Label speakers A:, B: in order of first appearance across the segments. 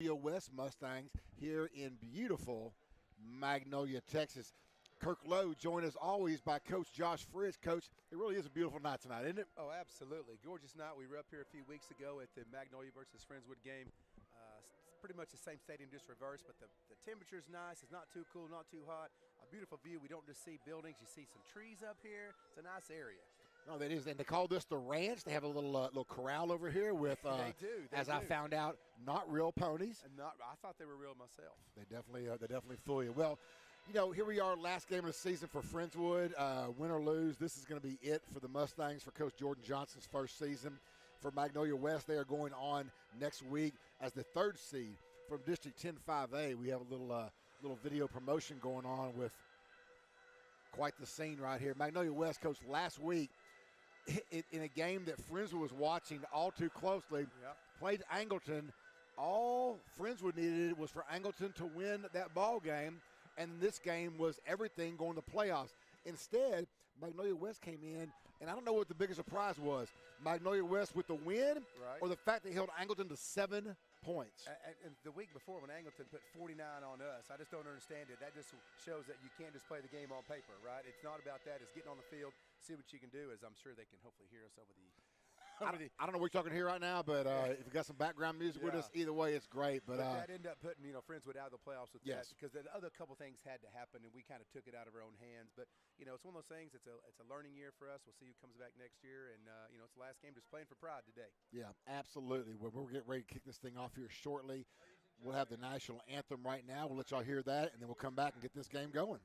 A: Magnolia West Mustangs here in beautiful Magnolia, Texas. Kirk Lowe, joined as always by Coach Josh Fritz. Coach, it really is a beautiful night tonight, isn't it?
B: Oh, absolutely. Gorgeous night. We were up here a few weeks ago at the Magnolia versus Friendswood game. It's pretty much the same stadium, just reversed, but the temperature's nice. It's not too cool, not too hot. A beautiful view. We don't just see buildings. You see some trees up here. It's a nice area.
A: No, that is. And they call this the ranch. They have a little corral over here with,
B: they do.
A: I found out, not real ponies.
B: I thought they were real myself.
A: They definitely fool you. Well, you know, here we are, last game of the season for Friendswood. Win or lose, this is going to be it for the Mustangs for Coach Jordan Johnson's first season. For Magnolia West, they are going on next week as the third seed from District 10-5A. We have a little video promotion going on with quite the scene right here. Magnolia West, Coach, last week in a game that Friendswood was watching all too closely, played Angleton. All Friendswood needed was for Angleton to win that ball game, and this game was everything going to playoffs. Instead, Magnolia West came in, and I don't know what the biggest surprise was. Magnolia West with the win, or the fact they held Angleton to 7 points.
B: And the week before when Angleton put 49 on us, I just don't understand it. That just shows that you can't just play the game on paper, right? It's not about that. It's getting on the field, see what you can do, as I'm sure they can hopefully hear us over the
A: I don't know what you're talking here right now, but if you got some background music with us, either way, it's great. But
B: that ended up putting Friendswood out of the playoffs with
A: that,
B: because the other couple things had to happen, and we kind of took it out of our own hands. But it's one of those things. It's a learning year for us. We'll see who comes back next year, and it's the last game, just playing for pride today.
A: Yeah, absolutely. We're getting ready to kick this thing off here shortly. We'll have the national anthem right now. We'll let y'all hear that, and then we'll come back and get this game going.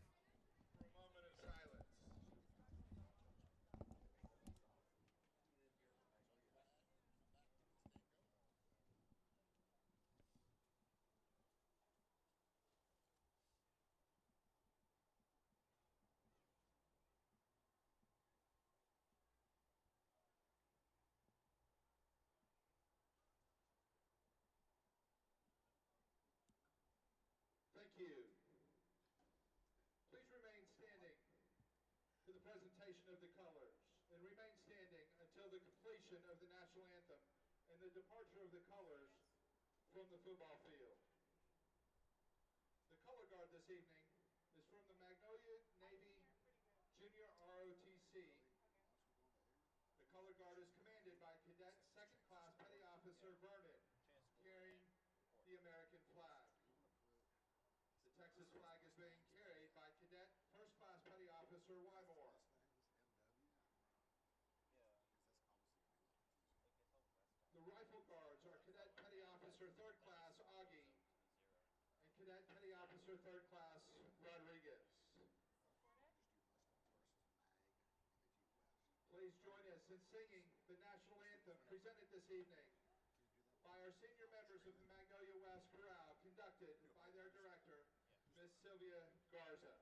C: Thank you. Please remain standing for the presentation of the colors, and remain standing until the completion of the national anthem and the departure of the colors from the football field. The color guard this evening is from the Magnolia Navy Junior ROTC. The color guard is commanded by Cadet 2nd Class Petty Officer Vernon, carrying the American flag. The Texas flag is being carried by Cadet 1st Class Petty Officer Wymore. The rifle guards are Cadet Petty Officer 3rd Class Augie and Cadet Petty Officer 3rd Class Rodriguez. Please join us in singing the national anthem presented this evening by our senior members of the Magnolia West Chorale, conducted by their director, Ms. Sylvia Garza.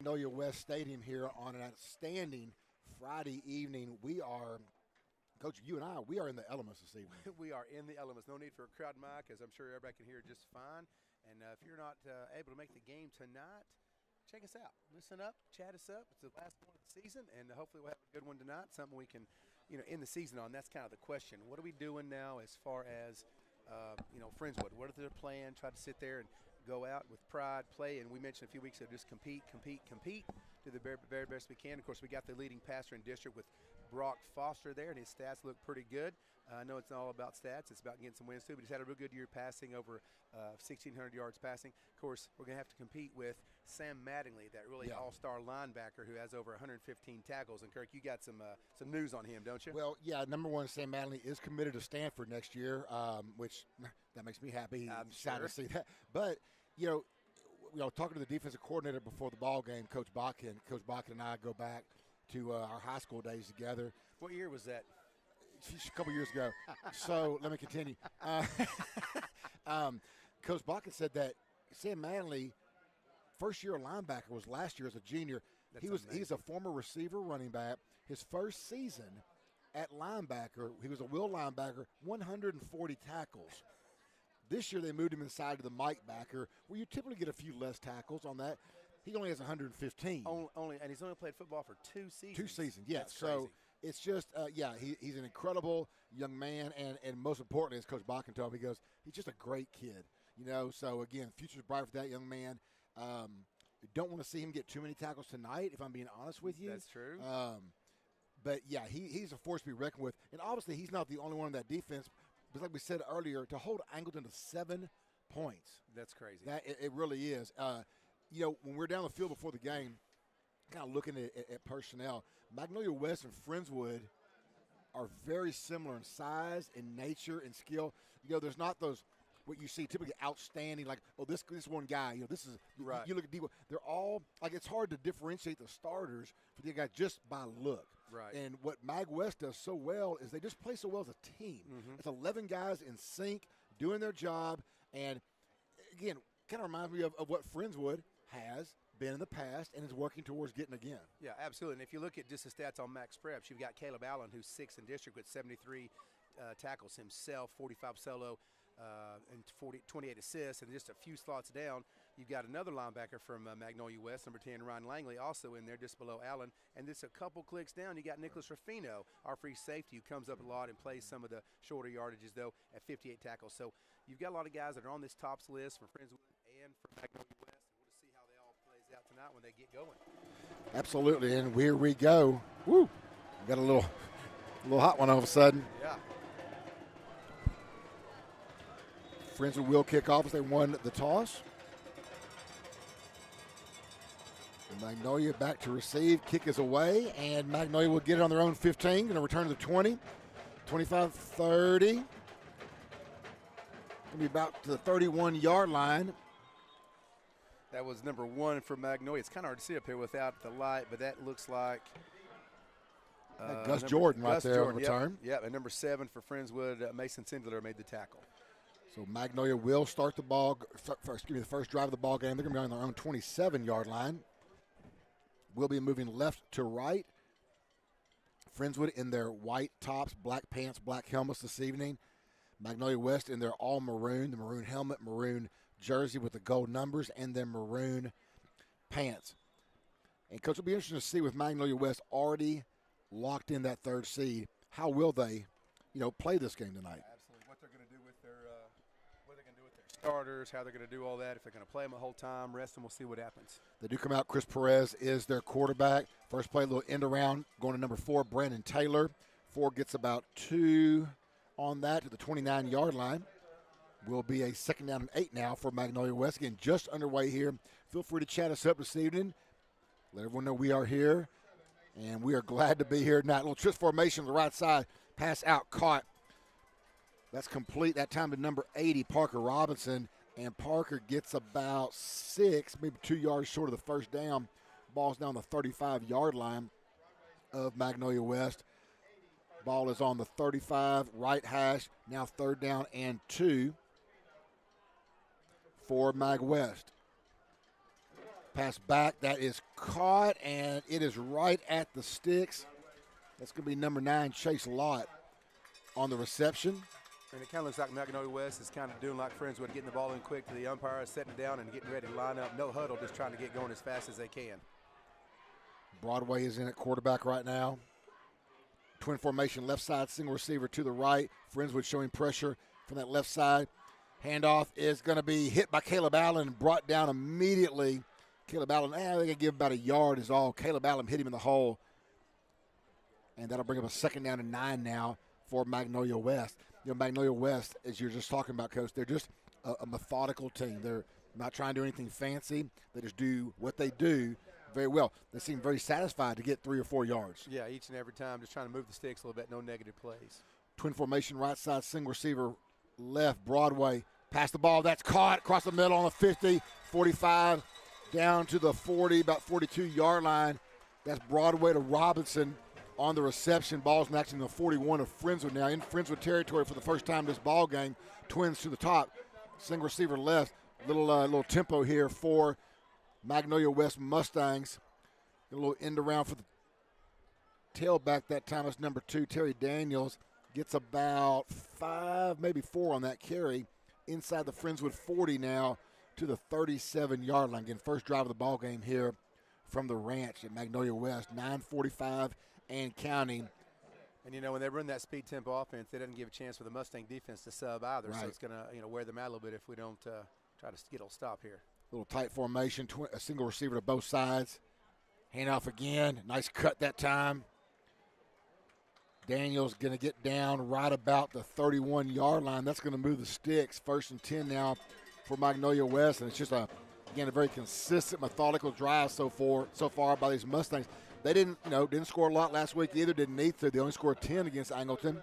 A: Magnolia West Stadium here on an outstanding Friday evening. We are, Coach, you and I, we are in the elements this evening.
B: We are in the elements. No need for a crowd mic, as I'm sure everybody can hear just fine. And if you're not able to make the game tonight, check us out. Listen up, chat us up. It's the last one of the season, and hopefully we'll have a good one tonight, something we can, end the season on. That's kind of the question. What are we doing now as far as, Friendswood? What are their plan? Try to sit there and go out with pride, play, and we mentioned a few weeks ago, just compete. Just do the very best we can. Of course, we got the leading passer in district with Brock Foster there, and his stats look pretty good. I know it's not all about stats. It's about getting some wins, too. But he's had a real good year passing, over 1,600 yards passing. Of course, we're going to have to compete with Sam Mattingly, that really all-star linebacker who has over 115 tackles. And, Kirk, you got some news on him, don't you?
A: Well, yeah, number one, Sam Mattingly is committed to Stanford next year, which that makes me happy.
B: I'm
A: sad
B: sure.
A: to see that. But, you know, talking to the defensive coordinator before the ball game, Coach Bakken and I go back to our high school days together.
B: What year was that?
A: A couple years ago. So let me continue. Coach Bakken said that Sam Manley, first year linebacker, was last year as a junior. He's a former receiver, running back. His first season at linebacker, he was a will linebacker, 140 tackles. This year they moved him inside to the Mike backer, where you typically get a few less tackles on that. He only has 115.
B: And he's only played football for 2 seasons.
A: 2 seasons, yeah.
B: That's
A: so
B: crazy.
A: it's just, he's an incredible young man, and most importantly, as Coach Bakken told me, he goes, he's just a great kid, So, again, future's bright for that young man. Don't want to see him get too many tackles tonight, if I'm being honest with you.
B: That's true.
A: But, yeah, he's a force to be reckoned with. And, obviously, he's not the only one in that defense. But like we said earlier, to hold Angleton to 7 points.
B: That's crazy.
A: It really is. When we're down the field before the game, kind of looking at personnel, Magnolia West and Friendswood are very similar in size, in nature, and skill. There's not those what you see typically outstanding, like, this one guy. This is
B: right.
A: You look at Debo. They're all like, it's hard to differentiate the starters for the guy just by look.
B: Right.
A: And what Mag West does so well is they just play so well as a team.
B: Mm-hmm.
A: It's 11 guys in sync doing their job, and again, kind of reminds me of what Friendswood has been in the past and is working towards getting again.
B: Yeah, absolutely. And if you look at just the stats on Max Preps, you've got Caleb Allen, who's 6th in district with 73 tackles himself, 45 solo, and 28 assists. And just a few slots down, you've got another linebacker from Magnolia West, number 10, Ryan Langley, also in there just below Allen. And just a couple clicks down, you got Nicholas Ruffino, our free safety, who comes up a lot and plays some of the shorter yardages, though, at 58 tackles. So you've got a lot of guys that are on this tops list from Friendswood and from Magnolia West. Out tonight when they get going.
A: Absolutely, and here we go. Woo! Got a little hot one all of a sudden.
B: Yeah.
A: Friendswood will kick off as they won the toss. Magnolia back to receive. Kick is away, and Magnolia will get it on their own 15. Going to return to the 20, 25, 30. Going to be about to the 31-yard line.
B: That was number 1 for Magnolia. It's kind of hard to see up here without the light, but that looks like
A: Gus Jordan right there on return.
B: Yep, and number 7 for Friendswood, Mason Sindler made the tackle.
A: So Magnolia will start the the first drive of the ball game. They're going to be on their own 27-yard line. We'll be moving left to right. Friendswood in their white tops, black pants, black helmets this evening. Magnolia West in their all maroon, the maroon helmet, maroon jersey with the gold numbers, and then maroon pants. And, Coach, it'll be interesting to see with Magnolia West already locked in that 3rd seed, how will they, play this game tonight?
B: Absolutely. What they're going to do with their starters, how they're going to do all that, if they're going to play them the whole time, rest them, we'll see what happens.
A: They do come out. Chris Perez is their quarterback. First play, a little end around, going to number 4, Brandon Taylor. 4 gets about 2 on that to the 29-yard line. Will be a 2nd down and 8 now for Magnolia West. Again, just underway here. Feel free to chat us up this evening. Let everyone know we are here, and we are glad to be here tonight. A little twist formation on the right side. Pass out, caught. That's complete. That time to number 80, Parker Robinson, and Parker gets about 6, maybe 2 yards short of the first down. Ball's down the 35-yard line of Magnolia West. Ball is on the 35, right hash, now 3rd down and 2 for Mag West. Pass back, that is caught, and it is right at the sticks. That's going to be number 9, Chase Lott, on the reception.
B: And it kind of looks like Magnolia West is kind of doing like Friendswood, getting the ball in quick to the umpire, setting it down and getting ready to line up. No huddle, just trying to get going as fast as they can.
A: Broadway is in at quarterback right now. Twin formation, left side, single receiver to the right. Friendswood showing pressure from that left side. Handoff is going to be hit by Caleb Allen and brought down immediately Caleb Allen, they can give about a yard is all. Caleb Allen hit him in the hole. And that'll bring up a 2nd down and 9 now for Magnolia West. You know, Magnolia West, as you're just talking about, Coach, they're just a methodical team. They're not trying to do anything fancy. They just do what they do very well. They seem very satisfied to get 3 or 4 yards.
B: Yeah, each and every time, just trying to move the sticks a little bit, no negative plays.
A: Twin formation, right side, single receiver, left, Broadway. Pass the ball, that's caught across the middle on the 50, 45, down to the 40, about 42-yard line. That's Broadway to Robinson on the reception. Ball's actually in the 41 of Friendswood now. In Friendswood territory for the first time this ball game. Twins to the top. Single receiver left. Little tempo here for Magnolia West Mustangs. A little end around for the tailback that time. It's number 2, Terry Daniels. Gets about 5, maybe 4 on that carry. Inside the Friendswood 40 now to the 37-yard line. Again, first drive of the ball game here from the ranch at Magnolia West. 9:45 and counting.
B: And, you know, when they run that speed tempo offense, they doesn't give a chance for the Mustang defense to sub either.
A: Right.
B: So it's going to, you know, wear them out a little bit if we don't try to get a stop here.
A: Little tight formation, a single receiver to both sides. Hand off again. Nice cut that time. Daniels going to get down right about the 31-yard line. That's going to move the sticks. 1st and 10 now for Magnolia West. And it's just, again, a very consistent, methodical drive so far by these Mustangs. They didn't score a lot last week either. Didn't need to. They only scored 10 against Angleton.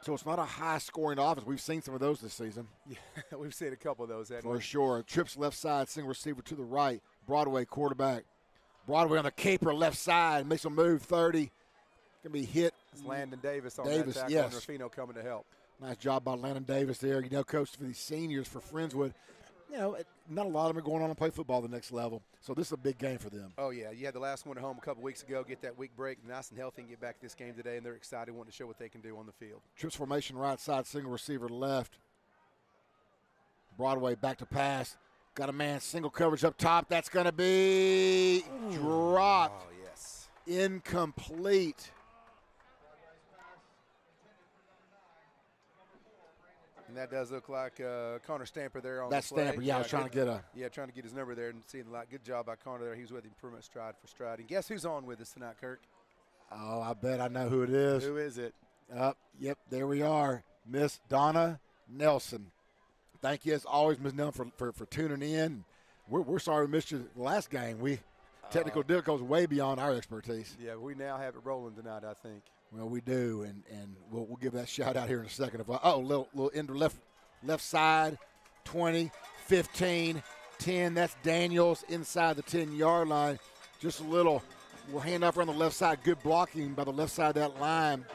A: So it's not a high-scoring offense. We've seen some of those this season.
B: Yeah, we've seen a couple of those, haven't
A: For
B: we?
A: sure. Trips left side, single receiver to the right. Broadway quarterback. Broadway on the caper left side. Makes a move, 30. Going to be hit.
B: It's Landon Davis on that tackle,
A: yes.
B: and Rufino coming to help.
A: Nice job by Landon Davis there. You know, coach, for these seniors for Friendswood, you know, not a lot of them are going on to play football the next level. So this is a big game for them.
B: Oh, yeah. You had the last one at home a couple weeks ago, get that week break nice and healthy and get back to this game today, and they're excited, wanting to show what they can do on the field.
A: Trips formation right side, single receiver left. Broadway back to pass. Got a man, single coverage up top. That's going to be dropped.
B: Oh, yes.
A: Incomplete.
B: And that does look like Connor Stamper there on
A: That's
B: the play.
A: Stamper, yeah, I was trying to get a.
B: Yeah, trying to get his number there and seeing a lot. Good job by Connor there. He was with him pretty much stride for stride. And guess who's on with us tonight, Kirk?
A: Oh, I bet I know who it is.
B: Who is it?
A: Yep, there we are. Miss Donna Nelson. Thank you, as always, Miss Nelson, for tuning in. We're sorry we missed you the last game. Technical difficulties way beyond our expertise.
B: Yeah, we now have it rolling tonight, I think.
A: Well, we do, and we'll give that shout out here in a second. Little end left side, 20, 15, 10. That's Daniels inside the 10-yard line. Just a little hand off on the left side. Good blocking by the left side of that line.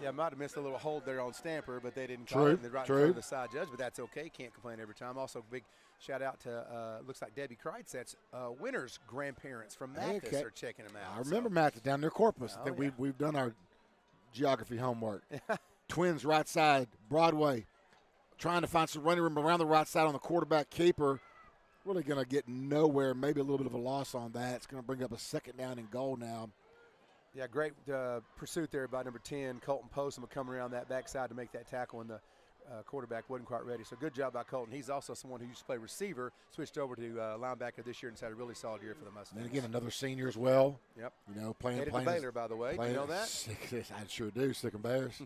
B: Yeah, might have missed a little hold there on Stamper, but they didn't
A: True,
B: call it. They're right in
A: true.
B: front of the side judge, but that's okay. Can't complain every time. Also, big shout out to looks like Debbie Kreitz. That's Winter's grandparents from Mathis
A: Okay.
B: are checking him out.
A: I remember Matt down near Corpus. I
B: Oh,
A: think
B: yeah.
A: we've done our geography homework. Twins right side, Broadway, trying to find some running room around the right side on the quarterback keeper. Really going to get nowhere. Maybe a little bit of a loss on that. It's going to bring up a 2nd down and goal now.
B: Yeah, great pursuit there by number 10, Colton Postma, coming around that backside to make that tackle, and the quarterback wasn't quite ready. So good job by Colton. He's also someone who used to play receiver, switched over to linebacker this year, and had a really solid year for the Mustangs.
A: And again, another senior as well.
B: Yep.
A: You know, playing
B: Headed to Baylor, by the way. Do you know that?
A: I sure do. Sick and Bears.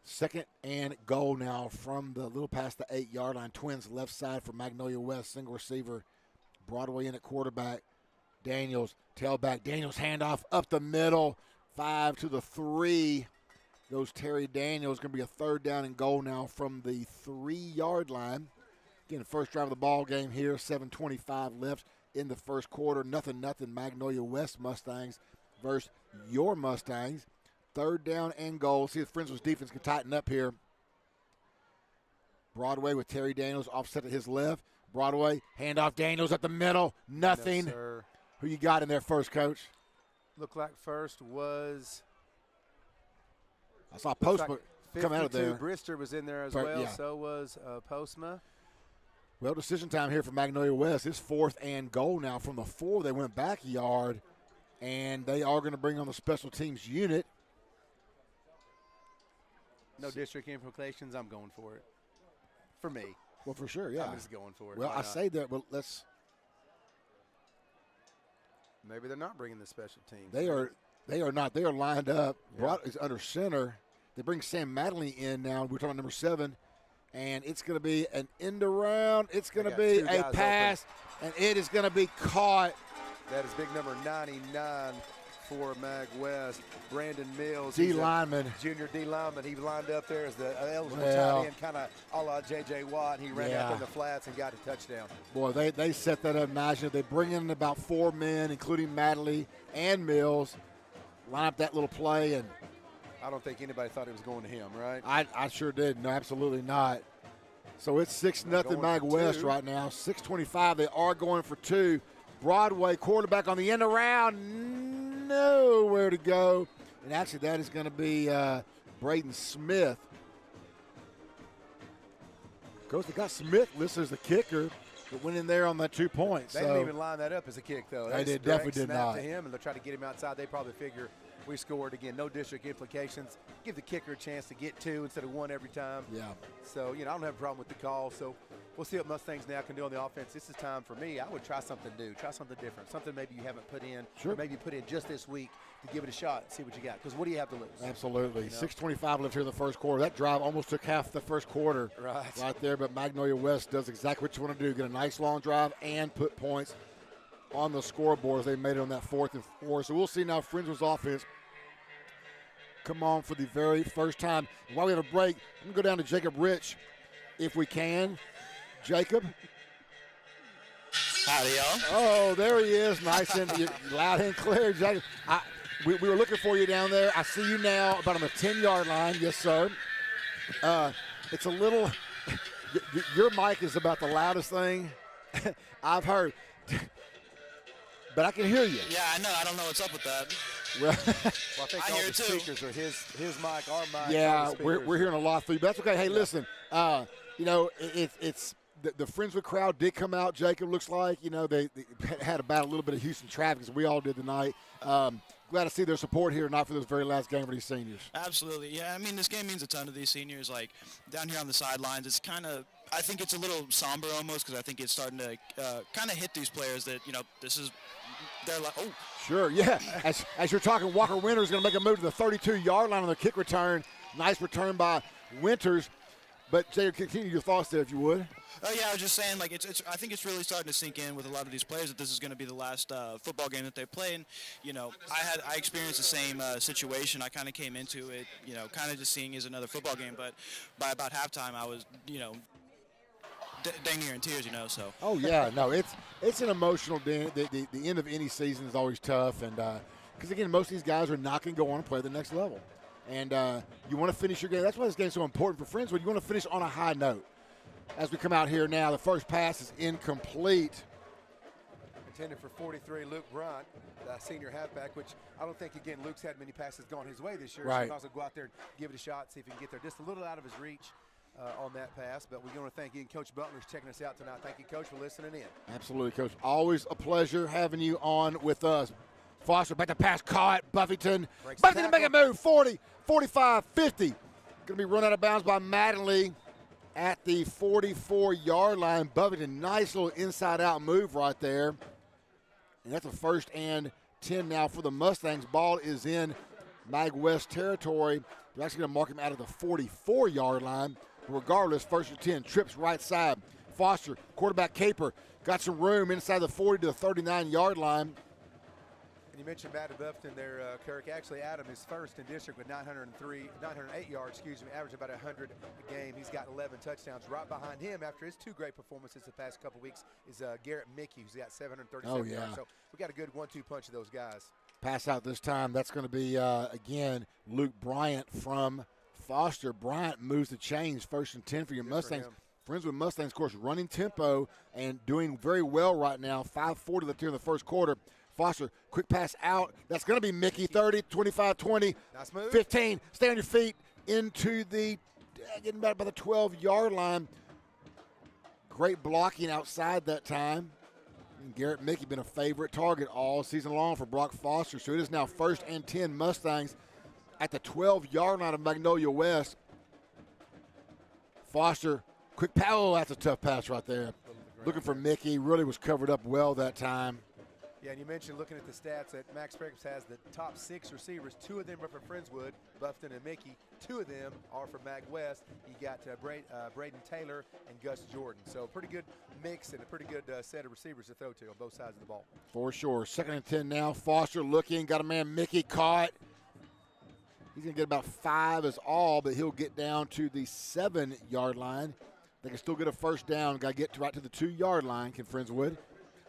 A: 2nd and goal now from the little past the 8-yard line. Twins left side for Magnolia West. Single receiver. Broadway in at quarterback. Daniels, tailback. Daniels handoff up the middle. 5 to the 3. Goes Terry Daniels. Going to be a 3rd down and goal now from the 3-yard line. Again, first drive of the ball game here. 7:25 left in the first quarter. Nothing. Magnolia West Mustangs versus your Mustangs. 3rd down and goal. See if Friendswood's defense can tighten up here. Broadway with Terry Daniels offset at his left. Broadway, handoff Daniels at the middle. Nothing.
B: No, sir.
A: Who you got in there first, Coach?
B: Looked like first was
A: I saw Postma come out of there.
B: Brister was in there as
A: But,
B: well.
A: yeah.
B: So was Postma.
A: Well, decision time here for Magnolia West. It's 4th and goal now from the 4. They went back a yard, and they are going to bring on the special teams unit.
B: No district implications. I'm going for it. For me.
A: Well, for sure, yeah.
B: I'm just going for it.
A: Well,
B: Why
A: I
B: not?
A: say that, but let's.
B: Maybe they're not bringing the special teams.
A: They are not. They are lined up.
B: Yeah.
A: Brought is under center. They bring Sam Madley in now. We're talking about number 7, and it's going to be an end around. It's going to be a pass, and it is going to be caught.
B: That is big number 99 for Mag West, Brandon Mills.
A: D lineman.
B: Junior D lineman. He lined up there as the eligible
A: Well,
B: tight end, kind of a la J.J. Watt. And he ran out in the flats and got a touchdown.
A: Boy, they set that up nice. They bring in about 4 men, including Madley and Mills. Line up that little play, and
B: I don't think anybody thought it was going to him, right?
A: I sure did. No, absolutely not. So it's 6-0 Mag West right now. 6:25. They are going for 2. Broadway quarterback on the end around. Nowhere to go. And actually, that is going to be Braden Smith. Coach, they got Smith listed as the kicker, but went in there on that 2 points.
B: They didn't even line that up as a kick, though.
A: They
B: just
A: definitely did
B: snap
A: not.
B: to him, and they'll try to get him outside. They probably figure we scored again. No district implications. Give the kicker a chance to get 2 instead of 1 every time.
A: Yeah.
B: So, I don't have a problem with the call. So we'll see what Mustangs now can do on the offense. This is time for me. I would try something new, try something different, something maybe you haven't put in,
A: Sure.
B: or maybe put in just this week to give it a shot and see what you got. Because what do you have to lose?
A: Absolutely. 6:25 left here in the first quarter. That drive almost took half the first quarter right there, but Magnolia West does exactly what you want to do. Get a nice long drive and put points on the scoreboard as they made it on that 4th and 4. So we'll see now Friendswood's offense come on for the very first time. And while we have a break, I'm going to go down to Jacob Rich if we can. Jacob.
D: Howdy, y'all.
A: Oh, there he is. Nice and loud and clear, Jacob. We were looking for you down there. I see you now about on the 10-yard line. Yes, sir. It's a little – your mic is about the loudest thing I've heard. But I can hear you.
D: Yeah, I know. I don't know what's up with that.
A: Well,
B: I think
D: I
B: all
D: hear
B: the
D: it too.
B: speakers are his mic, our mic.
A: yeah, we're hearing a lot through you. But that's okay. Hey, listen, it's the Friendswood crowd did come out, Jacob, looks like. They had about a little bit of Houston traffic, as we all did tonight. Glad to see their support here tonight for this very last game for these seniors.
D: Absolutely. Yeah, I mean, this game means a ton to these seniors. Like, down here on the sidelines, it's kind of – I think it's a little somber almost because I think it's starting to kind of hit these players that, this is – they're like, oh.
A: Sure, yeah. As you're talking, Walker Winters going to make a move to the 32-yard line on the kick return. Nice return by Winters. But, Jay, continue your thoughts there if you would.
D: Oh, yeah, I was just saying, like, I think it's really starting to sink in with a lot of these players that this is going to be the last football game that they play. And, I experienced the same situation. I kind of came into it, kind of just seeing it as another football game. But by about halftime, I was, dang near in tears, so.
A: Oh, yeah. No, it's an emotional day. The end of any season is always tough. And because, again, most of these guys are not going to go on and play the next level. And you want to finish your game. That's why this game is so important for Friendswood. You want to finish on a high note. As we come out here now, the first pass is incomplete.
B: Intended for 43, Luke Brunt, the senior halfback, which I don't think, again, Luke's had many passes gone his way this year.
A: Right.
B: So he can also go out there and give it a shot, see if he can get there. Just a little out of his reach on that pass. But we're going to thank you, and Coach Butler's checking us out tonight. Thank you, Coach, for listening in.
A: Absolutely, Coach. Always a pleasure having you on with us. Foster back to pass, caught. Buffington. Buffington to make a move. 40, 45, 50. Going to be run out of bounds by Mattingly at the 44-yard line. Buffington, nice little inside-out move right there. And that's a 1st and 10 now for the Mustangs. Ball is in Mag West territory. They're actually going to mark him out of the 44-yard line. But regardless, 1st and 10, trips right side. Foster, quarterback caper, got some room inside the 40 to the 39-yard line.
B: You mentioned Matt Buffington there, Kirk. Actually, Adam is first in district with 908 yards, average about 100 a game. He's got 11 touchdowns. Right behind him, after his 2 great performances the past couple weeks, is Garrett Mickey, who's got 737 yards. So we got a good 1-2 punch of those guys.
A: Pass out this time. That's going to be, again, Luke Bryant from Foster. Bryant moves the chains, 1st and 10 for your Mustangs. Friendswood Mustangs, of course, running tempo and doing very well right now. 5:40 left here in the first quarter. Foster, quick pass out. That's going to be Mickey, 30, 25, 20,
B: nice move.
A: 15. Stay on your feet into getting back by the 12-yard line. Great blocking outside that time. And Garrett Mickey been a favorite target all season long for Brock Foster. So it is now 1st and 10 Mustangs at the 12-yard line of Magnolia West. Foster, Quick pass. Oh, that's a tough pass right there. Looking for Mickey. Really was covered up well that time.
B: Yeah, and you mentioned looking at the stats that Max Jacobs has the top 6 receivers. 2 of them are from Friendswood, Buffton and Mickey. 2 of them are from Mag West. You got Braden Taylor and Gus Jordan. So pretty good mix and a pretty good set of receivers to throw to on both sides of the ball. For
A: sure. 2nd and 10 now. Foster looking. Got a man, Mickey, caught. He's going to get about 5 is all, but he'll get down to the 7-yard line. They can still get a first down. Got to get right to the 2-yard line, can Friendswood.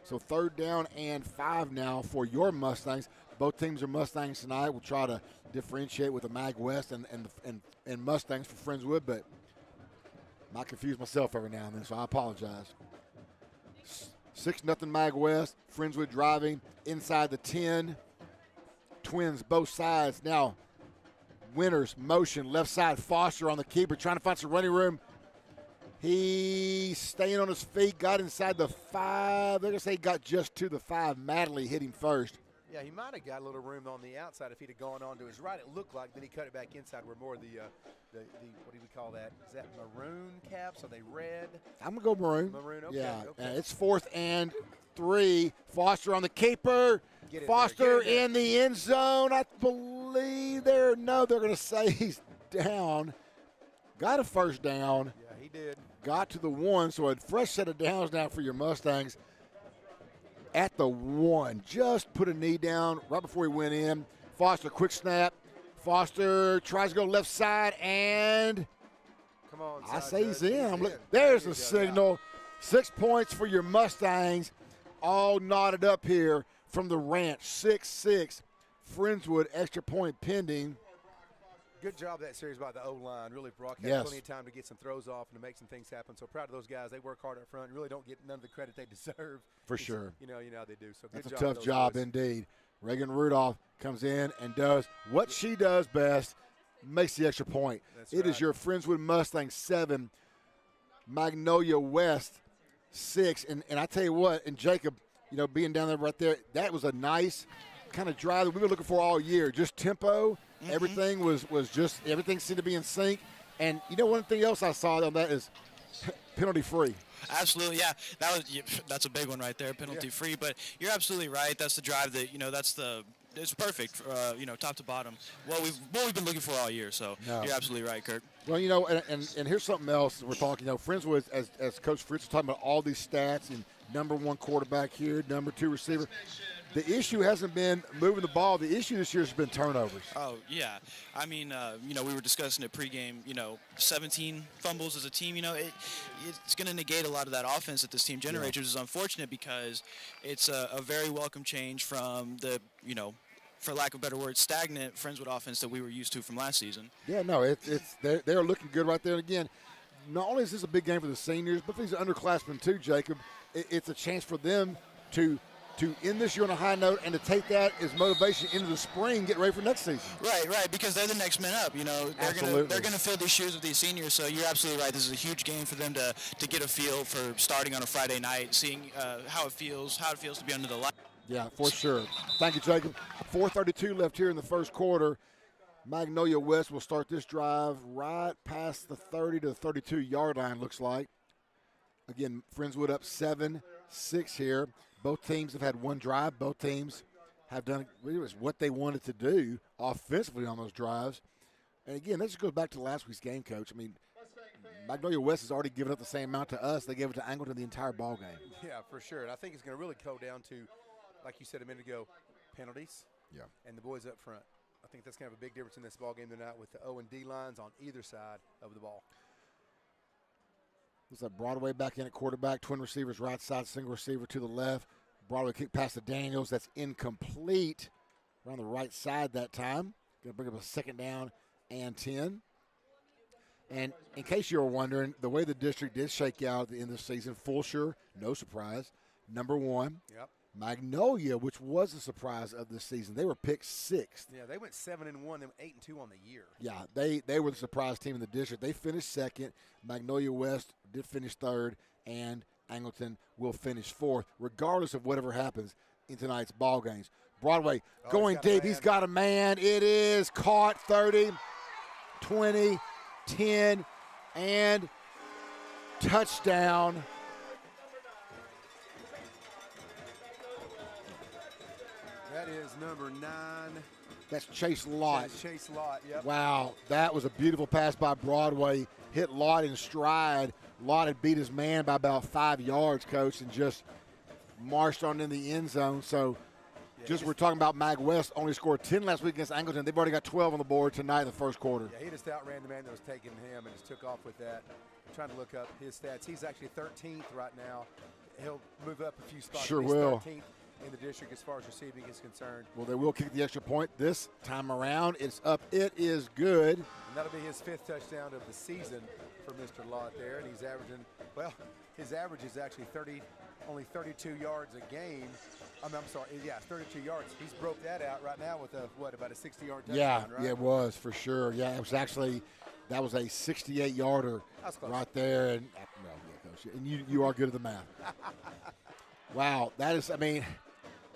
A: So 3rd down and 5 now for your Mustangs. Both teams are Mustangs tonight. We'll try to differentiate with the Mag West and Mustangs for Friendswood, but I might confuse myself every now and then, so I apologize. 6-0 Mag West. Friendswood driving inside the 10. Twins both sides. Now, Winters motion left side. Foster on the keeper trying to find some running room. He's staying on his feet, got inside the 5. They're going to say he got just to the 5. Madley hit him first.
B: Yeah, he might have got a little room on the outside if he'd have gone on to his right. It looked like. Then he cut it back inside where more of the what do we call that? Is that maroon caps? Are they red?
A: I'm going to go maroon.
B: Maroon, okay.
A: Yeah,
B: okay.
A: It's 4th and 3. Foster on the keeper. Foster in the end zone. I believe they're going to say he's down. Got a first down.
B: Yeah, he did.
A: Got to the 1, so a fresh set of downs now for your Mustangs. At the 1, just put a knee down right before he went in. Foster, quick snap. Foster tries to go left side, and
B: come on,
A: I say he's in. There's a signal. 6 points for your Mustangs, all knotted up here from the ranch. 6-6. Friendswood, extra point pending.
B: Good job that series by the O-line. Really, Brock had plenty of time to get some throws off and to make some things happen. So proud of those guys. They work hard up front and really don't get none of the credit they deserve.
A: For sure.
B: You know how they do. So good
A: That's
B: job.
A: That's a tough job indeed. Reagan Rudolph comes in and does what she does best, makes the extra point. It is your Friendswood Mustangs 7, Magnolia West 6. And I tell you what, and Jacob, being down there right there, that was a nice kind of drive that we were looking for all year. Just tempo. Mm-hmm. Everything seemed to be in sync. And one thing else I saw on that is penalty free.
D: Absolutely, yeah. That's a big one right there, penalty free. But you're absolutely right. That's the drive that it's perfect. Top to bottom. What we've been looking for all year. So You're absolutely right, Kirk.
A: Well, and here's something else we're talking. Friendswood, as Coach Fritz was talking about all these stats and number 1 quarterback here, number 2 receiver. The issue hasn't been moving the ball. The issue this year has been turnovers.
D: Oh, yeah. I mean, we were discussing it pregame, 17 fumbles as a team. It's going to negate a lot of that offense that this team generates, which is unfortunate because it's a very welcome change from the, for lack of a better word, stagnant Friendswood offense that we were used to from last season.
A: Yeah, no, they're looking good right there. And again, not only is this a big game for the seniors, but for these underclassmen too, Jacob, it's a chance for them to end this year on a high note and to take that as motivation into the spring, get ready for next season.
D: Right, because they're the next men up. They're gonna fill these shoes with these seniors. So you're absolutely right. This is a huge game for them to get a feel for starting on a Friday night, seeing how it feels to be under the light.
A: Yeah, for sure. Thank you, Jacob. 4:32 left here in the first quarter. Magnolia West will start this drive right past the 30 to the 32-yard line, looks like. Again, Friendswood up 7-6 here. Both teams have had one drive. Both teams have done what they wanted to do offensively on those drives. And, again, that just goes back to last week's game, Coach. I mean, Magnolia West has already given up the same amount to us. They gave it to Angleton the entire ball game.
B: Yeah, for sure. And I think it's going to really go down to, like you said a minute ago, penalties and the boys up front. I think that's going to have a big difference in this ball game tonight with the O and D lines on either side of the ball.
A: Looks like Broadway back in at quarterback. Twin receivers right side, single receiver to the left. Broadway kick pass to Daniels. That's incomplete. Around the right side that time. Going to bring up a 2nd down and 10. And in case you were wondering, the way the district did shake out at the end of the season, Fulshire, no surprise, number 1.
B: Yep.
A: Magnolia, which was a surprise of this season, they were picked 6th.
B: Yeah, they went 7-1, then 8-2 on the year.
A: Yeah, they were the surprise team in the district. They finished 2nd. Magnolia West did finish 3rd, and Angleton will finish 4th, regardless of whatever happens in tonight's ball games. Broadway going deep. He's got a man. It is caught. 30, 20, 10, and touchdown.
B: That is number 9.
A: That's Chase Lott.
B: That's Chase Lott, yep.
A: Wow, that was a beautiful pass by Broadway. Hit Lott in stride. Lott had beat his man by about 5 yards, Coach, and just marched on in the end zone. So we're talking about Mag West only scored 10 last week against Angleton. They've already got 12 on the board tonight in the first quarter.
B: Yeah, he just outran the man that was taking him and just took off with that. I'm trying to look up his stats. He's actually 13th right now. He'll move up a few spots.
A: Sure
B: He's
A: will.
B: 13th in the district as far as receiving is concerned.
A: Well, they will kick the extra point this time around. It's up. It is good.
B: And that'll be his 5th touchdown of the season for Mr. Lott there. And he's averaging, well, his average is actually only 32 yards a game. I'm sorry, yeah, 32 yards. He's broke that out right now with about a 60-yard touchdown, right?
A: Yeah, it was for sure. Yeah, it was actually, that was a 68-yarder right there. And Coach, and you are good at the math. Wow, that is, I mean,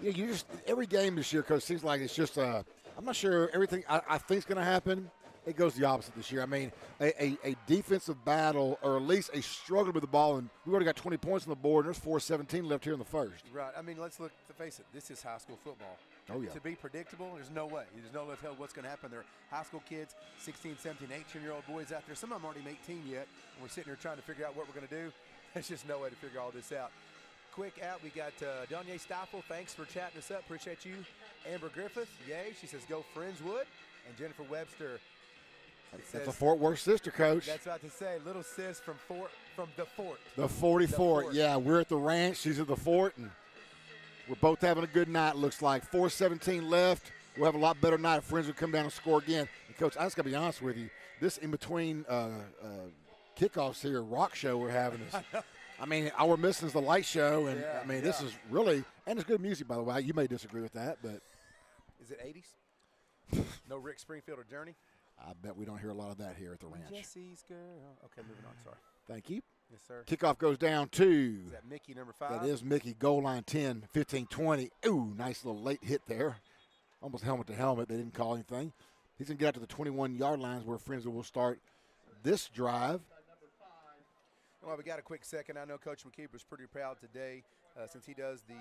A: you just, every game this year, Coach, seems like it's just, I'm not sure everything I think is going to happen. It goes the opposite this year. I mean, a defensive battle, or at least a struggle with the ball, and we already got 20 points on the board, and there's 4:17 left here in the first.
B: Right. I mean, let's face it. This is high school football.
A: Oh, yeah.
B: To be predictable, there's no way. There's no tell what's going to happen. They're high school kids, 16, 17, 18-year-old boys out there. Some of them aren't even 18 yet, and we're sitting here trying to figure out what we're going to do. There's just no way to figure all this out. Quick out, we got Danye Stoffel. Thanks for chatting us up. Appreciate you. Amber Griffith, yay. She says, go Friendswood. And Jennifer Webster.
A: That's a Fort Worth sister, Coach.
B: That's about to say, little sis from the Fort.
A: The 44. Yeah, we're at the ranch. She's at the Fort, and we're both having a good night, looks like. 4:17 left. We'll have a lot better night if Friends will come down and score again. And Coach, I just got to be honest with you. This in between kickoffs here, rock show we're having is, I mean, all we're missing is the light show, and I mean, this is really, and it's good music, by the way. You may disagree with that, but.
B: Is it 80s? No Rick Springfield or Journey?
A: I bet we don't hear a lot of that here at the ranch.
B: Jesse's girl. Okay, moving on. Sorry.
A: Thank you.
B: Yes, sir.
A: Kickoff goes down to.
B: Is that Mickey, number 5?
A: That is Mickey. Goal line 10, 15, 20. Ooh, nice little late hit there. Almost helmet to helmet. They didn't call anything. He's going to get out to the 21-yard lines where Friendsville will start this drive.
B: Well, we got a quick second. I know Coach McKeever's pretty proud today since he does the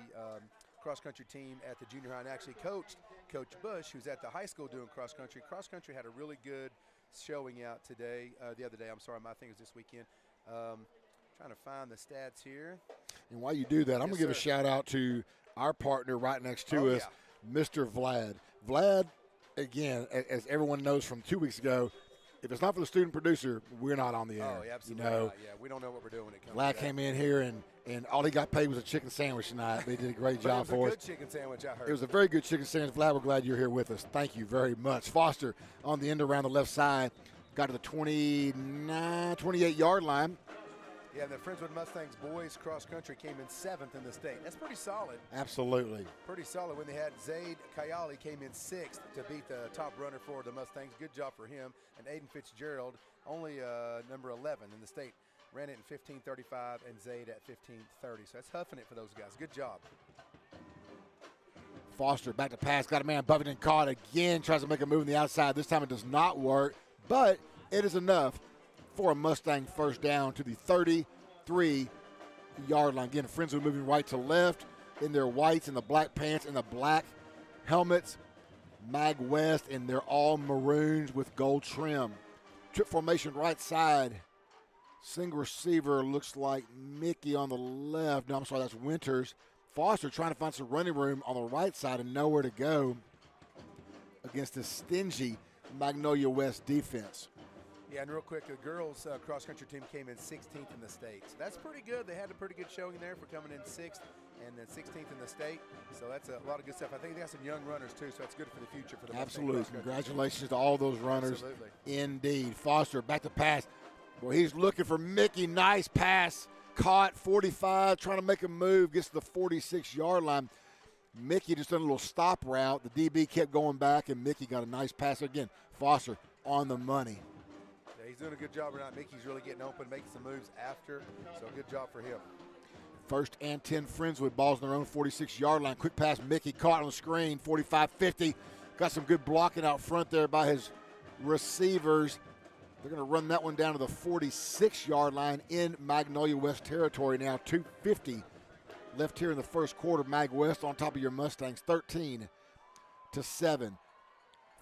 B: cross-country team at the junior high and actually coached Coach Bush, who's at the high school doing cross-country. Cross-country had a really good showing out today, the other day. I'm sorry, my thing was this weekend. Trying to find the stats here.
A: And while you do that, I'm going to give a shout-out to our partner right next to us, Mr. Vlad. Vlad, again, as everyone knows from 2 weeks ago, if it's not for the student producer, we're not on the air.
B: Oh, yeah, absolutely.
A: You know,
B: not. Yeah, we don't know what we're doing when it comes
A: Vlad
B: to that.
A: came in here, and all he got paid was a chicken sandwich tonight. They did a great job for us.
B: It was a good chicken sandwich, I heard.
A: It was a very good chicken sandwich. Vlad, we're glad you're here with us. Thank you very much. Foster on the end around the left side. Got to the 28-yard line.
B: Yeah, the Friendswood Mustangs boys cross-country came in 7th in the state. That's pretty solid.
A: Absolutely.
B: Pretty solid when they had Zaid Kayali came in 6th to beat the top runner for the Mustangs. Good job for him. And Aiden Fitzgerald, only number 11 in the state, ran it in 15:35 and Zaid at 15:30. So that's huffing it for those guys. Good job.
A: Foster back to pass. Got a man above it and caught again. Tries to make a move on the outside. This time it does not work, but it is enough for a Mustang first down to the 33-yard line. Again, Friendswood moving right to left in their whites and the black pants and the black helmets. Mag West, and they're all maroons with gold trim. Trip formation right side. Single receiver looks like Mickey on the left. No, I'm sorry, that's Winters. Foster trying to find some running room on the right side and nowhere to go against this stingy Magnolia West defense.
B: Yeah, and real quick, the girls' cross-country team came in 16th in the state. So that's pretty good. They had a pretty good showing there for coming in 6th and then 16th in the state. So that's a lot of good stuff. I think they got some young runners, too, so that's good for the future for the
A: Absolutely. Congratulations to all those runners.
B: Absolutely.
A: Indeed. Foster back to pass. Well, he's looking for Mickey. Nice pass. Caught 45, trying to make a move. Gets to the 46-yard line. Mickey just done a little stop route. The DB kept going back, and Mickey got a nice pass. Again, Foster on the money.
B: He's doing a good job right now. Mickey's really getting open, making some moves after, so good job for him.
A: First and 10 Friendswood, balls on their own 46-yard line. Quick pass, Mickey caught on the screen, 45-50. Got some good blocking out front there by his receivers. They're going to run that one down to the 46-yard line in Magnolia West territory now. 2:50 left here in the first quarter. Mag West on top of your Mustangs, 13-7.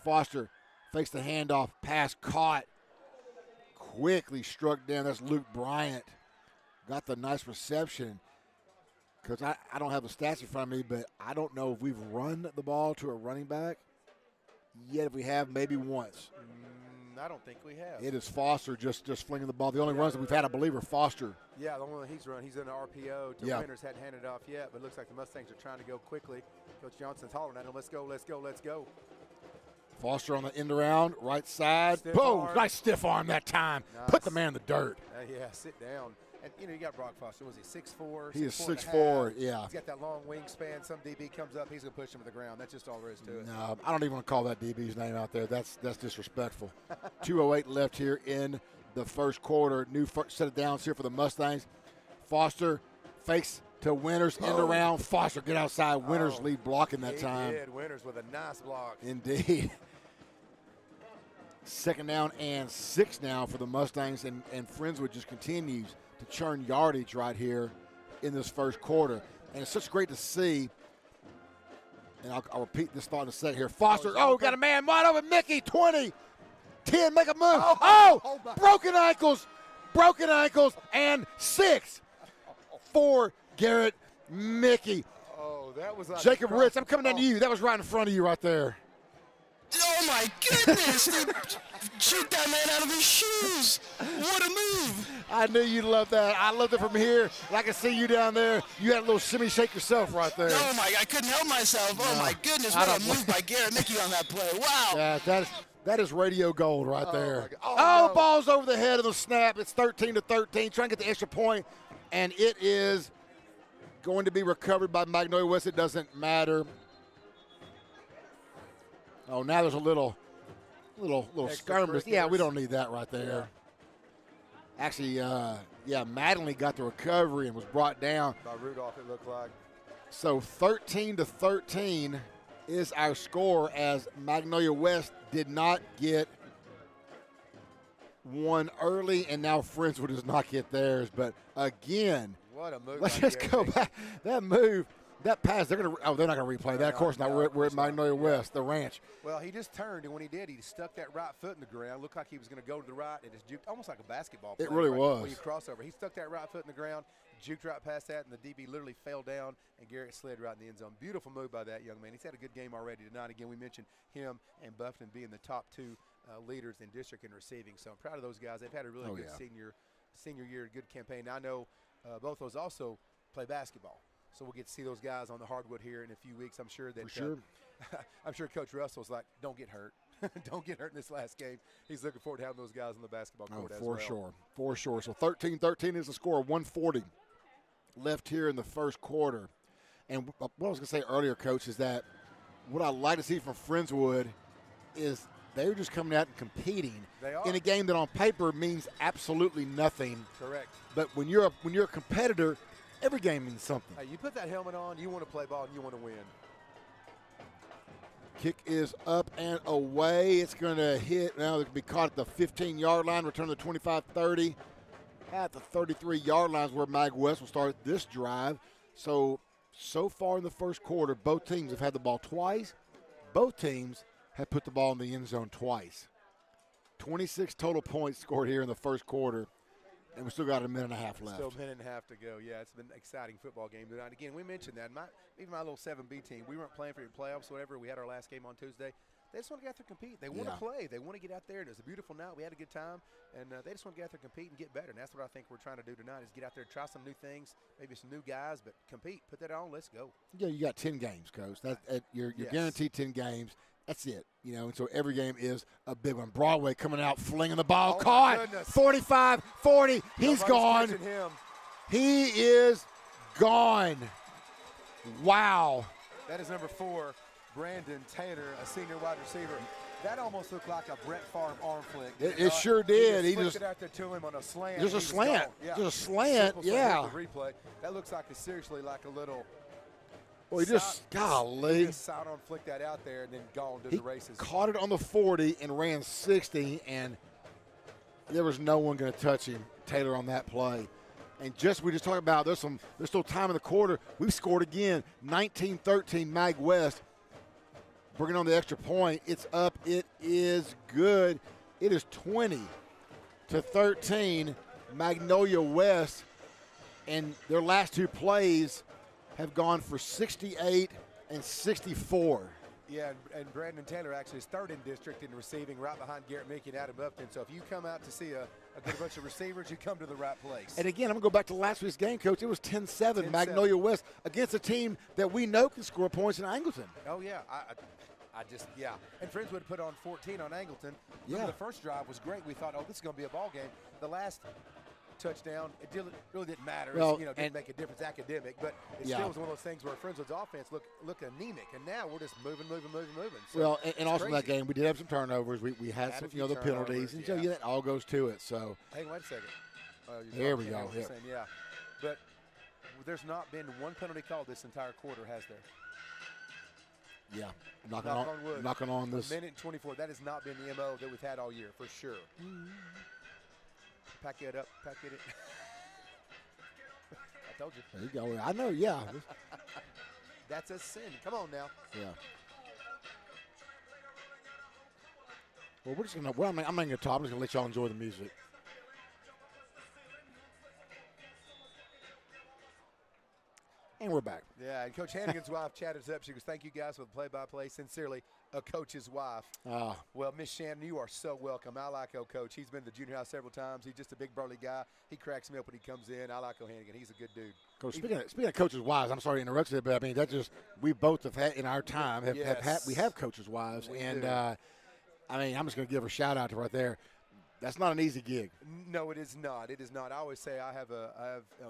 A: Foster fakes the handoff, pass caught, quickly struck down. That's Luke Bryant. Got the nice reception. Because I don't have the stats in front of me, but I don't know if we've run the ball to a running back yet. If we have, maybe once.
B: I don't think we have.
A: It is Foster just flinging the ball. The only runs that we've had, I believe, are Foster.
B: Yeah, the only one he's run. He's in an RPO to Winters. Hadn't handed it off yet, but it looks like the Mustangs are trying to go quickly. Coach Johnson's hollering at him, let's go, let's go, let's go.
A: Foster on the end around, right side.
B: Stiff
A: Boom!
B: arm.
A: Nice stiff arm that time.
B: Nice.
A: Put the man in the dirt.
B: Yeah, sit down. And, you got Brock Foster. Was he 6'4"?
A: He is 6'4", yeah.
B: He's got that long wingspan. Some DB comes up, he's going to push him to the ground. That's just all there is to it.
A: No, I don't even want to call that DB's name out there. That's disrespectful. 2:08 left here in the first quarter. New set of downs here for the Mustangs. Foster fakes to Winters, end around. Foster get outside. Winters lead blocking that time.
B: He did. Winters with a nice block.
A: Indeed. Second down and 6 now for the Mustangs, and Friendswood just continues to churn yardage right here in this first quarter. And it's such great to see. And I'll repeat this thought in a second here. Foster, got a man wide open. Mickey, 20, 10, make a move. Broken ankles, and 6 for Garrett Mickey.
B: Oh, that was like
A: Jacob Ritz, I'm coming down to you. That was right in front of you right there.
D: Oh, my goodness. Shoot that man out of his shoes. What a move.
A: I knew you'd love that. I loved it from here. And I can see you down there. You had a little shimmy shake yourself right there.
D: Oh, my, I couldn't help myself. Oh, my goodness. What a move by Garrett Mickey on that play. Wow.
A: Yeah, that is radio gold right there.
B: No.
A: Ball's over the head of the snap. It's 13-13. Trying to get the extra point, and it is going to be recovered by Magnolia West. It doesn't matter. Oh, now there's a little skirmish. Yeah, we don't need that right there. Yeah. Actually, Mattingly got the recovery and was brought down.
B: By Rudolph, it looked like.
A: So 13-13 is our score, as Magnolia West did not get one early, and now Friendswood does not get theirs. But again,
B: what a move!
A: Let's just go back. That move. That pass, they're not going to replay that. Of course not. We're at Magnolia West, the ranch.
B: Well, he just turned, and when he did, he stuck that right foot in the ground. Looked like he was going to go to the right. It just juked, almost like a basketball play.
A: It really was.
B: When you cross over. He stuck that right foot in the ground, juked right past that, and the DB literally fell down, and Garrett slid right in the end zone. Beautiful move by that young man. He's had a good game already tonight. Again, we mentioned him and Buffton being the top 2 leaders in district in receiving. So I'm proud of those guys. They've had a really good senior year, good campaign. I know both those also play basketball. So we'll get to see those guys on the hardwood here in a few weeks. I'm sure that I'm sure Coach Russell's like, don't get hurt. Don't get hurt in this last game. He's looking forward to having those guys on the basketball court as well. For sure. So 13-13 is the score. 140 left here in the first quarter. And what I was going to say earlier, Coach, is that what I like to see from Friendswood is they're just coming out and competing in a game that on paper means absolutely nothing. Correct.
A: But when you're a competitor, every game means something.
B: Hey, you put that helmet on, you want to play ball, and you want to win.
A: Kick is up and away. It's going to hit. Now it can be caught at the 15-yard line, return to the 25-30. At the 33-yard line is where Mag West will start this drive. So far in the first quarter, both teams have had the ball twice. Both teams have put the ball in the end zone twice. 26 total points scored here in the first quarter. And we still got a minute and a half left.
B: Still a minute and a half to go. Yeah, it's been an exciting football game tonight. Again, we mentioned that. Even my little 7B team, we weren't playing for the playoffs, whatever. We had our last game on Tuesday. They just want to get out there and compete. They want to play. They want to get out there. And it was a beautiful night. We had a good time. And they just want to get out there and compete and get better. And that's what I think we're trying to do tonight is get out there, try some new things, maybe some new guys, but compete. Put that on. Let's go. Yeah, you got 10 games, Coach. You're guaranteed 10 games. That's it, and so every game is a big one. Broadway coming out, flinging the ball, caught, 45-40, he's gone. He is gone. Wow. That is number 4, Brandon Taylor, a senior wide receiver. That almost looked like a Brett Favre arm flick.
A: It sure did.
B: He just it out there to him on a slant.
A: There's a slant. Yeah. There's a slant, yeah.
B: Replay. That looks like seriously like a little –
A: well, he just
B: sidearm flicked that out there and then gone to the races.
A: Caught it on the 40 and ran 60, and there was no one going to touch him, Taylor, on that play. And we just talked about there's still time in the quarter. We've scored again, 19-13 Mag West. Bringing on the extra point. It's up. It is good. It is 20-13 Magnolia West. And their last two plays have gone for 68 and 64.
B: Yeah, and Brandon Taylor actually is third in district in receiving, right behind Garrett Mickey and Adam Upton. So if you come out to see a good bunch of receivers, you come to the right place.
A: And again, I'm going to go back to last week's game, Coach. It was 10-7 Magnolia West against a team that we know can score points in Angleton.
B: Oh, yeah. I just, yeah. And Friendswood put on 14 on Angleton.
A: Yeah.
B: The first drive was great. We thought, oh, this is going to be a ball game. The last touchdown, it really didn't matter.
A: Well,
B: Didn't make a difference academic, but it still was one of those things where Friendswood's offense looked anemic, and now we're just moving. So
A: well, and also in that game, we did have some turnovers. We had some, the penalties, and so that all goes to it. So
B: hang on a second.
A: There we go. Yep.
B: Yeah, but there's not been one penalty called this entire quarter, has there?
A: Yeah, knocking on this.
B: A minute and 24. That has not been the MO that we've had all year, for sure. Pack it up. Pack it in. I told you.
A: There you go. I know, yeah.
B: That's a sin. Come on now.
A: Yeah. Well, we're just going to, I'm not going to talk. I'm just going to let y'all enjoy the music. And we're back.
B: Yeah, and Coach Hannigan's wife chatted us up. She goes, thank you guys for the play-by-play. Sincerely, a coach's wife. Well, Miss Shannon, you are so welcome. I like old Coach. He's been to the junior high several times. He's just a big, burly guy. He cracks me up when he comes in. I like O'Hannigan. He's a good dude.
A: Coach, speaking of coaches' wives, I'm sorry to interrupt you, but I mean, that just, we both have had in our time, we have coaches' wives. I'm just going to give her a shout-out to right there. That's not an easy gig.
B: No, it is not. It is not. I always say I have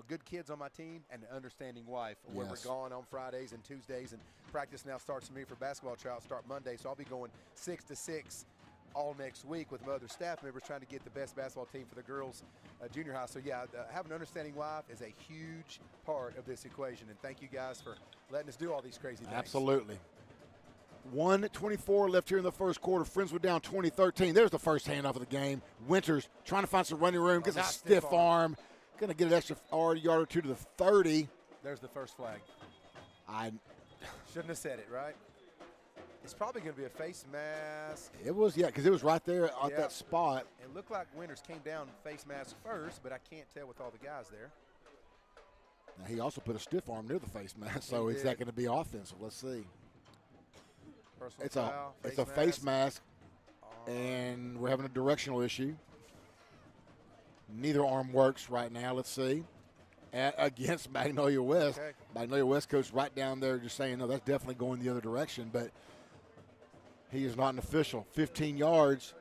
B: good kids on my team and an understanding wife. Where we're gone on Fridays and Tuesdays, and practice now starts for me for basketball trials start Monday. So I'll be going 6 to 6 all next week with my other staff members trying to get the best basketball team for the girls junior high. So, having an understanding wife is a huge part of this equation. And thank you guys for letting us do all these crazy things.
A: Absolutely. 1:24 left here in the first quarter. Friendswood down 20-13. There's the first handoff of the game. Winters trying to find some running room. Gets a stiff arm. Going to get an extra yard or two to the 30.
B: There's the first flag.
A: I
B: shouldn't have said it, right? It's probably going to be a face mask.
A: It was, because it was right there at that spot.
B: It looked like Winters came down face mask first, but I can't tell with all the guys there.
A: Now, he also put a stiff arm near the face mask, so is that going to be offensive? Let's see. It's a face mask, and we're having a directional issue. Neither arm works right now. Let's see. Against Magnolia West.
B: Okay.
A: Magnolia West coach right down there just saying, no, that's definitely going the other direction, but he is not an official. 15 yards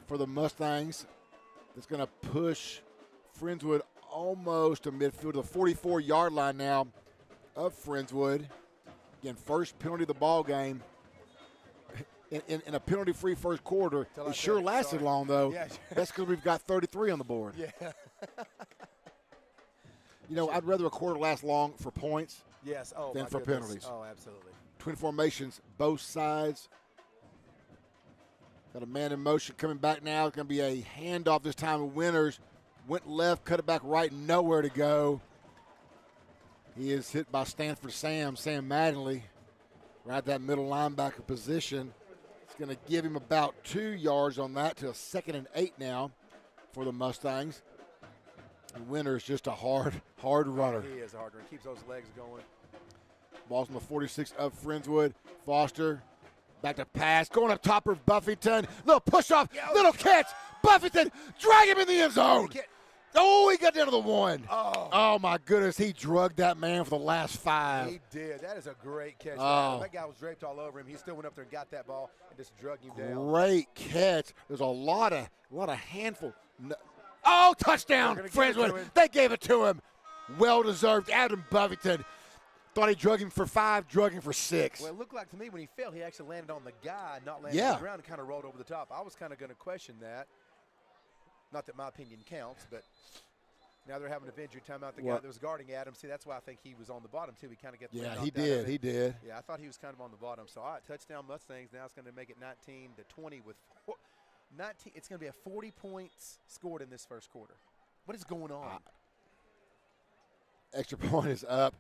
A: for the Mustangs. That's going to push Friendswood almost to midfield, to the 44-yard line now of Friendswood. Again, first penalty of the ball game. In a penalty-free first quarter. It sure lasted long, though.
B: Yeah.
A: That's because we've got 33 on the board.
B: Yeah.
A: I'd rather a quarter last long for points than for penalties.
B: Oh, absolutely.
A: Twin formations, both sides. Got a man in motion coming back now. It's going to be a handoff this time. Winters went left, cut it back right, nowhere to go. He is hit by Stanford Sam Mattingly, right at that middle linebacker position. It's going to give him about 2 yards on that to a 2nd and 8 now for the Mustangs. And Winters just a hard runner.
B: He is a hard runner. Keeps those legs going.
A: Ball's on the 46 of Friendswood. Foster back to pass. Going up top of Buffington. Little push off. Little catch. Buffington. Drag him in the end zone. Oh, he got down to the 1. Oh, my goodness. He drugged that man for the last 5.
B: He did. That is a great catch. That guy was draped all over him. He still went up there and got that ball and just drug him down.
A: Great catch. There's a lot of handful. Oh, touchdown, Friendswood. They gave it to him. Well-deserved. Adam Buffington thought he drug him for 5, drug him for 6.
B: Well, it looked like to me when he fell, he actually landed on the guy, not landed on the ground, and kind of rolled over the top. I was kind of going to question that. Not that my opinion counts, but now they're having a injury timeout. The guy that was guarding Adam, see, that's why I think he was on the bottom, too. He kind of got
A: he did.
B: Yeah, I thought he was kind of on the bottom. So, all right, touchdown Mustangs. Now it's going to make it 19-20 with It's going to be a 40 points scored in this first quarter. What is going on?
A: Extra point is up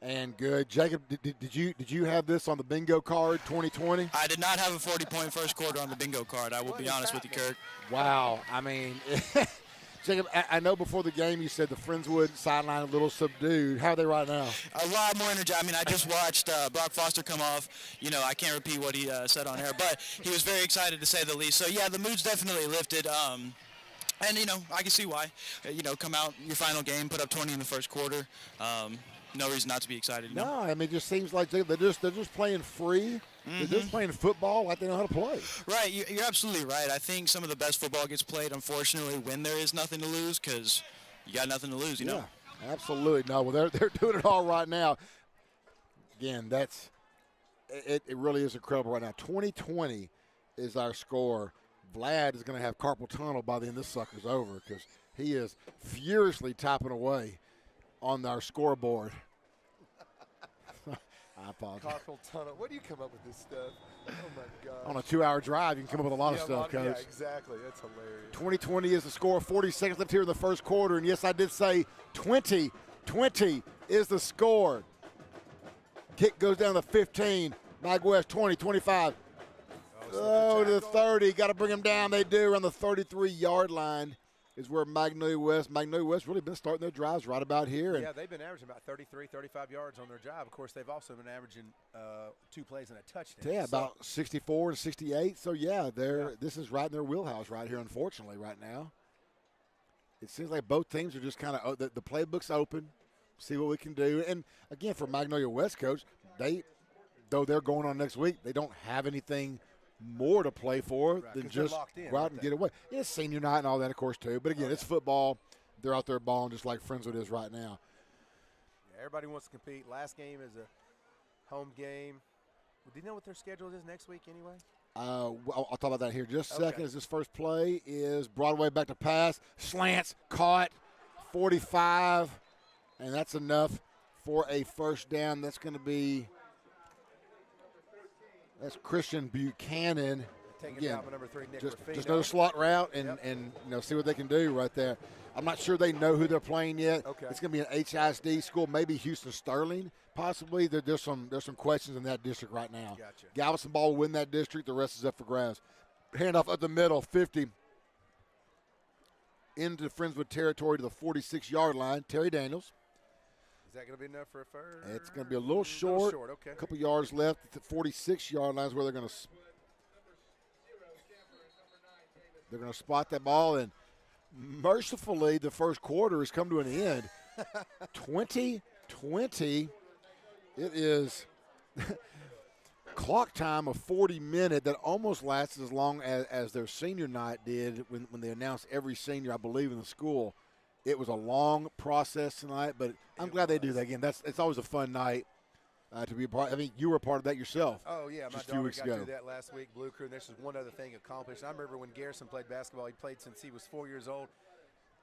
A: and good. Jacob, did you have this on the bingo card, 2020?
D: I did not have a 40-point first quarter on the bingo card. I will be honest with you, Kirk.
A: Wow. I mean, Jacob, I know before the game you said the Friendswood sideline a little subdued. How are they right now?
D: A lot more energy. I mean, I just watched Brock Foster come off. You know, I can't repeat what he said on air, but he was very excited to say the least. So, yeah, the mood's definitely lifted. And, you know, I can see why. You know, come out your final game, put up 20 in the first quarter. No reason not to be excited.
A: No, I mean, it just seems like they're just playing free. They're just playing football like they know how to play.
D: Right, you're absolutely right. I think some of the best football gets played, unfortunately, when there is nothing to lose, because you got nothing to lose, you know?
A: Absolutely. No, well, they're doing it all right now. Again, it really is incredible right now. 2020 is our score. Vlad is going to have carpal tunnel by the end this sucker's over because he is furiously typing away on our scoreboard. I apologize.
E: Carpal tunnel. Where do you come up with this stuff? Oh, my God.
A: On a 2-hour drive, you can come up with a lot of stuff, Coach.
E: Yeah, exactly. That's hilarious.
A: 2020 is the score. 40 seconds left here in the first quarter. And, yes, I did say 20 is the score. Kick goes down to 15. Mag West 20, 25. Oh, to the 30. Got to bring them down. They do. Around the 33-yard line is where Magnolia West really been starting their drives right about here.
B: Yeah, they've been averaging about 33, 35 yards on their drive. Of course, they've also been averaging 2 plays and a touchdown.
A: Yeah, about 64 to 68. So, this is right in their wheelhouse right here, unfortunately, right now. It seems like both teams are just kind of the playbook's open, see what we can do. And, again, for Magnolia West, Coach, though they're going on next week, they don't have anything more to play for than just go out and get away. Yeah, it's senior night and all that, of course, too. But, again, it's football. They're out there balling just like Friendswood is right now.
B: Yeah, everybody wants to compete. Last game is a home game. Do you know what their schedule is next week anyway?
A: I'll talk about that here in just a second. As this first play is Broadway back to pass. Slants, caught, 45. And that's enough for a first down. That's going to be – that's Christian Buchanan.
B: Taking down number 3, Nick
A: just
B: Ruffino.
A: another slot route and see what they can do right there. I'm not sure they know who they're playing yet.
B: Okay.
A: It's going to be an HISD school, maybe Houston Sterling, possibly. There's some questions in that district right now.
B: Gotcha.
A: Galveston Ball will win that district. The rest is up for grabs. Handoff up the middle, 50. Into Friendswood territory to the 46-yard line. Terry Daniels.
B: Is that going to be enough for a first?
A: It's going to be a little short.
B: Okay.
A: A couple yards left at the 46-yard line is where they're going to spot that ball. And mercifully, the first quarter has come to an end. 20-20. It is clock time of 40 minutes that almost lasts as long as their senior night did when they announced every senior, I believe, in the school. It was a long process tonight, but I'm glad they do that again. It's always a fun night to be a part. I mean, you were a part of that yourself.
B: Oh, yeah. My daughter got to do that last week, Blue Crew, and there's just one other thing accomplished. I remember when Garrison played basketball, he played since he was 4 years old.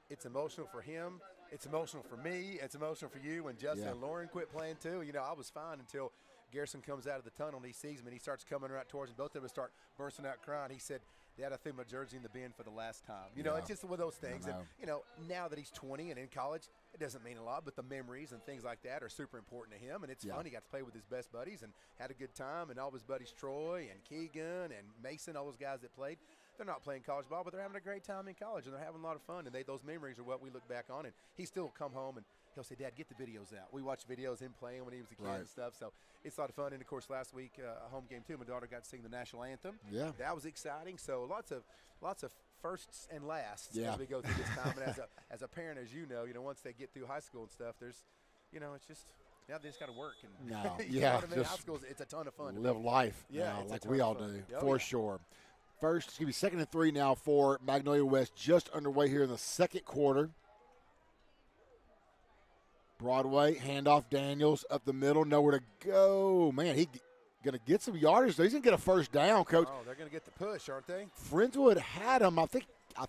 B: It's emotional for him. It's emotional for me. It's emotional for you when Justin and Lauren quit playing too. You know, I was fine until Garrison comes out of the tunnel and he sees me and he starts coming right towards me. Both of us start bursting out crying. He said, Dad, I threw my jersey in the bin for the last time. You know, it's just one of those things. And, you know, now that he's 20 and in college, it doesn't mean a lot, but the memories and things like that are super important to him. And it's fun. He got to play with his best buddies and had a good time. And all of his buddies, Troy and Keegan and Mason, all those guys that played, they're not playing college ball, but they're having a great time in college. And they're having a lot of fun. And those memories are what we look back on. And he still come home and he'll say, Dad, get the videos out. We watch videos of him playing when he was a kid and stuff. So it's a lot of fun. And, of course, last week, a home game, too, my daughter got to sing the national anthem. Yeah. That was exciting. So lots of firsts and lasts as we go through this time. And as a parent, as you know, once they get through high school and stuff, there's, it's just – now they just got to work. And high school, it's a ton of fun.
A: Live life like we all do, for sure. First, it's going to be 2nd and 3 now for Magnolia West, just underway here in the second quarter. Broadway, handoff, Daniels up the middle, nowhere to go. Man, he's going to get some yardage. He's going to get a first down, Coach.
B: Oh, they're going to get the push, aren't they?
A: Friendswood had him. I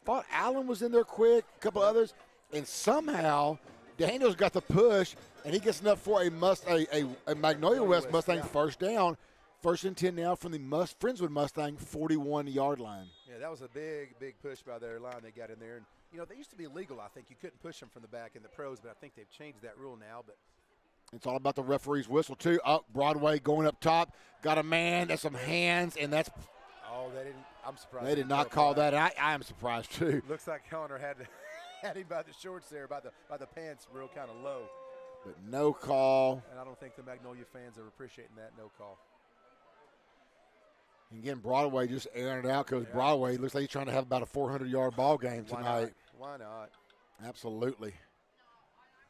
A: thought Allen was in there quick, a couple others, and somehow Daniels got the push, and he gets enough for a Magnolia West Mustang first down. First and 10 now from the Friendswood Mustang 41-yard line.
B: Yeah, that was a big, big push by their line they got in there. And, you know, they used to be illegal, I think. You couldn't push them from the back in the pros, but I think they've changed that rule now. But
A: it's all about the referee's whistle, too. Up Broadway going up top. Got a man. That's some hands, and that's –
B: oh, they didn't – I'm surprised.
A: They did not call that. I am surprised, too.
B: Looks like Hunter had him by the shorts there, by the pants real kind of low.
A: But no call.
B: And I don't think the Magnolia fans are appreciating that no call.
A: And again, Broadway just airing it out because Broadway looks like he's trying to have about a 400-yard ball game tonight.
B: Why not?
A: Absolutely.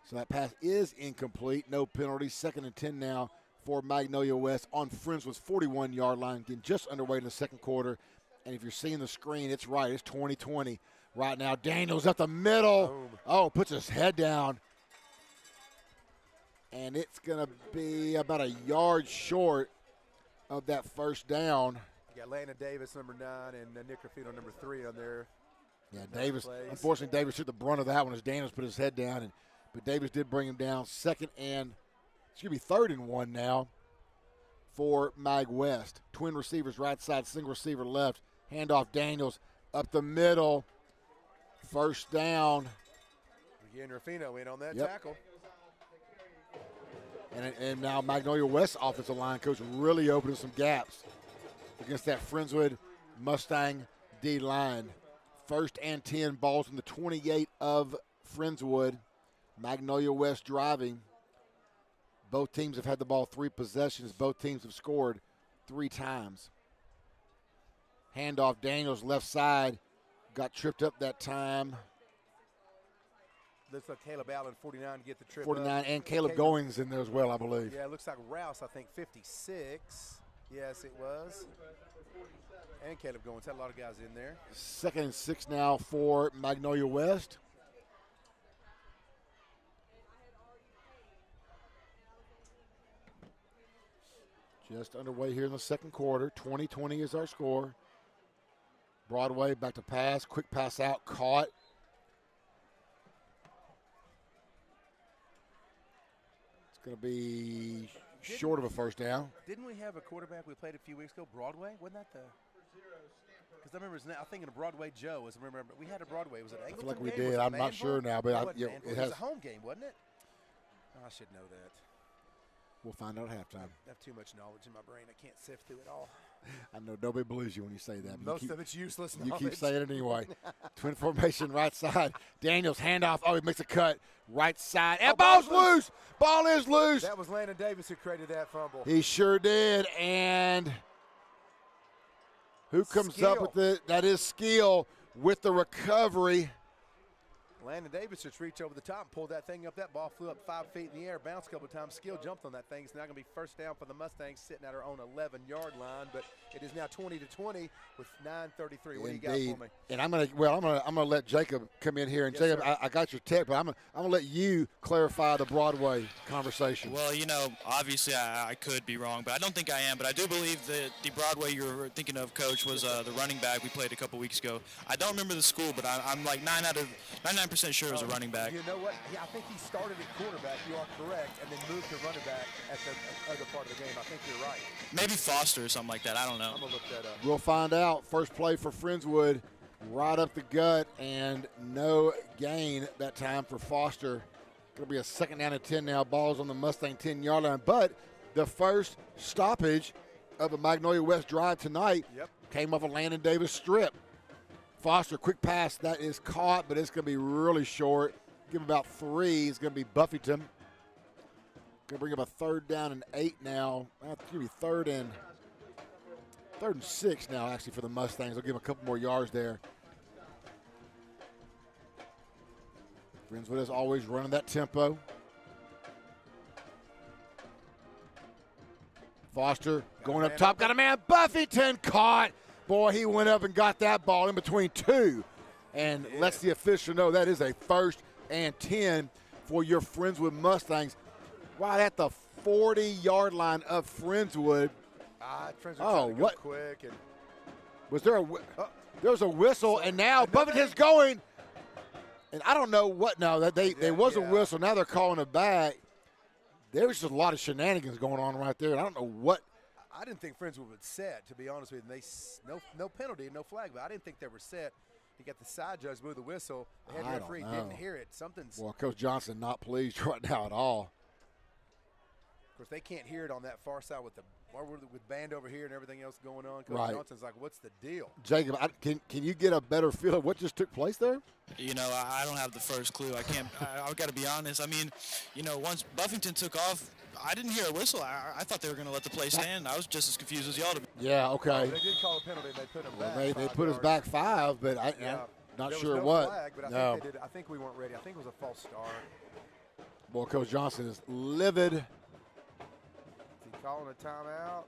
A: So that pass is incomplete. No penalty. Second and 10 now for Magnolia West on Friendswood's 41-yard line. Getting just underway in the second quarter. And if you're seeing the screen, it's right. It's 20-20 right now. Daniels up the middle.
B: Boom.
A: Oh, puts his head down. And it's going to be about a yard short of that first down.
B: You got Landon Davis, number 9, and Nick Rafino, number 3 on there.
A: Yeah, Davis. Unfortunately, Davis took the brunt of that one as Daniels put his head down. But Davis did bring him down. Third and 1 now for Mag West. Twin receivers right side, single receiver left. Handoff Daniels up the middle. First down.
B: Again, Rafino in on that tackle.
A: And now Magnolia West offensive line coach really opening some gaps against that Friendswood Mustang D line. First and 10, balls in the 28 of Friendswood. Magnolia West driving. Both teams have had the ball 3 possessions. Both teams have scored 3 times. Handoff Daniels left side. Got tripped up that time.
B: Looks like Caleb Allen, 49, to get the trip
A: 49,
B: up.
A: and Caleb Goings in there as well, I believe.
B: Yeah, it looks like Rouse, I think, 56. Yes, it was. And Caleb Goings had a lot of guys in there.
A: Second and 6 now for Magnolia West. Just underway here in the second quarter. 20-20 is our score. Broadway back to pass. Quick pass out. Caught. It's going to be short of a first down.
B: Didn't we have a quarterback we played a few weeks ago, Broadway? Wasn't that the – because I remember his name, I'm thinking of Broadway Joe. We had a Broadway. Was it Angleton?
A: I feel like we
B: game?
A: did. I'm not sure now, but
B: it was a home game, wasn't it? I should know that.
A: We'll find out at halftime.
B: I have too much knowledge in my brain. I can't sift through it all.
A: I know nobody believes you when you say that.
B: Most of it's useless knowledge.
A: You keep saying it anyway. Twin formation, right side. Daniels, handoff. Oh, he makes a cut. Right side. And ball's loose. Ball is loose.
B: That was Landon Davis who created that fumble.
A: He sure did. And who comes up with it? That is Skill with the recovery.
B: Landon Davis just reached over the top and pulled that thing up. That ball flew up 5 feet in the air, bounced a couple of times. Skill jumped on that thing. It's now going to be first down for the Mustangs sitting at our own 11-yard line. But it is now 20-20 with 9:33. What do you got for me?
A: And I'm gonna let Jacob come in here. And
B: yes,
A: Jacob, I got your tech, but I'm gonna let you clarify the Broadway conversation.
D: Well, obviously I could be wrong, but I don't think I am. But I do believe that the Broadway you were thinking of, Coach, was the running back we played a couple weeks ago. I don't remember the school, but I'm like 99% sure it was a running back.
B: You know what? Yeah, I think he started at quarterback. You are correct, and then moved to running back at the other part of the game. I think you're right.
D: Maybe Foster or something like that. I don't know.
B: I'm gonna look that up.
A: We'll find out. First play for Friendswood, right up the gut, and no gain that time for Foster. Going to be a second down and 10 now. Ball's on the Mustang 10-yard line. But the first stoppage of a Magnolia West drive tonight came off a Landon Davis strip. Foster, quick pass. That is caught, but it's going to be really short. Give him about 3. It's going to be Buffington. Going to bring up a third down and 8 now. That's going to be third and 6 now, actually, for the Mustangs. They'll give him a couple more yards there. Friendswood is always running that tempo. Foster going up top. Got a man. Buffington caught. Boy, he went up and got that ball in between 2. And lets the official know that is a first and 10 for your Friendswood Mustangs. Right at the 40-yard line of Friendswood.
B: What? Quick and
A: was there there was a whistle, and now Buffington's going. And I don't know what. No, that there was a whistle. Now they're calling it back. There was just a lot of shenanigans going on right there. And I don't know what
B: I didn't think Friendswood would set, to be honest with you. No penalty, no flag, but I didn't think they were set. You got the side judge blew the whistle. The head referee didn't hear it.
A: Well, Coach Johnson not pleased right now at all.
B: Of course, they can't hear it on that far side with band over here and everything else going on. Coach Johnson's like, what's the deal?
A: Jacob, can you get a better feel of what just took place there?
D: I don't have the first clue. I can't. I've got to be honest. I mean, once Buffington took off, I didn't hear a whistle. I thought they were going to let the play stand. I was just as confused as y'all.
A: Yeah, okay.
B: They did call a penalty. They put him back.
A: They put us back 5, but I'm not sure what.
B: Flag, but I think they did. I think we weren't ready. I think it was a false start.
A: Boy, Coach Johnson is livid.
B: Is he calling a timeout?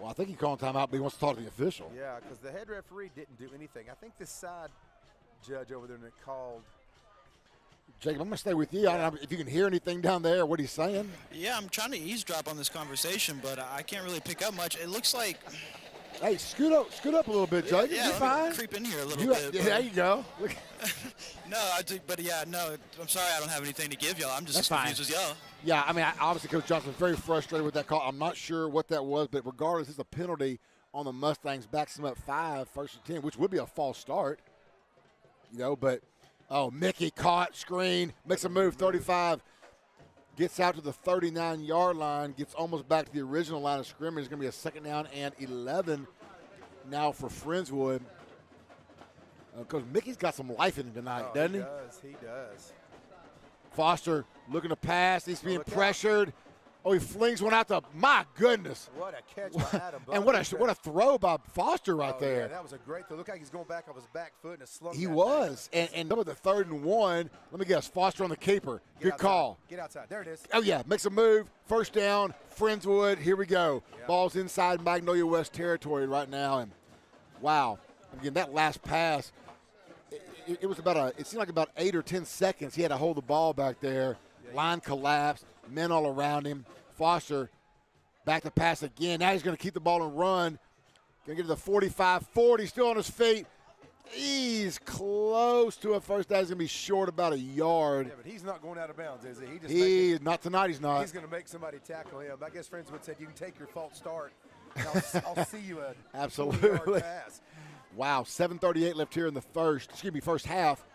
A: Well, I think he's calling timeout, but he wants to talk to the official.
B: Yeah, because the head referee didn't do anything. I think this side judge over there that called.
A: Jacob, I'm going to stay with you. I don't know if you can hear anything down there, what he's saying.
D: Yeah, I'm trying to eavesdrop on this conversation, but I can't really pick up much. It looks like.
A: Hey, scoot up a little bit, Jacob.
D: Yeah,
A: you're fine.
D: Creep in here a little bit.
A: Yeah, there you go.
D: No, I'm sorry I don't have anything to give y'all. I'm just as confused as y'all.
A: Yeah, I mean, obviously Coach Johnson was very frustrated with that call. I'm not sure what that was, but regardless, it's a penalty on the Mustangs, backs them up 5, 1st and 10, which would be a false start. But Mickey caught, screen, makes a move, 35, gets out to the 39-yard line, gets almost back to the original line of scrimmage. It's going to be a 2nd down and 11 now for Friendswood. Because Mickey's got some life in him tonight, doesn't he?
B: He does.
A: Foster looking to pass. He's being pressured. Oh, he flings one out to, my goodness.
B: What a catch by Adam.
A: And what a throw by Foster right there.
B: Yeah, that was a great throw. Look like he's going back off his back foot and a slung.
A: He was. And with the 3rd and 1, let me guess, Foster on the keeper. Good call.
B: Get outside. There it is.
A: Oh, yeah, makes a move. 1st down, Friendswood. Here we go. Yeah. Ball's inside Magnolia West territory right now. And, wow. Again, that last pass, it was it seemed like about 8 or 10 seconds he had to hold the ball back there. Yeah, line collapsed, men all around him. Foster back to pass again. Now he's going to keep the ball and run. Going to get to the 45-40, still on his feet. He's close to a first down. He's going to be short about a yard.
B: Yeah, but he's not going out of bounds, is he?
A: He not tonight, he's not.
B: He's going to make somebody tackle him. I guess Friendswood said you can take your false start. And I'll see you a
A: absolutely
B: pass.
A: Wow, 7:38 left here in the first half.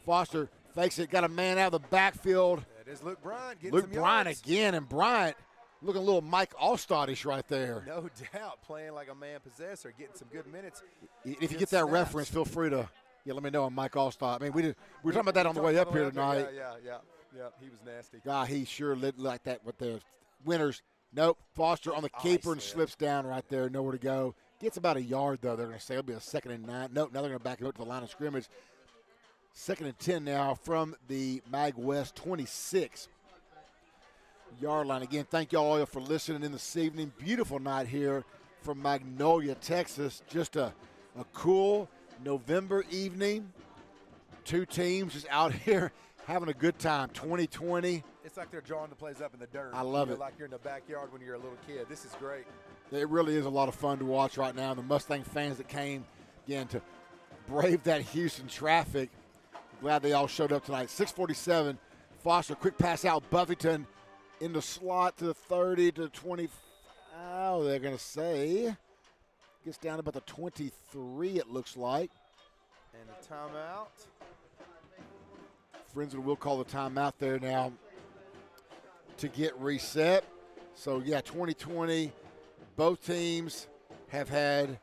A: Foster fakes it, got a man out of the backfield.
B: That is Luke Bryant getting
A: Luke Bryant again, and Bryant looking a little Mike Allstadish right there.
B: No doubt, playing like a man possessor, getting some good minutes.
A: If you get that reference, feel free to let me know. I'm Mike Allstad. I mean, we were talking about that on the way up here tonight.
B: Yeah, he was nasty.
A: God, he sure lit like that with the winners. Nope, Foster on the keeper and slips down right there, nowhere to go. Gets about a yard, though, they're going to say. It'll be a 2nd and 9. Nope, now they're going to back it up to the line of scrimmage. 2nd and 10 now from the Mag West 26-yard line. Again, thank you all for listening in this evening. Beautiful night here from Magnolia, Texas. Just a cool November evening. 2 teams just out here having a good time. 2020.
B: It's like they're drawing the plays up in the dirt.
A: I love it.
B: Like you're in the backyard when you're a little kid. This is great.
A: It really is a lot of fun to watch right now. The Mustang fans that came, again, to brave that Houston traffic, glad they all showed up tonight. 6:47, Foster, quick pass out. Buffington in the slot to the 30 to 20. Oh, they're going to say. Gets down to about the 23, it looks like.
B: And a timeout.
A: Friendswood will call the timeout there now to get reset. So, yeah, 2020. Both teams have had,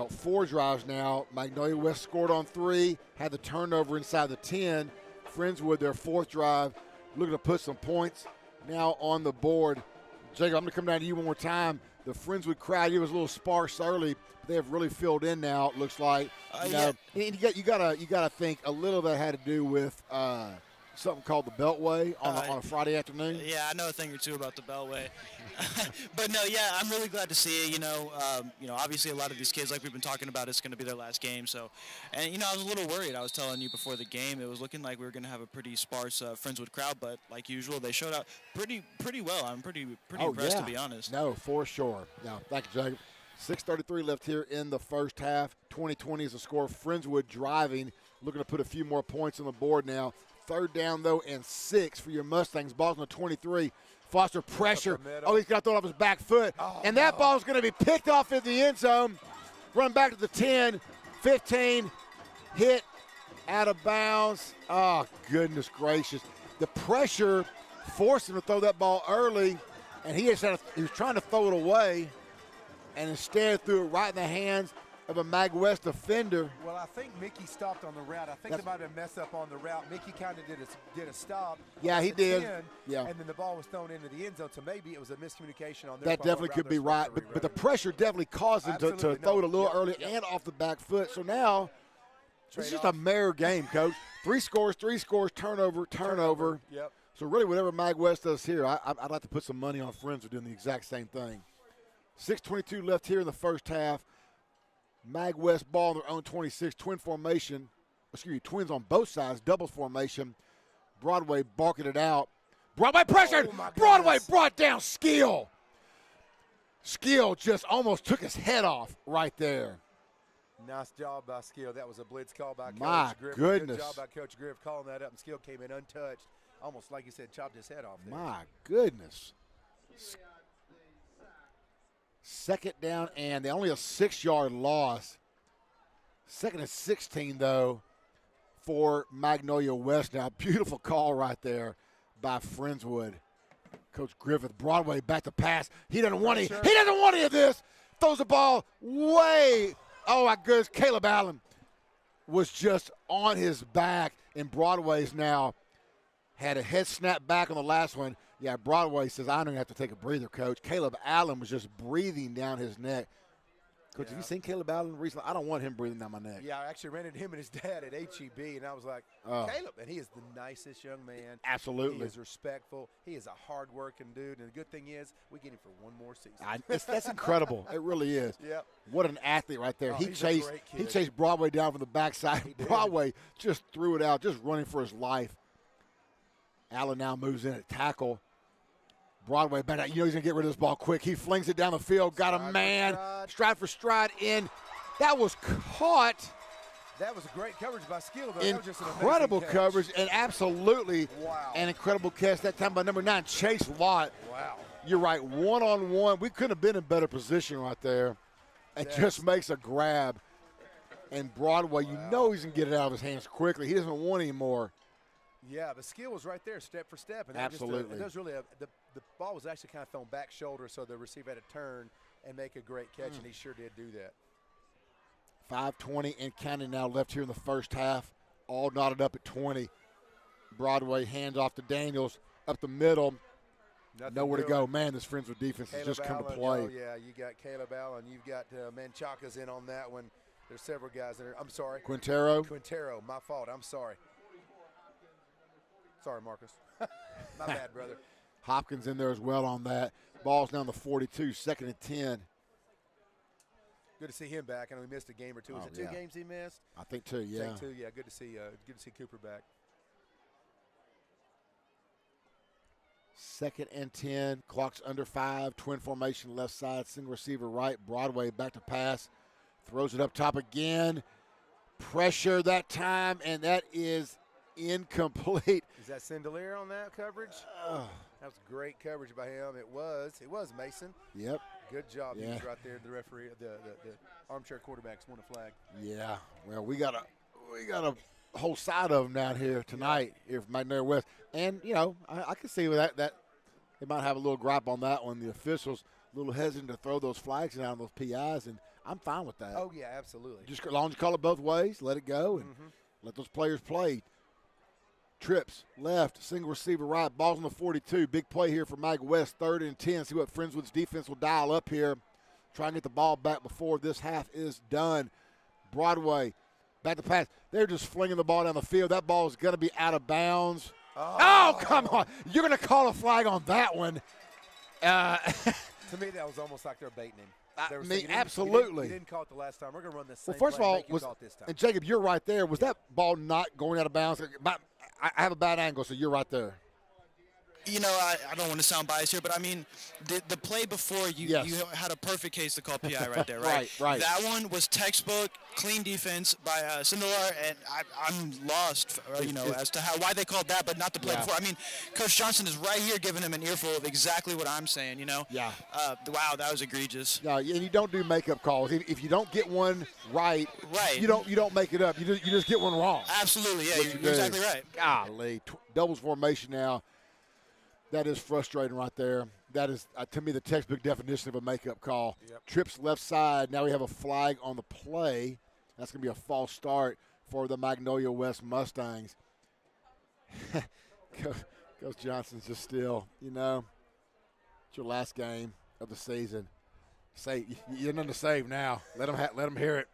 A: 4 drives now. Magnolia West scored on 3, had the turnover inside the 10. Friendswood, their 4th drive, looking to put some points now on the board. Jacob, I'm going to come down to you one more time. The Friendswood crowd, it was a little sparse early. They have really filled in now, it looks like. You gotta think a little of that had to do with something called the Beltway on a Friday afternoon.
D: Yeah, I know a thing or two about the Beltway. But no, yeah, I'm really glad to see it. Obviously a lot of these kids, like we've been talking about, it's going to be their last game. So, and I was a little worried. I was telling you before the game, it was looking like we were going to have a pretty sparse Friendswood crowd, but like usual, they showed out pretty well. I'm pretty impressed, to be honest.
A: No, for sure. Yeah, thank you, Jacob. 6:33 left here in the first half. 2020 is the score. Friendswood driving, looking to put a few more points on the board now. 3rd down, though, and 6 for your Mustangs. Ball's on the 23. Foster pressure.
E: middle.
A: Oh, he's got to throw it off his back foot.
E: Oh,
A: and that
E: no.
A: ball's going to be picked off in the end zone. Run back to the 10, 15, hit out of bounds. Oh, goodness gracious. The pressure forced him to throw that ball early, and he was trying to throw it away, and instead threw it right in the hands of a Mag West defender.
E: Well, I think Mickey stopped on the route. I think there might have been a mess up on the route. Mickey kind of did a stop.
A: Yeah, he
E: at
A: did.
E: 10,
A: Yeah.
E: And then the ball was thrown into the end zone, so maybe it was a miscommunication on their
A: That
E: part
A: definitely
E: around
A: could
E: their
A: be right,
E: supposed to
A: but the
E: rerun.
A: pressure definitely caused him to
E: Absolutely.
A: throw it a
E: No.
A: little
E: Yep,
A: early
E: yep.
A: and off the back foot. So now it's
E: Trade
A: just
E: off.
A: a mare game, Coach. 3 scores, turnover.
E: Yep.
A: So really, whatever Mag West does here, I'd like to put some money on Friends for doing the exact same thing. 6:22 left here in the first half. Mag West ball on their own 26, twins on both sides, doubles formation. Broadway barking it out. Broadway pressured.
E: Oh, my
A: Broadway
E: goodness.
A: brought down Skill. Skill just almost took his head off right there.
E: Nice job by Skill. That was a blitz call by
A: My
E: Coach Griff.
A: goodness.
E: Good job by Coach Griff calling that up, and Skill came in untouched. Almost like you said, chopped his head off there.
A: My goodness. Second down, and only a 6-yard loss. Second and 16, though, for Magnolia West. Now, beautiful call right there by Friendswood. Coach Griffith, Broadway back to pass. He doesn't want any of this. Throws the ball way. Oh, my goodness. Caleb Allen was just on his back, and Broadway's now had a head snap back on the last one. Yeah, Broadway says, I don't even have to take a breather, Coach. Caleb Allen was just breathing down his neck. Coach, have you seen Caleb Allen recently? I don't want him breathing down my neck.
E: Yeah, I actually ran into him and his dad at HEB, and I was like,
A: Oh.
E: Caleb. And he is the nicest young man.
A: Absolutely.
E: He is respectful. He is a hard-working dude. And the good thing is, we get him for one more season.
A: That's incredible. It really is.
E: Yep.
A: What an athlete right there.
E: Oh,
A: he
E: he's a
A: chased
E: great
A: he
E: kid.
A: chased Broadway down from the backside.
E: He did.
A: Broadway just threw it out, just running for his life. Allen now moves in at tackle. Broadway back out. You know he's going to get rid of this ball quick. He flings it down the field. Got a
E: Stride for
A: man.
E: stride.
A: Stride for stride in. That was caught.
E: That was a great coverage by Skill, though. That was just an amazing
A: Incredible
E: catch.
A: coverage and absolutely
E: Wow.
A: an incredible catch that time by number 9, Chase Lott.
E: Wow.
A: You're right, one-on-one. We couldn't have been in better position right there. It just makes a grab. And Broadway, you know he's going to get it out of his hands quickly. He doesn't want any more.
E: Yeah, the Skill was right there, step for step. And
A: Absolutely.
E: That was really the ball was actually kind of thrown back shoulder, so the receiver had to turn and make a great catch, and he sure did do that.
A: 5:20 and counting now left here in the first half. All knotted up at 20. Broadway hands off to Daniels up the middle.
E: Nothing
A: Nowhere to
E: doing.
A: go. Man, this Friendswood defense has just come to
E: Allen,
A: play.
E: Oh, yeah, you got Caleb Allen. You've got Manchaca's in on that one. There's several guys in there. I'm sorry.
A: Quintero.
E: Quintero, my fault. I'm sorry. Sorry, Marcus. My bad, brother.
A: Hopkins in there as well on that. Ball's down to 42, second and 10.
E: Good to see him back. I know he missed a game or two. Was it 2 games he missed?
A: I think two, yeah.
E: I think 2. Yeah, good to see Cooper back.
A: Second and 10. Clock's under 5. Twin formation left side. Single receiver right. Broadway back to pass. Throws it up top again. Pressure that time, and that is incomplete.
E: Is that Cindelier on that coverage? That was great coverage by him. It was Mason.
A: Yep.
E: Good job. He
A: Yeah.
E: was right there. The referee, the armchair quarterbacks won a flag.
A: Yeah. Well, we got a whole side of them down here tonight here from Magnolia West, and you know I can see that they might have a little gripe on that one. The officials a little hesitant to throw those flags down, those PIs, and I'm fine with that.
E: Oh yeah, absolutely.
A: Just as long as you call it both ways, let it go and let those players play. Trips left, single receiver right, ball's on the 42. Big play here for Mag West, 3rd and 10. See what Friendswood's defense will dial up here. Try and get the ball back before this half is done. Broadway, back to pass. They're just flinging the ball down the field. That ball is going to be out of bounds. Oh, come on. You're going to call a flag on that one.
E: To me, that was almost like they're baiting him. They were saying,
A: absolutely.
E: You didn't call it the last time. We're going to run this same
A: Well, first of
E: play and
A: all,
E: make you call it this time.
A: and Jacob, you're right there. Was that ball not going out of bounds? I have a bad angle, so you're right there.
D: You know, I don't want to sound biased here, but I mean, the play before you had a perfect case to call PI right there, right?
A: Right.
D: That one was textbook, clean defense by Sindelar, and I'm lost, as to why they called that, but not the play before. I mean, Coach Johnson is right here giving him an earful of exactly what I'm saying,
A: Yeah.
D: Wow, that was egregious.
A: Yeah, and you don't do makeup calls. If you don't get one right, you don't make it up. You just get one wrong.
D: Absolutely, yeah, you're exactly right.
A: Golly, doubles formation now. That is frustrating right there. That is, to me, the textbook definition of a makeup call.
E: Yep.
A: Trips left side. Now we have a flag on the play. That's going to be a false start for the Magnolia West Mustangs. Coach Johnson's just still, it's your last game of the season. You're nothing to save now. Let them hear it.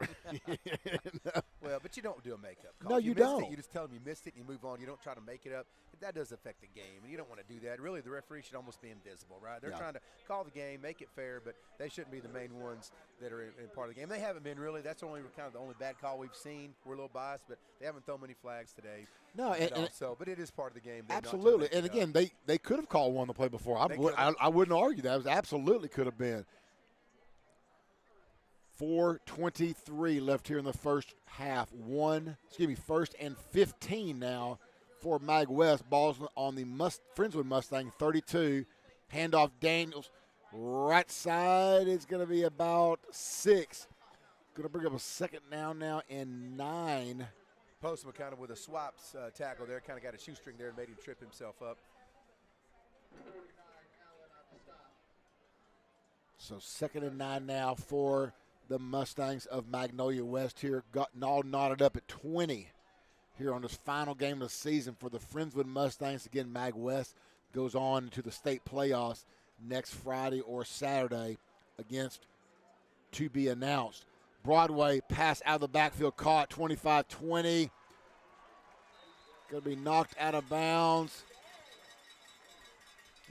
E: Well, but you don't do a makeup call.
A: No, you don't.
E: You just tell them you missed it and you move on. You don't try to make it up. That does affect the game, and you don't want to do that. Really, the referee should almost be invisible, right? They're trying to call the game, make it fair, but they shouldn't be the main ones that are in part of the game. They haven't been really. That's only kind of the only bad call we've seen. We're a little biased, but they haven't thrown many flags today.
A: No,
E: but it is part of the game.
A: Absolutely, and again, they could have called one to play before. I wouldn't argue that. It absolutely could have been. 4:23 left here in the first half. First and 15 now for Mag West. Ball's on the Friendswood Mustang 32. Handoff Daniels. Right side is going to be about 6. Going to bring up a second down now and 9.
E: Postman kind of with a swaps tackle there. Kind of got a shoestring there and made him trip himself up.
A: So second and 9 now for the Mustangs of Magnolia West here. Got all knotted up at 20 here on this final game of the season for the Friendswood Mustangs. Again, Mag West goes on to the state playoffs next Friday or Saturday against to be announced. Broadway pass out of the backfield caught 25-20. Going to be knocked out of bounds.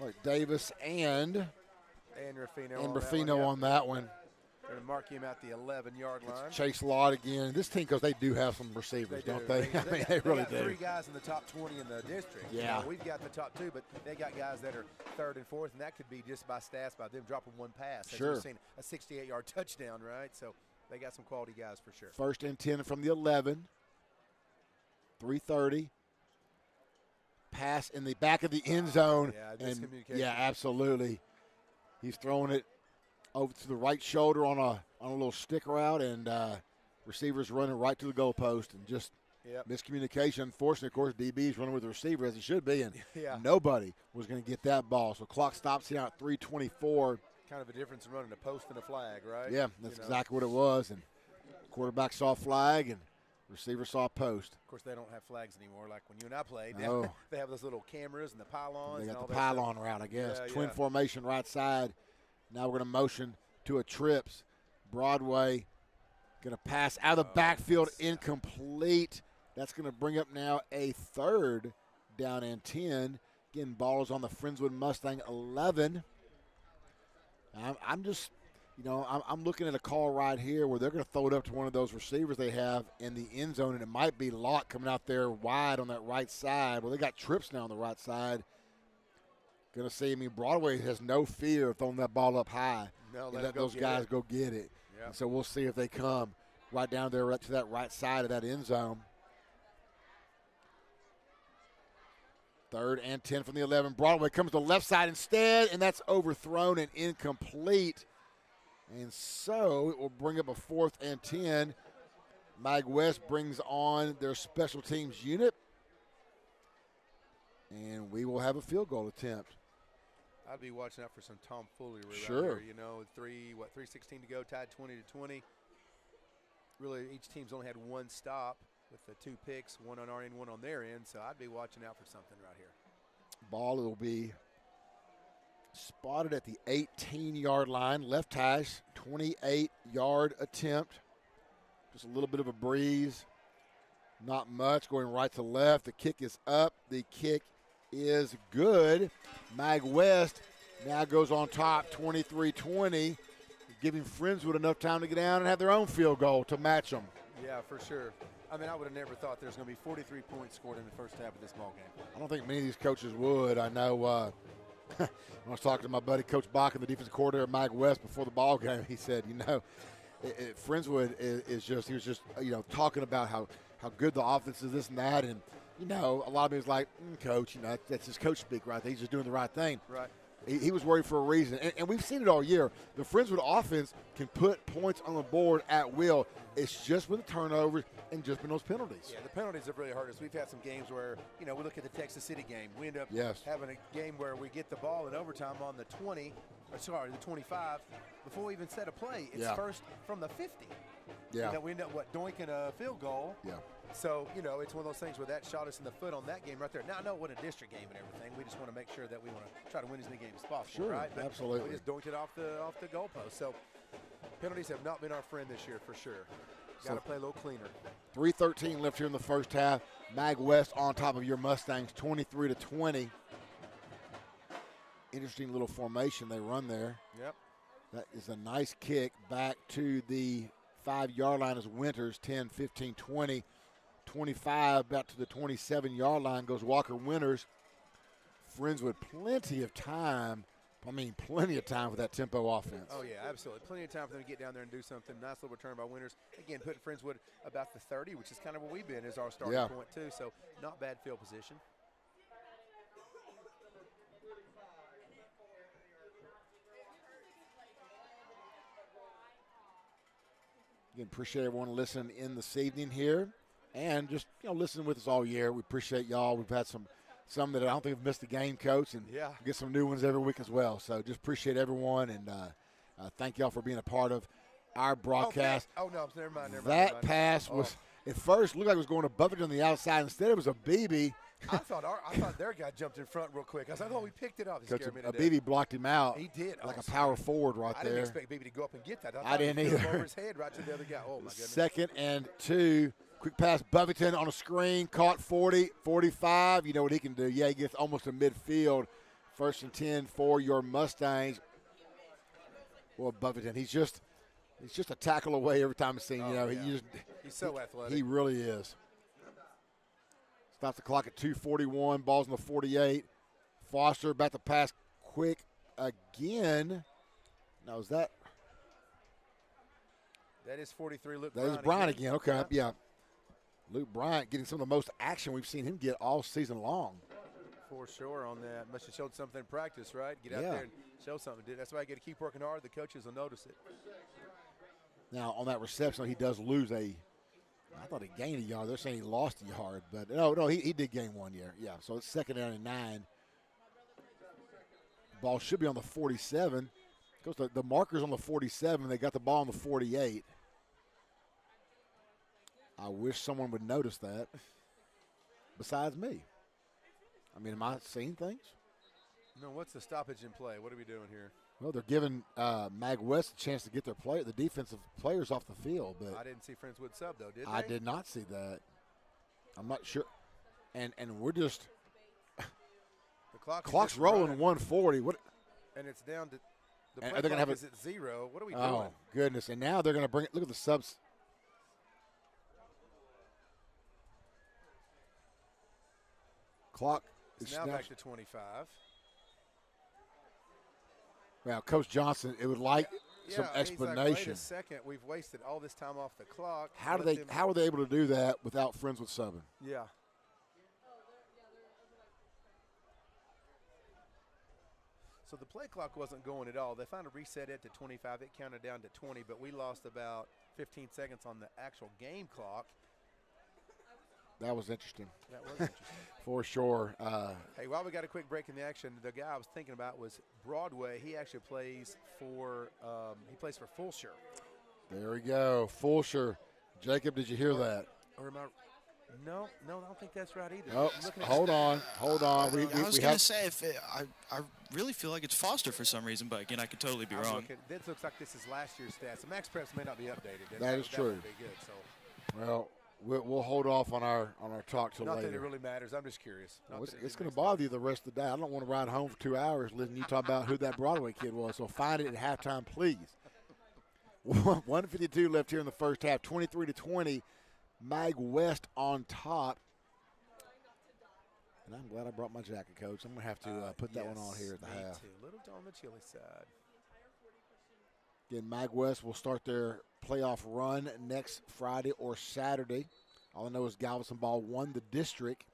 A: All right, Davis and Ruffino on that one.
E: They're going to mark him at the 11-yard line.
A: Chase Lott again. This team, because they do have some receivers, don't they? They really do.
E: 3 guys in the top 20 in the district.
A: Yeah.
E: We've got the top 2, but they got guys that are 3rd and 4th, and that could be just by stats, by them dropping one pass.
A: Sure.
E: We've seen a 68-yard touchdown, right? So they got some quality guys for sure.
A: First and 10 from the 11. 3:30. Pass in the back of the end zone.
E: Miscommunication.
A: Absolutely. He's throwing it over to the right shoulder on a little stick route, and receivers running right to the goalpost, and just miscommunication. Unfortunately, of course, DB's running with the receiver as he should be, and nobody was going to get that ball. So clock stops here at 3:24.
E: Kind of a difference in running a post and a flag, right?
A: Yeah, that's exactly what it was. And quarterback saw a flag, and receiver saw a post.
E: Of course, they don't have flags anymore like when you and I played.
A: No.
E: They have those little cameras and the pylons.
A: They got
E: and all
A: the
E: that
A: pylon
E: stuff.
A: route, I guess.
E: Yeah,
A: Twin formation right side. Now we're going to motion to a trips. Broadway going to pass out of the backfield, incomplete. That's going to bring up now a 3rd down and 10. Again, ball is on the Friendswood Mustang 11. I'm just, I'm looking at a call right here where they're going to throw it up to one of those receivers they have in the end zone, and it might be Locke coming out there wide on that right side. Well, they got trips now on the right side. Going to see, Broadway has no fear of throwing that ball up high.
E: No,
A: let those guys go get it.
E: Yeah.
A: So we'll see if they come right down there right to that right side of that end zone. 3rd and 10 from the 11. Broadway comes to the left side instead, and that's overthrown and incomplete. And so it will bring up a 4th and 10. Mag West brings on their special teams unit, and we will have a field goal attempt.
E: I'd be watching out for some tomfoolery
A: Sure.
E: right here. 3:16 to go, tied 20-20. Really, each team's only had one stop with the 2 picks, one on our end, one on their end. So I'd be watching out for something right here.
A: Ball will be spotted at the 18-yard line. Left hash, 28-yard attempt. Just a little bit of a breeze. Not much, going right to left. The kick is up. The kick is good. Mag West now goes on top, 23-20, giving Friendswood enough time to get down and have their own field goal to match them.
E: Yeah, for sure. I mean, I would have never thought there's going to be 43 points scored in the first half of this ball game.
A: I don't think many of these coaches would. I know when I was talking to my buddy Coach Bach and the defensive coordinator Mike West before the ball game, he said, Friendswood is just, he was just, talking about how good the offense is, this and that. And, a lot of it was like, Coach, that's his coach speak right there. He's just doing the right thing.
E: Right.
A: He was worried for a reason. And we've seen it all year. The Friendswood offense can put points on the board at will. It's just with the turnovers and just with those penalties.
E: Yeah, the penalties have really hurt us. We've had some games where, we look at the Texas City game. We end up having a game where we get the ball in overtime on the 25. Before we even set a play, it's first from the 50.
A: Yeah.
E: We end up, doinking a field goal.
A: Yeah.
E: So, it's one of those things where that shot us in the foot on that game right there. Now, I know it wasn't a district game and everything. We just want to make sure that we want to try to win as many games as possible,
A: sure,
E: right? But
A: absolutely.
E: we just doinked it off the goalpost. So, penalties have not been our friend this year for sure. Got to play a little cleaner.
A: 3:13 left here in the first half. Mag West on top of your Mustangs, 23-20. Interesting little formation they run there.
E: Yep.
A: That is a nice kick back to the 5-yard line as Winters, 10, 15, 20. 25, about to the 27-yard line goes Walker Winters. Friendswood, plenty of time for that tempo offense.
E: Oh, yeah, absolutely. Plenty of time for them to get down there and do something. Nice little return by Winters. Again, putting Friendswood about the 30, which is kind of where we've been as our starting point, too. So, not bad field position.
A: Again, appreciate everyone listening in this evening here. And just, listening with us all year. We appreciate y'all. We've had some that I don't think have missed the game, Coach, and get some new ones every week as well. So just appreciate everyone, and thank y'all for being a part of our broadcast.
E: Never mind.
A: That pass was, at first, looked like it was going to Buffett on the outside. Instead, it was a BB.
E: I thought their guy jumped in front real quick. I was like, we picked it off.
A: BB blocked him out.
E: He did.
A: Like a power forward right there.
E: I didn't expect BB to go up and get that.
A: I didn't either.
E: Over his head right to the other guy. Oh, my goodness. 2nd
A: and 2. Quick pass, Buffington on a screen, caught 40, 45. You know what he can do. Yeah, he gets almost to midfield. 1st and 10 for your Mustangs. Well, Buffington, he's just a tackle away every time I've seen. He's
E: so athletic.
A: He really is. Stops the clock at 2:41. Ball's in the 48. Foster about to pass quick again. Now is that?
E: That is 43. Luke.
A: That is Bryant again. Okay, yeah. Luke Bryant getting some of the most action we've seen him get all season long.
E: For sure on that. Must have showed something in practice, right? Get out there and show something. That's why you got to keep working hard. The coaches will notice it.
A: Now, on that reception, he does lose I thought he gained a yard. They're saying he lost a yard. But, no, he did gain 1 yard. Yeah, so it's 2nd down and 9. Ball should be on the 47. Goes to the marker's on the 47. They got the ball on the 48. I wish someone would notice that besides me. I mean, am I seeing things?
E: No, what's the stoppage in play? What are we doing here?
A: Well, they're giving Mag West a chance to get the defensive players off the field. But
E: I didn't see Friendswood sub, though, did they?
A: I did not see that. I'm not sure. And we're just
E: –
A: clock's rolling 140. What?
E: And it's down to – the play
A: they're
E: clock is at 0. What are we doing?
A: Oh, goodness. And now they're going to bring it – look at the subs. Clock
E: is now back to 25.
A: Well, Coach Johnson, it would like some explanation.
E: Like, wait a second, we've wasted all this time off the clock.
A: How are they able to do that without Friendswood subbing?
E: Yeah. So the play clock wasn't going at all. They finally reset it to 25. It counted down to 20, but we lost about 15 seconds on the actual game clock.
A: That was interesting.
E: That was interesting.
A: For sure.
E: Hey, while we got a quick break in the action, the guy I was thinking about was Broadway. He actually plays for Fulshire.
A: There we go, Fulshire. Jacob, did you hear that?
E: Or am I? No, I don't think that's right either.
A: Oh, hold on.
D: I was going to say, I really feel like it's Foster for some reason, but again, I could totally be wrong.
E: This looks like this is last year's stats. The Max Preps may not be updated.
A: That is true.
E: Would be good, so.
A: Well, we'll hold off on our talk till later.
E: Not that it really matters. I'm just curious.
A: It's going to bother you the rest of the day. I don't want to ride home for 2 hours listening to you talk about who that Broadway kid was. So find it at halftime, please. 1:52 left here in the first half. 23-20. Mag West on top. And I'm glad I brought my jacket, Coach. I'm going to have to put that one on here at the half.
E: Too. A little on the chilly side.
A: Again, Mag West will start their playoff run next Friday or Saturday. All I know is Galveston Ball won the district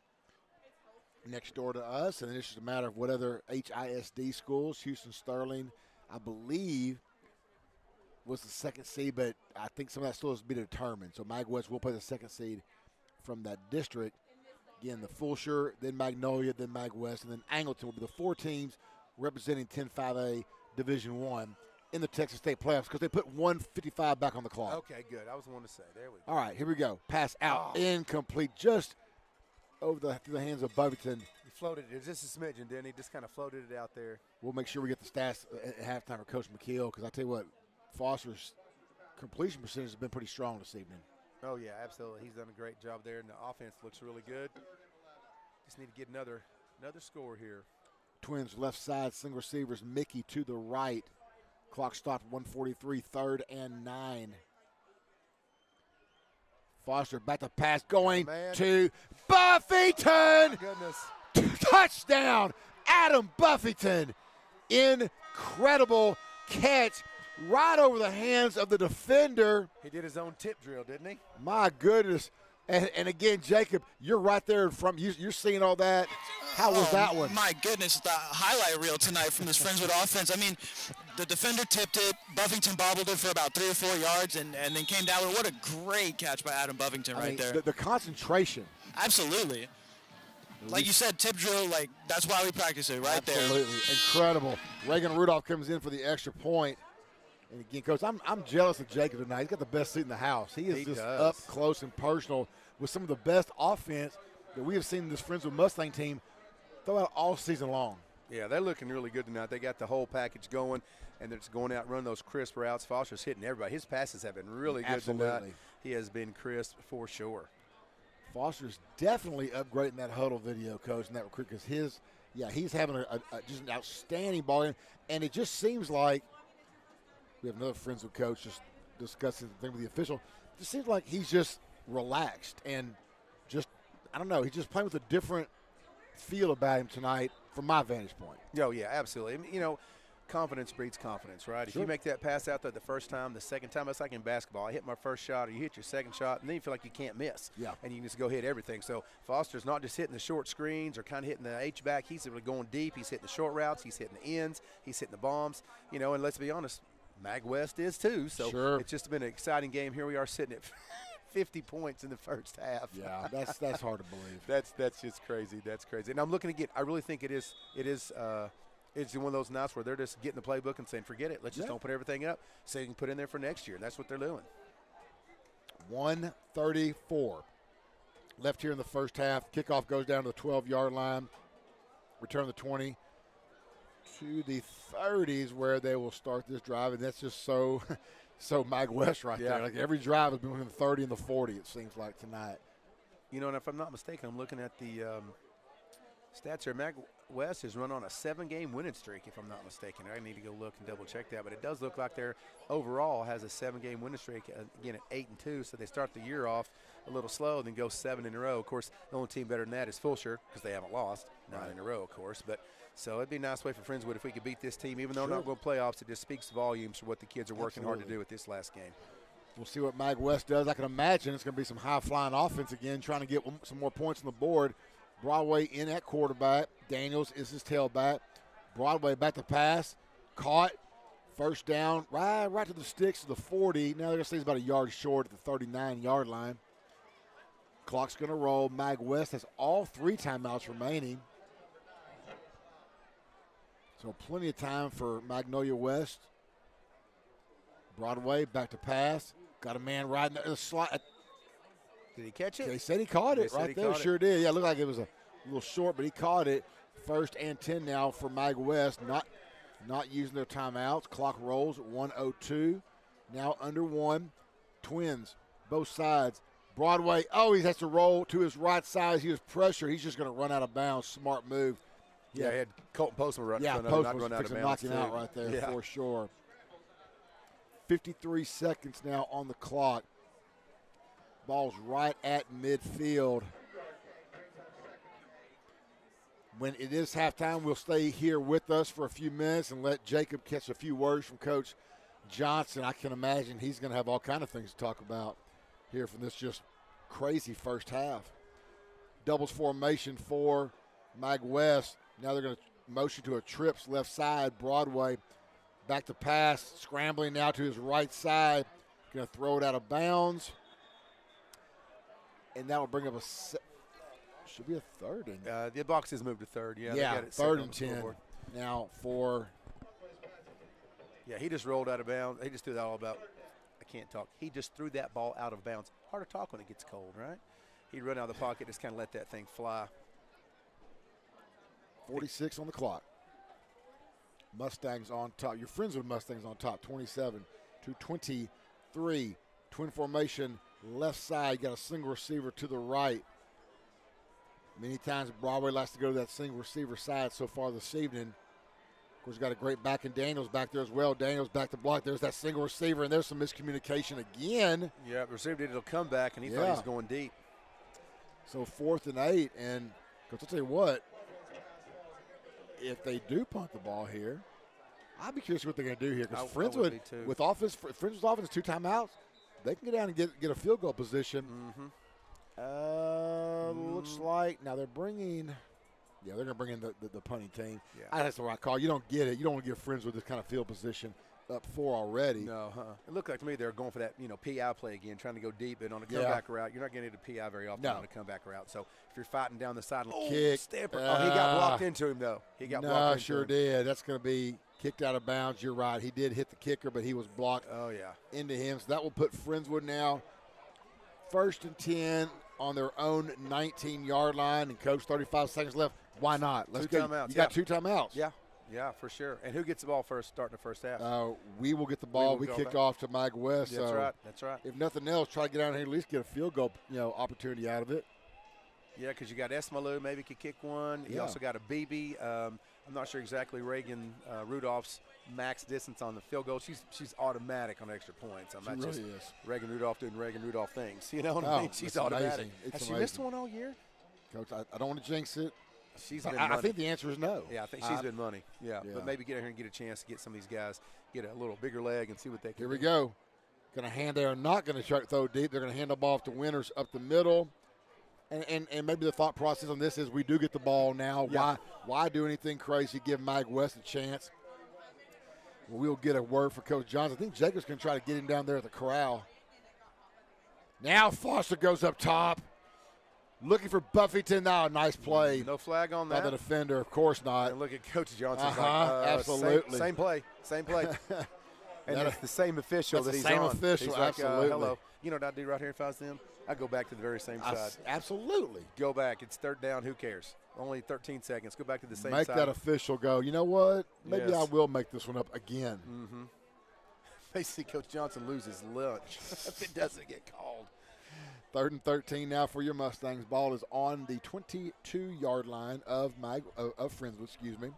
A: next door to us, and then it's just a matter of what other HISD schools. Houston Sterling, I believe, was the second seed, but I think some of that still has to be determined. So Mag West will play the second seed from that district. Again, the Fulshire, then Magnolia, then Mag West, and then Angleton will be the 4 teams representing 10-5A Division I in the Texas State playoffs because they put 155 back on the clock.
E: Okay, good. I was the one to say. There we go.
A: All right, here we go. Pass out, incomplete, just over through the hands of Bovington.
E: He floated it just a smidgen, didn't he? Just kind of floated it out there.
A: We'll make sure we get the stats at halftime for Coach McKeel because I tell you what, Foster's completion percentage has been pretty strong this evening.
E: Oh, yeah, absolutely. He's done a great job there, and the offense looks really good. Just need to get another score here.
A: Twins left side, single receivers, Mickey to the right. Clock stopped 1:43, 3rd and 9. Foster back to pass, going to Buffington.
E: Goodness.
A: Touchdown, Adam Buffington. Incredible catch right over the hands of the defender.
E: He did his own tip drill, didn't he?
A: My goodness. And again, Jacob, you're right there from you're seeing all that. How was that one?
D: My goodness, the highlight reel tonight from this Friendswood offense. I mean, the defender tipped it. Buffington bobbled it for about 3 or 4 yards and then came down with it. What a great catch by Adam Buffington there.
A: The concentration.
D: Absolutely. Like you said, tip drill, like that's why we practice it right there.
A: Absolutely. Incredible. Reagan Rudolph comes in for the extra point. And again, Coach, I'm jealous of Jacob tonight. He's got the best seat in the house. He is up close and personal with some of the best offense that we have seen this Friendswood Mustang team throw out all season long.
E: Yeah, they're looking really good tonight. They got the whole package going, and they're just going out and running those crisp routes. Foster's hitting everybody. His passes have been really good tonight. He has been crisp for sure.
A: Foster's definitely upgrading that huddle video, Coach, in that recruit because he's having just an outstanding ball game, and it just seems like we have another Friendswood coach just discussing the thing with the official. It just seems like he's just relaxed and just, I don't know, he's just playing with a different feel about him tonight from my vantage point.
E: Oh, yeah, absolutely. I mean, you know, confidence breeds confidence, right? If you make that pass out there the first time, the second time, it's like in basketball. I hit my first shot or you hit your second shot, and then you feel like you can't miss.
A: Yeah.
E: And you can just go hit everything. So Foster's not just hitting the short screens or kind of hitting the H-back. He's really going deep. He's hitting the short routes. He's hitting the ends. He's hitting the bombs. You know, and let's be honest, Mag West is too. So it's just been an exciting game. Here we are sitting at 50 points in the first half.
A: Yeah, that's hard to believe.
E: That's just crazy. That's crazy. And I'm looking to get. I really think it's one of those nights where they're just getting the playbook and saying, forget it. Let's just don't put everything up so you can put in there for next year. And that's what they're doing.
A: 1:34 left here in the first half. Kickoff goes down to the 12-yard line. Return the 20 to the 30s where they will start this drive. And that's just so Mag West right there. Like every drive has been between the 30 and the 40, it seems like tonight.
E: You know, and if I'm not mistaken, I'm looking at the stats here. Mag West has run on a 7-game winning streak, if I'm not mistaken. I need to go look and double check that, but it does look like they're overall has a 7-game winning streak, again at 8-2. So they start the year off a little slow, then go 7 in a row. Of course, the only team better than that is Fulshire because they haven't lost 9 in a row, of course. But so it'd be a nice way for Friendswood if we could beat this team, even though not going to playoffs. It just speaks volumes for what the kids are working hard to do with this last game.
A: We'll see what Mag West does. I can imagine it's going to be some high-flying offense again, trying to get some more points on the board. Broadway in at quarterback. Daniels is his tailback. Broadway back to pass. Caught. First down. Right to the sticks to the 40. Now they're going to say he's about a yard short at the 39-yard line. Clock's going to roll. Mag West has all 3 timeouts remaining. So plenty of time for Magnolia West. Broadway back to pass. Got a man riding the slide.
E: Did he catch it?
A: They said he caught it right there. Sure did. Yeah, it looked like it was a little short, but he caught it. 1st and 10 now for Mag West. Not using their timeouts. Clock rolls at 1:02. Now under 1. Twins, both sides. Broadway, he has to roll to his right side. He was pressured. He's just going to run out of bounds. Smart move.
E: Yeah, he had Colton Postman running.
A: Yeah, Postman was fixing to knock him out right there for sure. 53 seconds now on the clock. Ball's right at midfield. When it is halftime, we'll stay here with us for a few minutes and let Jacob catch a few words from Coach Johnson. I can imagine he's going to have all kind of things to talk about here from this just crazy first half. Doubles formation for Mag West. Now they're going to motion to a trips left side. Broadway back to pass, scrambling now to his right side. Going to throw it out of bounds. And that will bring up should be a third.
E: The box has moved to third. Yeah,
A: yeah,
E: they got it
A: 3rd and 10 now for.
E: Yeah, he just rolled out of bounds. He just threw that all about. I can't talk. He just threw that ball out of bounds. Hard to talk when it gets cold, right? He'd run out of the pocket, just kind of let that thing fly.
A: 46 on the clock. Mustangs on top. Your friends with Mustangs on top, 27-23. Twin formation, left side. You got a single receiver to the right. Many times Broadway likes to go to that single receiver side so far this evening. Of course, got a great back in Daniels back there as well. Daniels back to block. There's that single receiver, and there's some miscommunication again.
E: Yeah, the receiver did a come back, and he thought he was going deep.
A: So 4th and 8, and I'll tell you what, if they do punt the ball here, I'll be curious what they're going to do here because Friendswood, with Friendswood's offense, 2 timeouts, they can get down and get a field goal position. Looks like now they're bringing. Yeah, they're going to bring in the punting team. Yeah. That's the right call. You don't get it. You don't want to give Friendswood this kind of field position up 4 already.
E: No, It looked like to me they were going for that, PI play again, trying to go deep. And on a comeback route, you're not going to get a PI very often on a comeback route. So if you're fighting down the sideline,
A: kick.
E: He got blocked into him, though. He got blocked into him.
A: Did. That's going to be kicked out of bounds. You're right. He did hit the kicker, but he was blocked into him. So that will put Friendswood now 1st and 10 on their own 19-yard line. And, Coach, 35 seconds left. Why not? Let's go.
E: Timeouts.
A: You got 2 timeouts.
E: Yeah, for sure. And who gets the ball first starting the first half?
A: We will get the ball. We kicked off to Mag West.
E: That's right.
A: If nothing else, try to get out here and at least get a field goal opportunity out of it.
E: Yeah, because you got Esmalu maybe could kick one. You also got a BB. I'm not sure exactly Reagan Rudolph's max distance on the field goal. She's automatic on extra points. I'm not
A: really
E: just
A: is.
E: Reagan Rudolph doing Reagan Rudolph things. You know what I mean? She's automatic. Has she missed one all year?
A: Coach, I don't want to jinx it.
E: She's been money.
A: I think the answer is no.
E: Yeah, I think she's been money. Yeah, but maybe get in here and get a chance to get some of these guys, get a little bigger leg and see what they can do.
A: Here we go. Going to hand. They're not going to try to throw deep. They're going to hand the ball off to Winters up the middle. And maybe the thought process on this is we do get the ball now. Yeah. Why do anything crazy? Give Mag West a chance. We'll get a word for Coach Johnson. I think Jacobs can try to get him down there at the corral. Now Foster goes up top. Looking for Buffington now. Nice play.
E: No flag on that.
A: By the defender, of course not.
E: And look at Coach Johnson.
A: Absolutely.
E: Same play. And it's the same official that he's on.
A: Same official,
E: he's like,
A: absolutely.
E: Hello. You know what I'd do right here if I was them? I'd go back to the very same side.
A: Absolutely.
E: Go back. It's 3rd down. Who cares? Only 13 seconds. Go back to the same
A: side. Make that official go, you know what? Maybe I will make this one up again.
E: Basically, Coach Johnson loses lunch if it doesn't get called.
A: 3rd and 13 now for your Mustangs. Ball is on the 22-yard line of Friendswood, excuse me.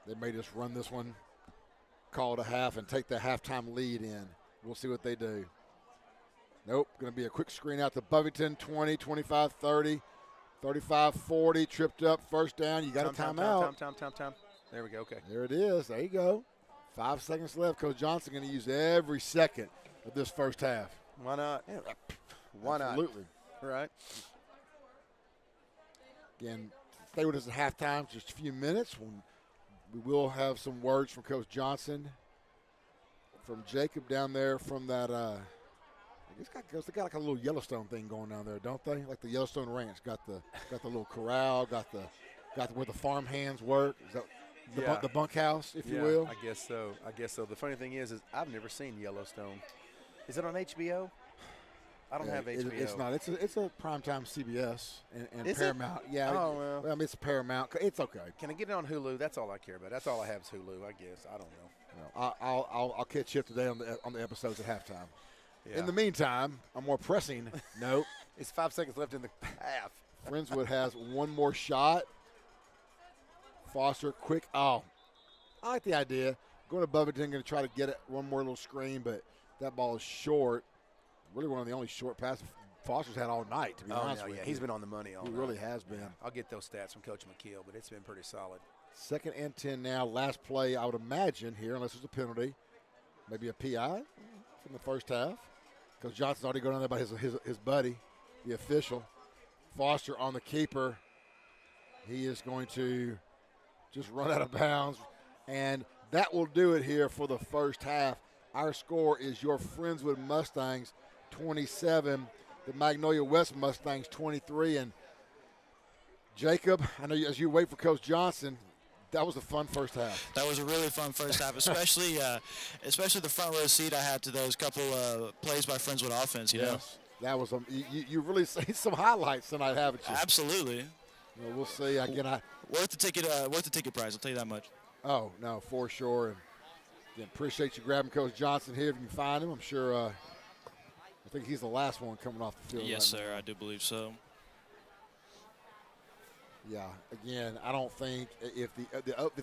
A: They may just run this one, call it a half, and take the halftime lead in. We'll see what they do. Nope, going to be a quick screen out to Buffington, 20, 25, 30, 35, 40, tripped up, 1st down. You got a timeout.
E: Time. There we go, okay.
A: There it is. There you go. 5 seconds left. Coach Johnson going to use every second of this first half.
E: Why not?
A: Yeah,
E: why not?
A: Absolutely.
E: Right.
A: Again, stay with us at halftime, just a few minutes. When we will have some words from Coach Johnson, from Jacob down there from that. They got like a little Yellowstone thing going down there, don't they? Like the Yellowstone Ranch got the little corral, got where the farm hands work. Is that the bunkhouse, if you will?
E: I guess so. The funny thing is I've never seen Yellowstone. Is it on HBO? I don't have HBO.
A: It's not. It's a primetime CBS and
E: is
A: Paramount.
E: It?
A: Yeah.
E: Oh, well.
A: I mean, it's Paramount. It's okay.
E: Can I get it on Hulu? That's all I care about. That's all I have is Hulu, I guess. I don't know.
A: I'll catch you up today on the episodes at halftime.
E: Yeah.
A: In the meantime, a more pressing note.
E: It's 5 seconds left in the half.
A: Friendswood has one more shot. Foster, quick. Oh, I like the idea. Going to Buffington, going to try to get it one more little screen, but That ball is short. Really one of the only short passes Foster's had all night, to be honest with you.
E: He's been on the money all night.
A: He really has been.
E: I'll get those stats from Coach McKeel, but it's been pretty solid.
A: 2nd and 10 now. Last play, I would imagine here, unless there's a penalty, maybe a PI from the first half. Coach Johnson's already going on there by his buddy, the official. Foster on the keeper. He is going to just run out of bounds, and that will do it here for the first half. Our score is your Friendswood Mustangs 27, the Magnolia West Mustangs 23. And Jacob, I know as you wait for Coach Johnson, that was a fun first half.
D: That was a really fun first half, especially the front row seat I had to those couple plays by Friendswood offense. You know,
A: that was you really seen some highlights tonight, haven't you?
D: Absolutely.
A: Well, we'll see. Again,
D: worth the ticket price. I'll tell you that much.
A: Oh no, for sure. And again, appreciate you grabbing Coach Johnson here if you can find him. I'm sure. I think he's the last one coming off the field.
D: Yes,
A: right
D: sir.
A: now.
D: I do believe so.
A: Yeah. Again, I don't think if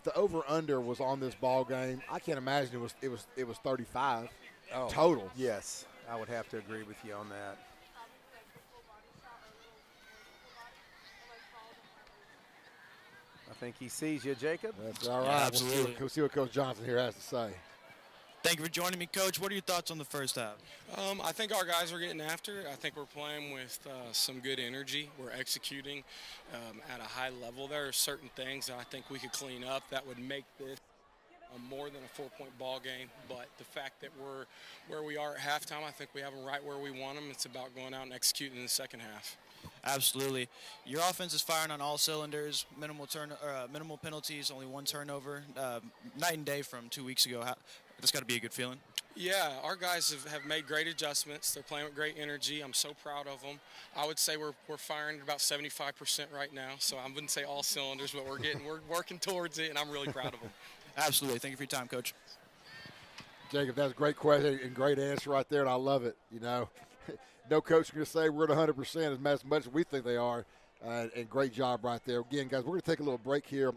A: the over under was on this ball game, I can't imagine it was 35 total.
E: Yes, I would have to agree with you on that. I think he sees you, Jacob.
A: That's all right.
D: Yeah, absolutely.
A: We'll see what Coach Johnson here has to say.
D: Thank you for joining me, Coach. What are your thoughts on the first half?
F: I think our guys are getting after it. I think we're playing with some good energy. We're executing at a high level. There are certain things that I think we could clean up that would make this more than a 4-point ball game. But the fact that we're where we are at halftime, I think we have them right where we want them. It's about going out and executing in the second half.
D: Absolutely. Your offense is firing on all cylinders. Minimal penalties, only 1 turnover. Night and day from 2 weeks ago. That's got to be a good feeling.
F: Yeah, our guys have made great adjustments. They're playing with great energy. I'm so proud of them. I would say we're firing at about 75% right now. So I wouldn't say all cylinders, but we're working towards it, and I'm really proud of them.
D: Absolutely. Thank you for your time, Coach.
A: Jacob, that's a great question and great answer right there, and I love it. You know, no coach is going to say we're at 100% as much as we think they are, and great job right there. Again, guys, we're going to take a little break here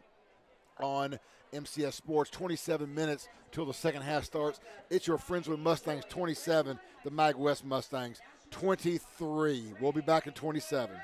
A: on MCS Sports. 27 minutes till the second half starts. It's your Friendswood Mustangs 27, the Mag West Mustangs 23. We'll be back in 27.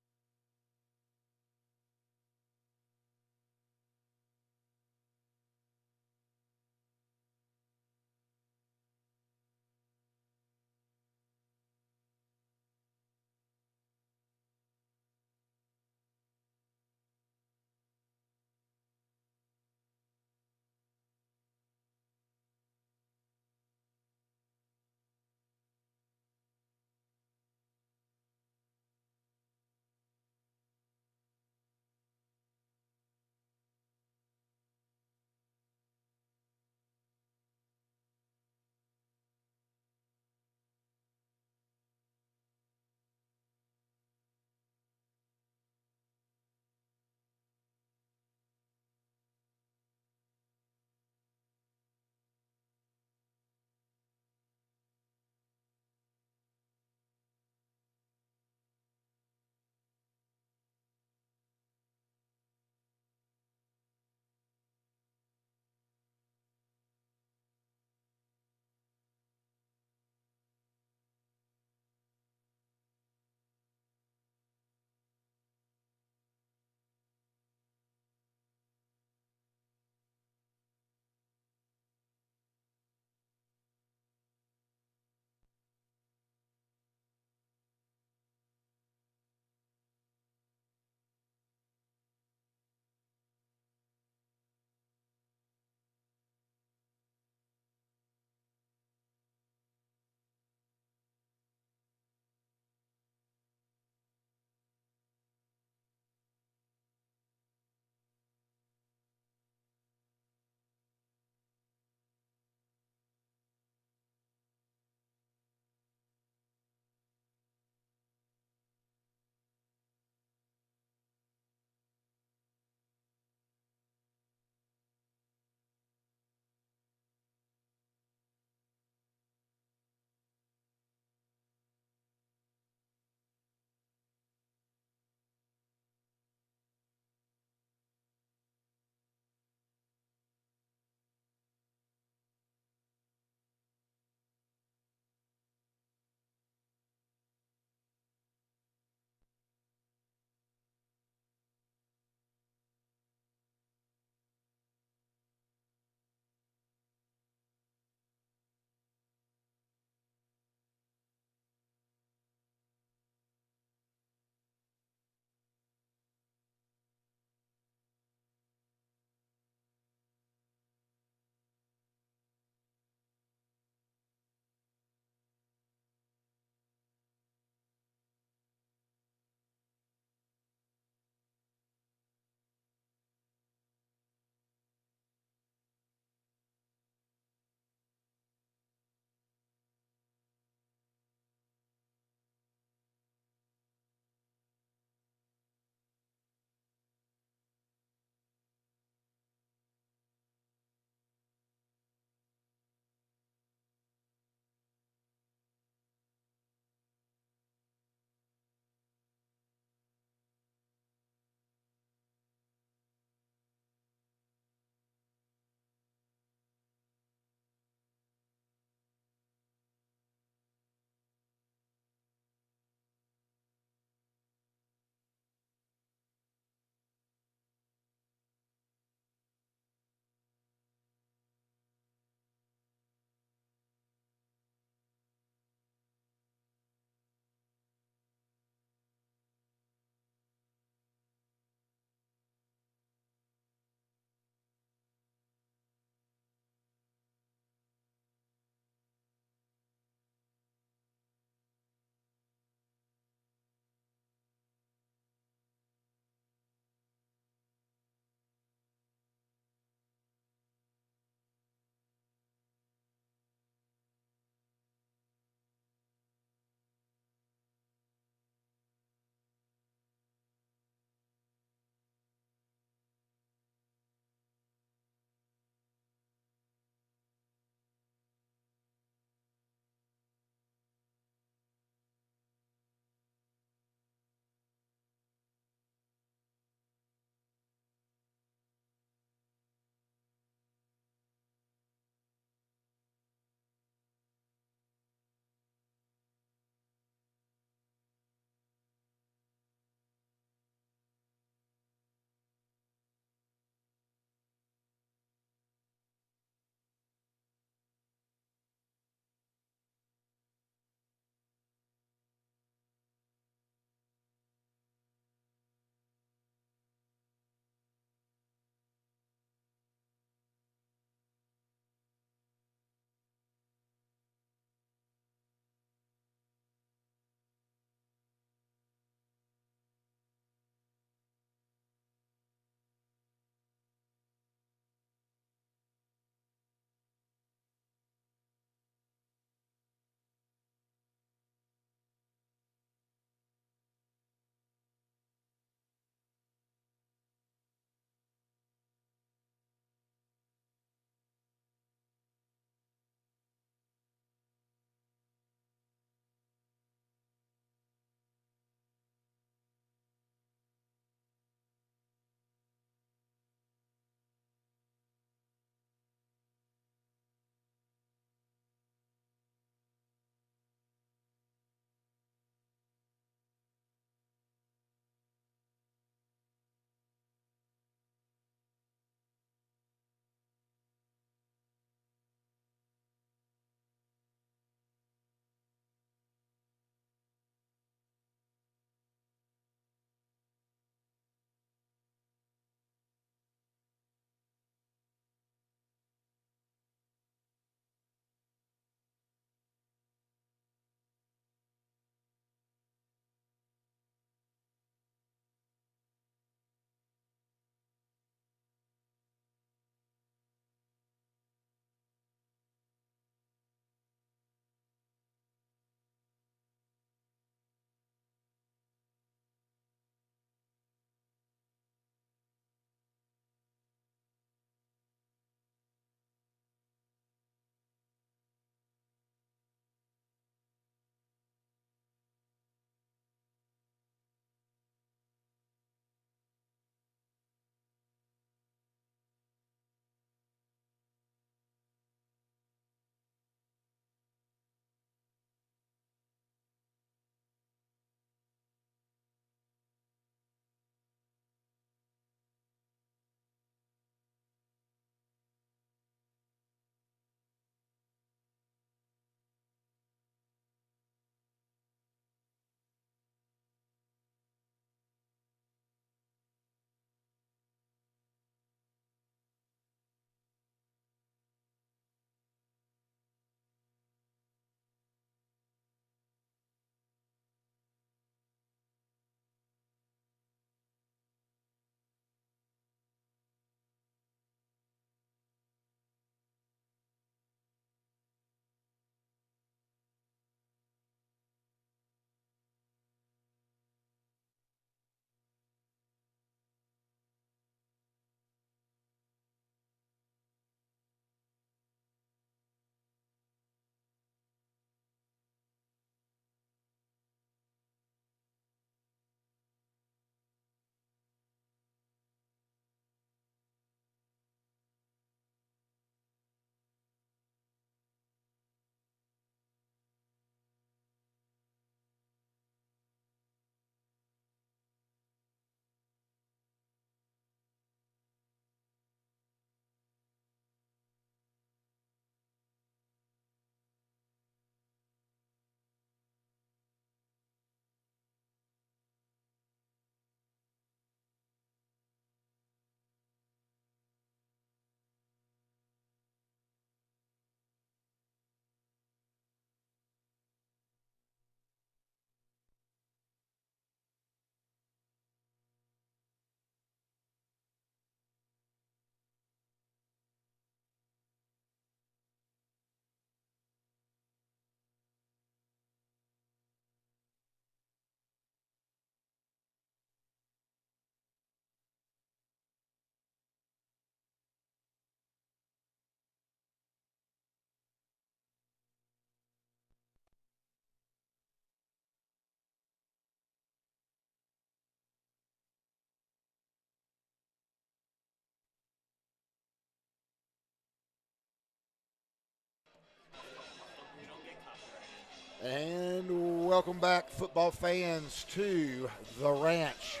A: welcome back, football fans, to the Ranch,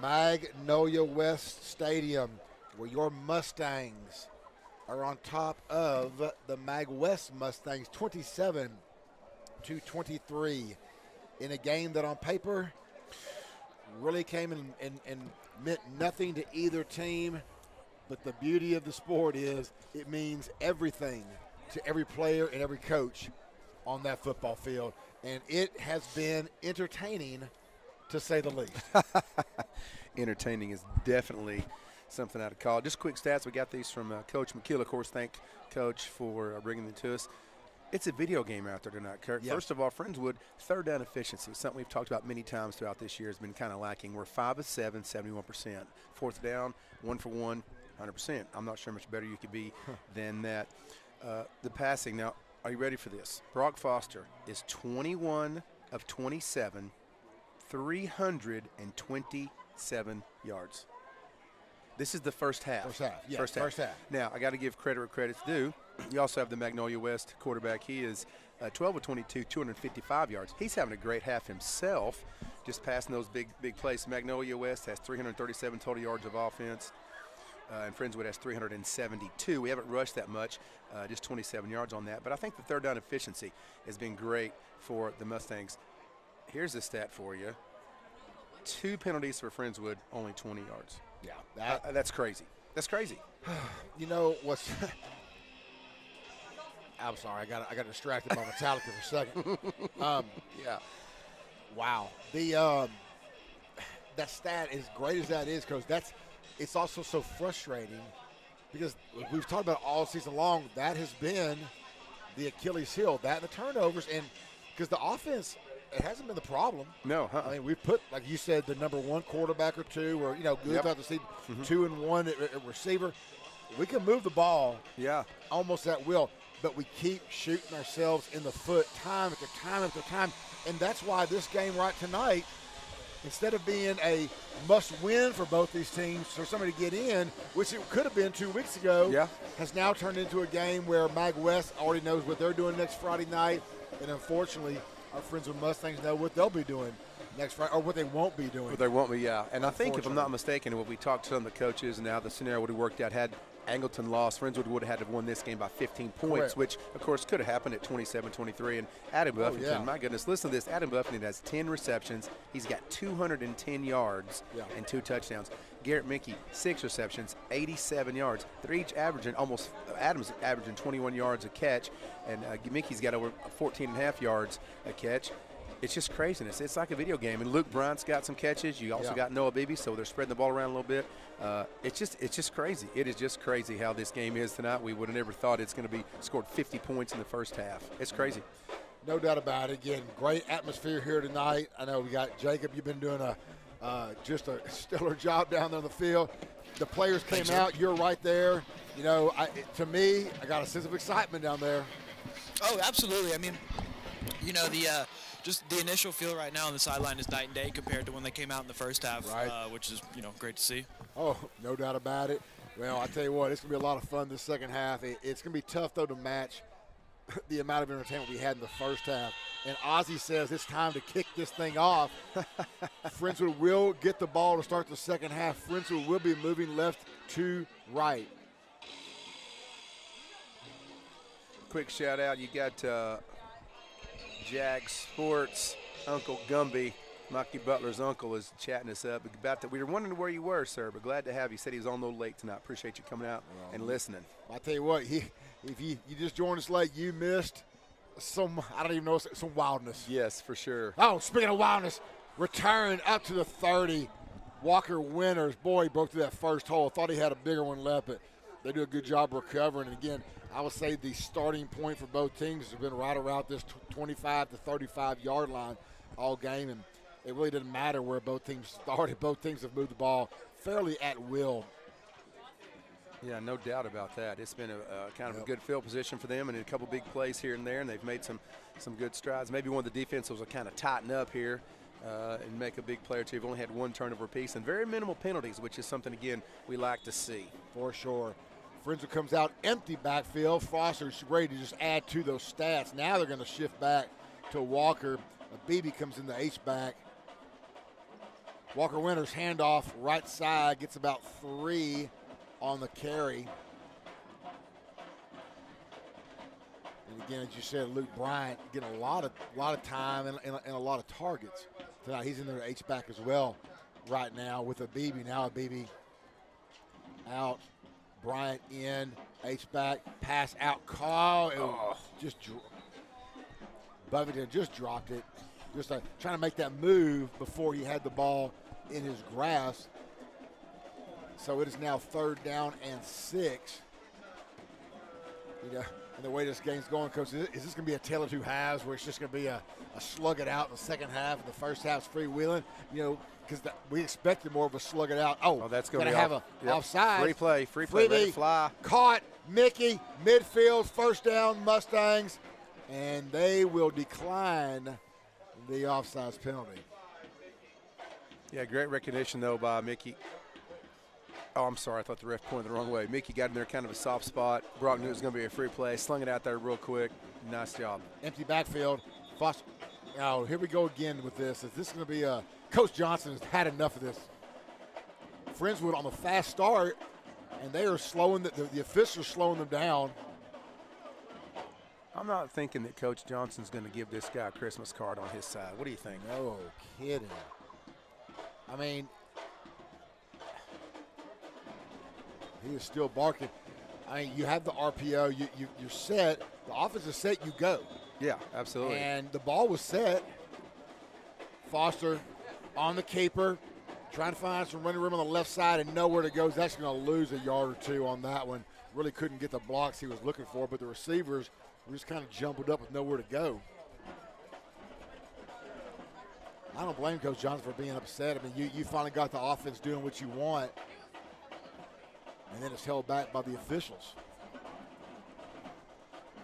A: Magnolia West Stadium, where your Mustangs are on top of the Mag West Mustangs, 27-23, in a game that on paper really came and meant nothing to either team. But the beauty of the sport is it means everything to every player and every coach on that football field. And it has been entertaining, to say the least.
E: Entertaining is definitely something out of call. Just quick stats. We got these from Coach McKeel. Of course, thank Coach for bringing them to us. It's a video game out there tonight, Kurt.
A: Yes.
E: First of all, Friendswood, third down efficiency, something we've talked about many times throughout this year, has been kind of lacking. We're 5 of 7, 71%. Fourth down, 1 for 1, 100%. I'm not sure how much better you could be than that. The passing, now, are you ready for this? Brock Foster is 21 of 27, 327 yards. This is the first half.
A: First half, yeah,
E: First half. Now, I got to give credit where credit's due. You also have the Magnolia West quarterback. He is 12 of 22, 255 yards. He's having a great half himself, just passing those big plays. Magnolia West has 337 total yards of offense, and Friendswood has 372. We haven't rushed that much, just 27 yards on that. But I think the third down efficiency has been great for the Mustangs. Here's a stat for you. 2 penalties for Friendswood, only 20 yards.
A: Yeah,
E: That's crazy. That's crazy.
A: You know what's? I'm sorry, I got distracted by Metallica for a second.
E: Yeah.
A: Wow, that stat, as great as that is, Coach, it's also so frustrating because we've talked about all season long. That has been the Achilles heel, that and the turnovers, and because the offense, it hasn't been the problem.
E: No,
A: I mean, we've put, like you said, the number one quarterback or two, or good throughout the season, 2 and 1 at receiver. We can move the ball, almost at will, but we keep shooting ourselves in the foot time after time after time, and that's why this game right tonight, instead of being a must-win for both these teams for somebody to get in, which it could have been 2 weeks ago, has now turned into a game where Mag West already knows what they're doing next Friday night, and unfortunately, our friends with Mustangs know what they'll be doing next Friday, or what they won't be doing.
E: What they won't be, yeah. And I think, if I'm not mistaken, when we talked to some of the coaches and how the scenario would have worked out, had Angleton lost, Friendswood would have had to have won this game by 15 points,
A: Correct.
E: which, of course, could have happened at 27-23. And Adam Buffington, my goodness, listen to this. Adam Buffington has 10 receptions. He's got 210 yards and 2 touchdowns. Garrett Mickey, 6 receptions, 87 yards. They're each averaging Adam's averaging 21 yards a catch, and Mickey's got over 14.5 yards a catch. It's just craziness. It's like a video game. And Luke Bryant's got some catches. You also got Noah Beebe, so they're spreading the ball around a little bit. It's just crazy. It is just crazy how this game is tonight. We would have never thought it's going to be scored 50 points in the first half. It's crazy.
A: No doubt about it. Again, great atmosphere here tonight. I know we got Jacob. You've been doing just a stellar job down there on the field. The players came out. You're right there. To me, I got a sense of excitement down there.
D: Oh, absolutely. I mean, just the initial feel right now on the sideline is night and day compared to when they came out in the first half, which is, great to see.
A: Oh, no doubt about it. Well, I tell you what, it's going to be a lot of fun this second half. It's going to be tough, though, to match the amount of entertainment we had in the first half. And Ozzie says it's time to kick this thing off. Friendswood will get the ball to start the second half. Friendswood will be moving left to right.
E: Quick shout out. You got Jag Sports, Uncle Gumby, Mikey Butler's uncle, is chatting us up about that. We were wondering where you were, sir, but glad to have you. Said he was on a little late tonight. Appreciate you coming out and listening.
A: I tell you what, if you just joined us late, you missed some wildness.
E: Yes, for sure.
A: Oh, speaking of wildness, return up to the 30. Walker Winters, boy, he broke through that first hole. Thought he had a bigger one left, but they do a good job recovering. And again, I would say the starting point for both teams has been right around this 25 to 35 yard line all game, and it really didn't matter where both teams started. Both teams have moved the ball fairly at will.
E: Yeah, no doubt about that. It's been a kind of a good field position for them, and a couple big plays here and there, and they've made some good strides. Maybe one of the defenses will kind of tighten up here and make a big play or two. They've only had 1 turnover apiece and very minimal penalties, which is something, again, we like to see.
A: For sure. Friendswood comes out empty backfield. Foster's ready to just add to those stats. Now they're going to shift back to Walker. Beebe comes in the H-back. Walker Winters handoff right side, gets about 3 on the carry. And again, as you said, Luke Bryant getting a lot of time and a lot of targets tonight. He's in there H-back as well right now with Beebe. Now Beebe out, Bryant in, H-back, pass out, call. Bovington just dropped it. Just trying to make that move before he had the ball in his grasp. So it is now 3rd down and 6. And the way this game's going, Coach, is this going to be a tale of two halves where it's just going to be a slug it out in the second half and the first half's freewheeling? Because we expected more of a slug it out. Oh,
E: that's going
A: to have a offside.
E: Free play, let it fly.
A: Caught, Mickey, midfield, first down, Mustangs, and they will decline the offsides penalty.
E: Yeah, great recognition, though, by Mickey. Oh, I'm sorry. I thought the ref pointed the wrong way. Mickey got in there kind of a soft spot. Brock knew it was going to be a free play. Slung it out there real quick. Nice job.
A: Empty backfield. Foster. Oh, here we go again with this. Is this going to be Coach Johnson has had enough of this. Friendswood on the fast start, and they are slowing the officials slowing them down.
E: I'm not thinking that Coach Johnson's going to give this guy a Christmas card on his side. What do you think?
A: No kidding. I mean, he is still barking. I mean, you have the RPO. You're set. The offense is set. You go.
E: Yeah, absolutely.
A: And the ball was set. Foster on the caper, trying to find some running room on the left side and nowhere to go. He's actually going to lose a yard or two on that one. Really couldn't get the blocks he was looking for, but the receivers were just kind of jumbled up with nowhere to go. I don't blame Coach Johnson for being upset. I mean, you finally got the offense doing what you want, and then it's held back by the officials.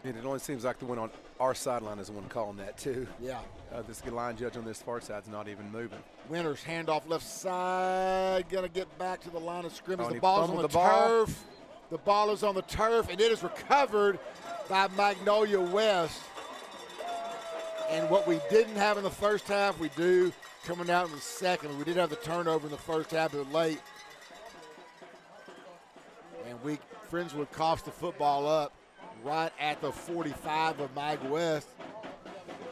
E: And it only seems like the one on our sideline is the one calling that, too.
A: Yeah.
E: This line judge on this far side's not even moving.
A: Winters, handoff left side, going to get back to the line of scrimmage.
E: Oh,
A: the ball's on the turf. The ball is on the turf, and it is recovered by Magnolia West. And what we didn't have in the first half, we do coming out in the second. We did have the turnover in the first half, but late. And Friendswood coughs the football up right at the 45 of Mag West.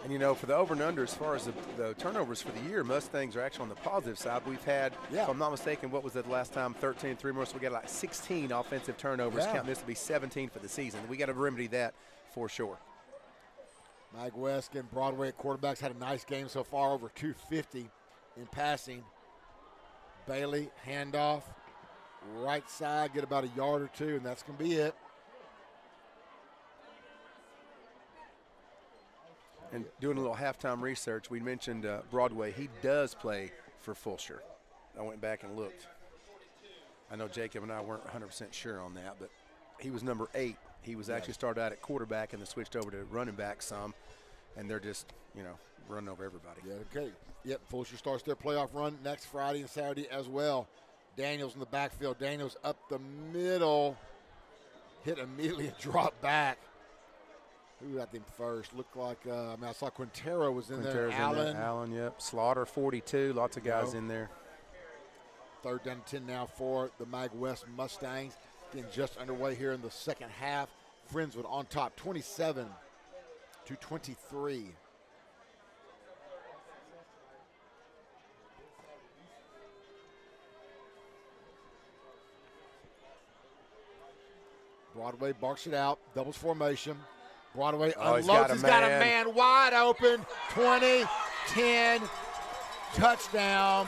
E: And, for the over and under, as far as the turnovers for the year, Mustangs are actually on the positive side. We've had, if I'm not mistaken, what was it last time? 13, 3 more. So we got like 16 offensive turnovers. Counting this to be 17 for the season. We got to remedy that for sure.
A: Mag West and Broadway at quarterbacks had a nice game so far, over 250 in passing. Bailey, handoff, right side, get about a yard or two, and that's going to be it.
E: And doing a little halftime research, we mentioned Broadway. He does play for Fulshear. I went back and looked. I know Jacob and I weren't 100% sure on that, but he was number 8. He was actually started out at quarterback and then switched over to running back some, and they're just, running over everybody.
A: Yeah, okay. Yep, Fulshear starts their playoff run next Friday and Saturday as well. Daniels in the backfield. Daniels up the middle, hit immediately and dropped back. Who got them first? Looked like, I saw Quintero was in there.
E: Allen, yep. Slaughter, 42. Lots of guys in there.
A: 3rd down and 10 now for the Mag West Mustangs. Getting just underway here in the second half. Friendswood on top, 27-23. Broadway barks it out, doubles formation. Broadway unloads. He's got a man wide open. 20-10 touchdown.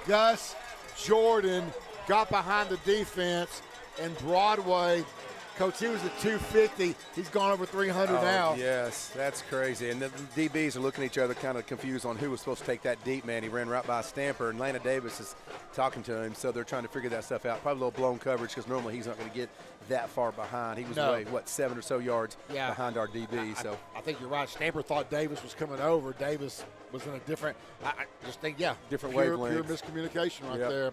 A: Gus Jordan got behind the defense, and Broadway, Coach, he was at 250. He's gone over 300 now.
E: Yes, that's crazy. And the DBs are looking at each other kind of confused on who was supposed to take that deep man. He ran right by Stamper, and Lana Davis is talking to him, so they're trying to figure that stuff out. Probably a little blown coverage because normally he's not going to get that far behind. He was 7 or so yards behind our DB.
A: I think you're right. Stamper thought Davis was coming over. Davis was in a different, I just think,
E: different
A: wavelength.
E: Pure
A: miscommunication right there.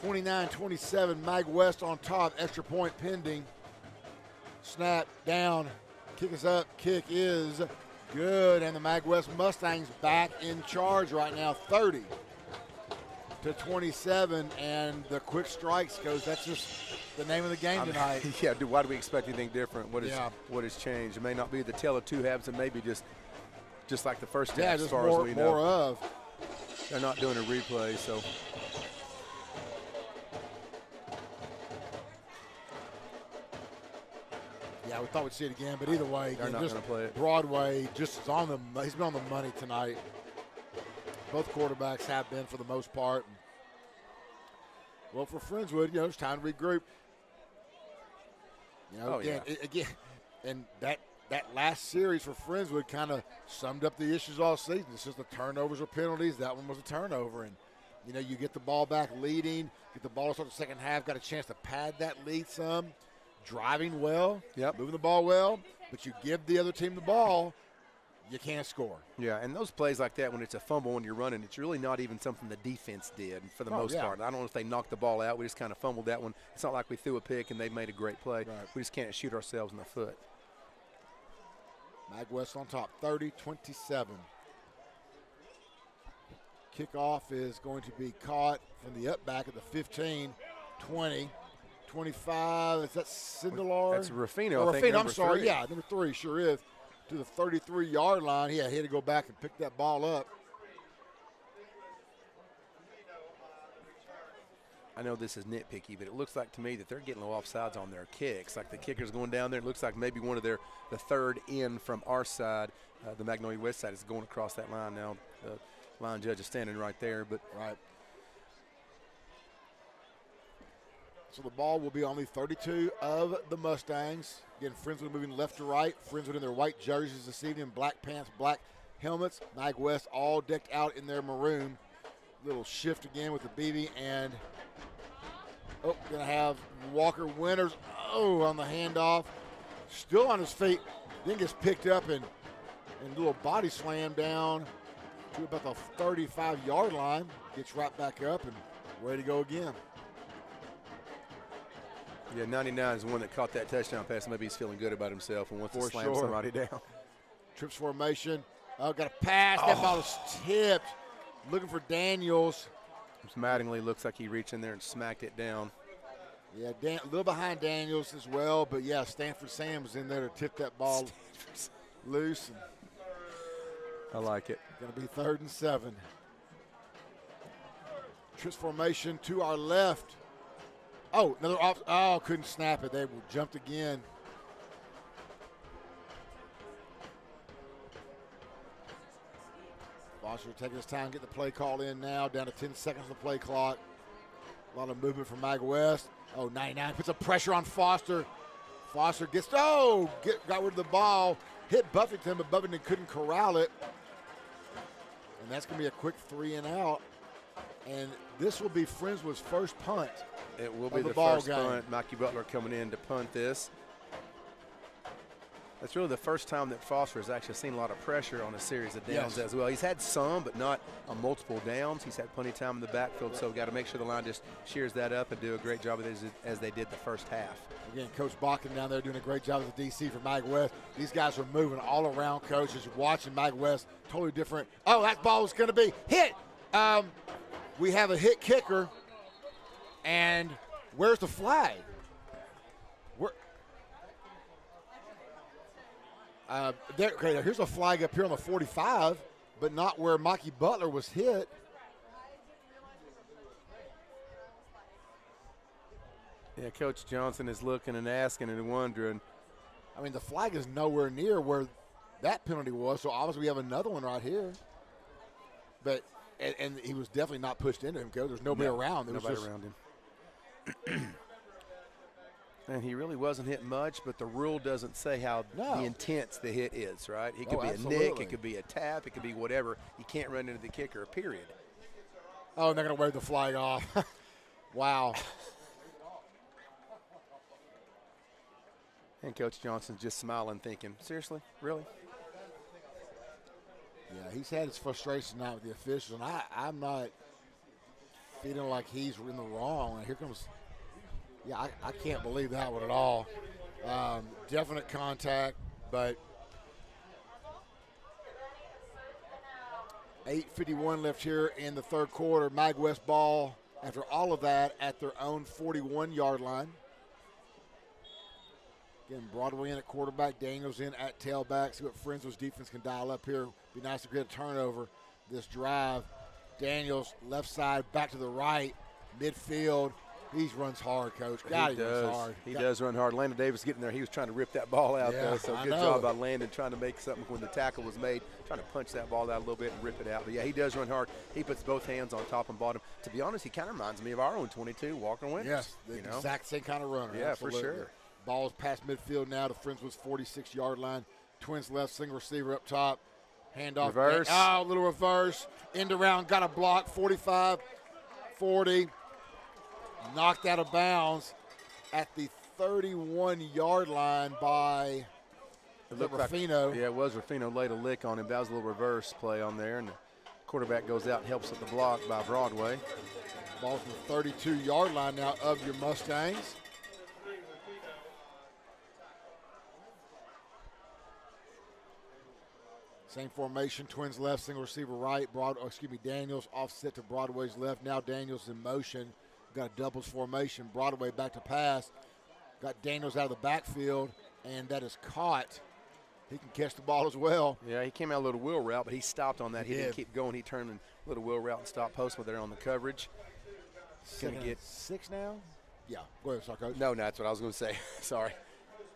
A: 29-27, Mag West on top. Extra point pending. Snap down. Kick is up. Kick is Good, and the Mag West Mustangs back in charge right now, 30-27, and the quick strikes, Coach. That's just the name of the game tonight.
E: Yeah, why do we expect anything different? What has changed? It may not be the tale of two halves, and maybe just like the first half, as far as we know.
A: More of.
E: They're not doing a replay, so.
A: Yeah, we thought we'd see it again, but either way,
E: they're not going to play it.
A: Broadway just is on the. He's been on the money tonight. Both quarterbacks have been for the most part. Well, for Friendswood, it's time to regroup. Again, and that last series for Friendswood kind of summed up the issues all season. It's just the turnovers or penalties. That one was a turnover, and you get the ball back leading, get the ball to start the second half, got a chance to pad that lead some. Driving well, moving the ball well, but you give the other team the ball, you can't score.
E: Yeah, and those plays like that, when it's a fumble when you're running, it's really not even something the defense did for the most part. I don't know if they knocked the ball out. We just kind of fumbled that one. It's not like we threw a pick and they made a great play.
A: Right.
E: We just can't shoot ourselves in the foot.
A: Mag West on top, 30-27. Kickoff is going to be caught from the up back at the 15, 20. 25, is that Sindelar?
E: That's Ruffino.
A: Ruffino, I'm sorry. 3. Yeah, number 3 sure is. To the 33-yard line. He had to go back and pick that ball up.
E: I know this is nitpicky, but it looks like to me that they're getting low offsides on their kicks. Like the kicker's going down there. It looks like maybe one of the third in from our side, the Magnolia West side, is going across that line now. The line judge is standing right there.
A: Right. So the ball will be on the 32 of the Mustangs. Again, Friendswood moving left to right. Friendswood in their white jerseys this evening, black pants, black helmets. Mag West all decked out in their maroon. Little shift again with the BB, and going to have Walker Winters on the handoff. Still on his feet, then gets picked up and a little body slam down to about the 35-yard line. Gets right back up and ready to go again.
E: Yeah, 99 is the one that caught that touchdown pass. Maybe he's feeling good about himself and wants to slam somebody down.
A: Trips formation. Got a pass. That ball is tipped. Looking for Daniels.
E: Mattingly looks like he reached in there and smacked it down.
A: Yeah, a little behind Daniels as well. But, yeah, Stanford Sam was in there to tip that ball loose. And
E: I like it.
A: Going to be 3rd and 7. Trips formation to our left. Another off. Couldn't snap it. They jumped again. Foster taking his time, get the play call in now. Down to 10 seconds on the play clock. A lot of movement from Mag West. 99 puts a pressure on Foster. Foster got rid of the ball. Hit Buffington, but Buffington couldn't corral it. And that's going to be a quick 3 and out. And this will be Friendswood's first punt.
E: It will be the first punt. Mikey Butler coming in to punt this. That's really the first time that Foster has actually seen a lot of pressure on a series of downs as well. He's had some, but not on multiple downs. He's had plenty of time in the backfield, so we've got to make sure the line just shears that up and do a great job of it as they did the first half.
A: Again, Coach Bakken down there doing a great job as the DC for Mag West. These guys are moving all around, Coach, as you're watching Mag West. Totally different. That ball is going to be hit. We have a hit kicker, and where's the flag? Here's a flag up here on the 45, but not where Mikey Butler was hit.
E: Yeah, Coach Johnson is looking and asking and wondering.
A: I mean, the flag is nowhere near where that penalty was, so obviously we have another one right here. But and he was definitely not pushed into him, Coach. There's nobody around.
E: Nobody around him. And he really wasn't hit much, but the rule doesn't say how the intense the hit is, right? It could be
A: absolutely.
E: a nick, it could be a tap, it could be whatever. You can't run into the kicker, period.
A: And they're going to wave the flag off. Wow.
E: And Coach Johnson's just smiling, thinking, seriously? Really?
A: Yeah, he's had his frustration now with the officials, and I'm not feeling like he's in the wrong. And here comes – I can't believe that one at all. Definite contact, but 8:51 left here in the third quarter. Mag West ball, after all of that, at their own 41-yard line. Again, Broadway in at quarterback, Daniels in at tailback. See what Friendswood's defense can dial up here. Be nice to get a turnover this drive. Daniels, left side, back to the right, midfield. He runs hard, Coach. God, he runs hard.
E: He does run hard. Landon Davis getting there. He was trying to rip that ball out, though. So good job by Landon trying to make something when the tackle was made, trying to punch that ball out a little bit and rip it out. But, yeah, he does run hard. He puts both hands on top and bottom. To be honest, he kind of reminds me of our own 22, Walker Winters.
A: Yes, the exact same kind of runner.
E: Yeah,
A: absolutely.
E: for sure.
A: Ball's past midfield now to Friendswood's 46-yard line. Twins left, single receiver up top. Handoff.
E: Reverse.
A: Little reverse. End around, got a block. 45, 40. Knocked out of bounds at the 31-yard line by Ruffino.
E: Like, yeah, it was Ruffino laid a lick on him. That was a little reverse play on there, and the quarterback goes out and helps with the block by Broadway.
A: Ball's the 32-yard line now of your Mustangs. Same formation, Twins left, single receiver right. Daniels offset to Broadway's left. Now Daniels in motion. Got a doubles formation. Broadway back to pass. Got Daniels out of the backfield, and that is caught. He can catch the ball as well.
E: Yeah, he came out a little wheel route, but he stopped on that. He didn't keep going. He turned a little wheel route and stopped Postma there on the coverage.
A: Going to get 6 now? Yeah. Go ahead, sorry, Coach.
E: No, that's what I was going to say. Sorry.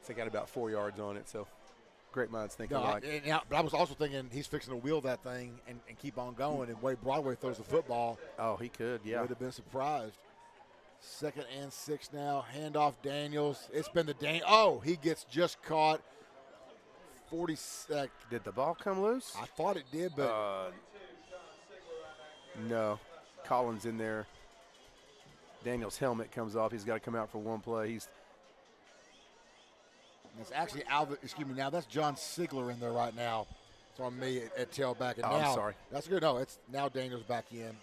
E: So got about 4 yards on it, so great minds thinking alike.
A: But I was also thinking he's fixing to wheel that thing and keep on going. And the way Broadway throws the football.
E: Oh, he could, yeah.
A: Would have been surprised. 2nd and 6 now. Handoff Daniels. It's been the he gets just caught. 40 sec.
E: Did the ball come loose?
A: I thought it did, but
E: no. Collins in there. Daniels' helmet comes off. He's got to come out for one play.
A: It's actually now that's John Sigler in there right now. It's on me at tailback. And
E: I'm sorry.
A: That's good. No, it's now Daniels back in.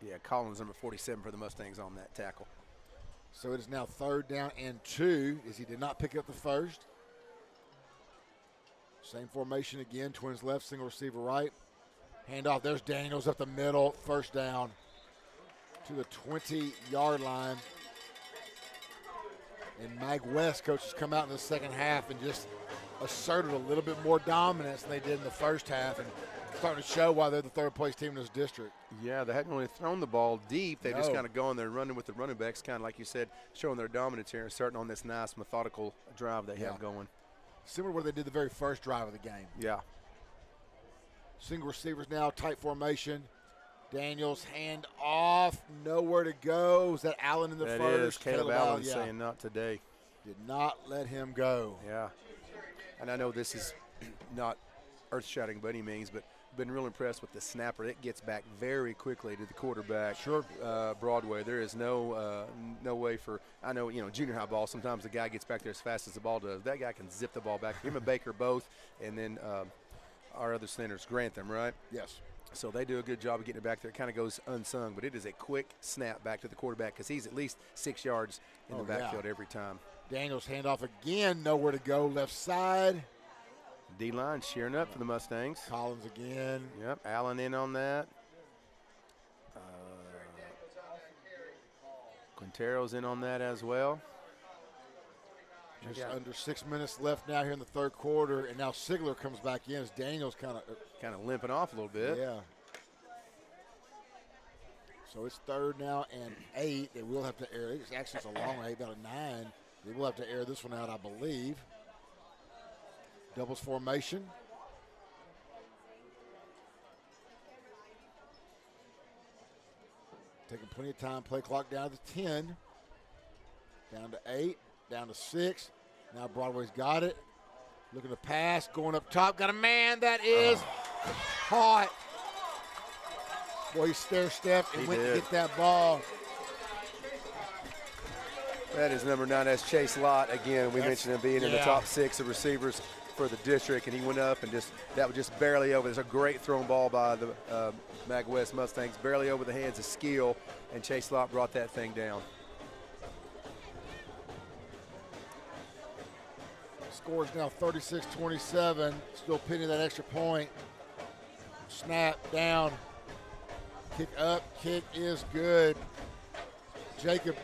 E: Yeah, Collins, number 47 for the Mustangs on that tackle.
A: So it is now 3rd down and 2, as he did not pick up the first. Same formation again. Twins left, single receiver right. Handoff. There's Daniels up the middle. 1st down to the 20-yard line. And Mag West coaches come out in the second half and just asserted a little bit more dominance than they did in the first half, and starting to show why they're the 3rd-place team in this district.
E: Yeah, they hadn't really thrown the ball deep. They just kind of going there, running with the running backs, kind of like you said, showing their dominance here and starting on this nice methodical drive they have going.
A: Similar to what they did the very first drive of the game.
E: Yeah.
A: Single receivers now, tight formation. Daniels hand off, nowhere to go. Was that Allen in the first?
E: That is Caleb Allen saying not today.
A: Did not let him go.
E: Yeah. And I know this is not earth-shattering by any means, but been real impressed with the snapper. It gets back very quickly to the quarterback.
A: Sure.
E: Broadway. There is no way for, I know, junior high ball, sometimes the guy gets back there as fast as the ball does. That guy can zip the ball back. Him and Baker both, and then our other centers, Grantham, right?
A: Yes.
E: So they do a good job of getting it back there. It kind of goes unsung, but it is a quick snap back to the quarterback because he's at least 6 yards in the backfield every time.
A: Daniels handoff again, nowhere to go, left side.
E: D-line shearing up for the Mustangs.
A: Collins again.
E: Yep, Allen in on that. Quintero's in on that as well.
A: Just under 6 minutes left now here in the third quarter, and now Sigler comes back in as Daniels kind of
E: limping off a little bit.
A: Yeah. So it's 3rd now and 8. They will have to air. It's a long 8, about a 9. They will have to air this one out, I believe. Doubles formation. Taking plenty of time. Play clock down to 10. Down to 8. Down to 6. Now Broadway's got it. Looking to pass. Going up top. Got a man. That is caught. Boy, he stair-stepped and went to get that ball.
E: That is number 9. That's Chase Lott. Again, we mentioned him being in the top 6 of receivers for the district, and he went up and that was just barely over. There's a great thrown ball by the Mag West Mustangs, barely over the hands of Skill, and Chase Lott brought that thing down.
A: Score is now 36-27. Still pinning that extra point. Snap down. Kick up. Kick is good. Jacob,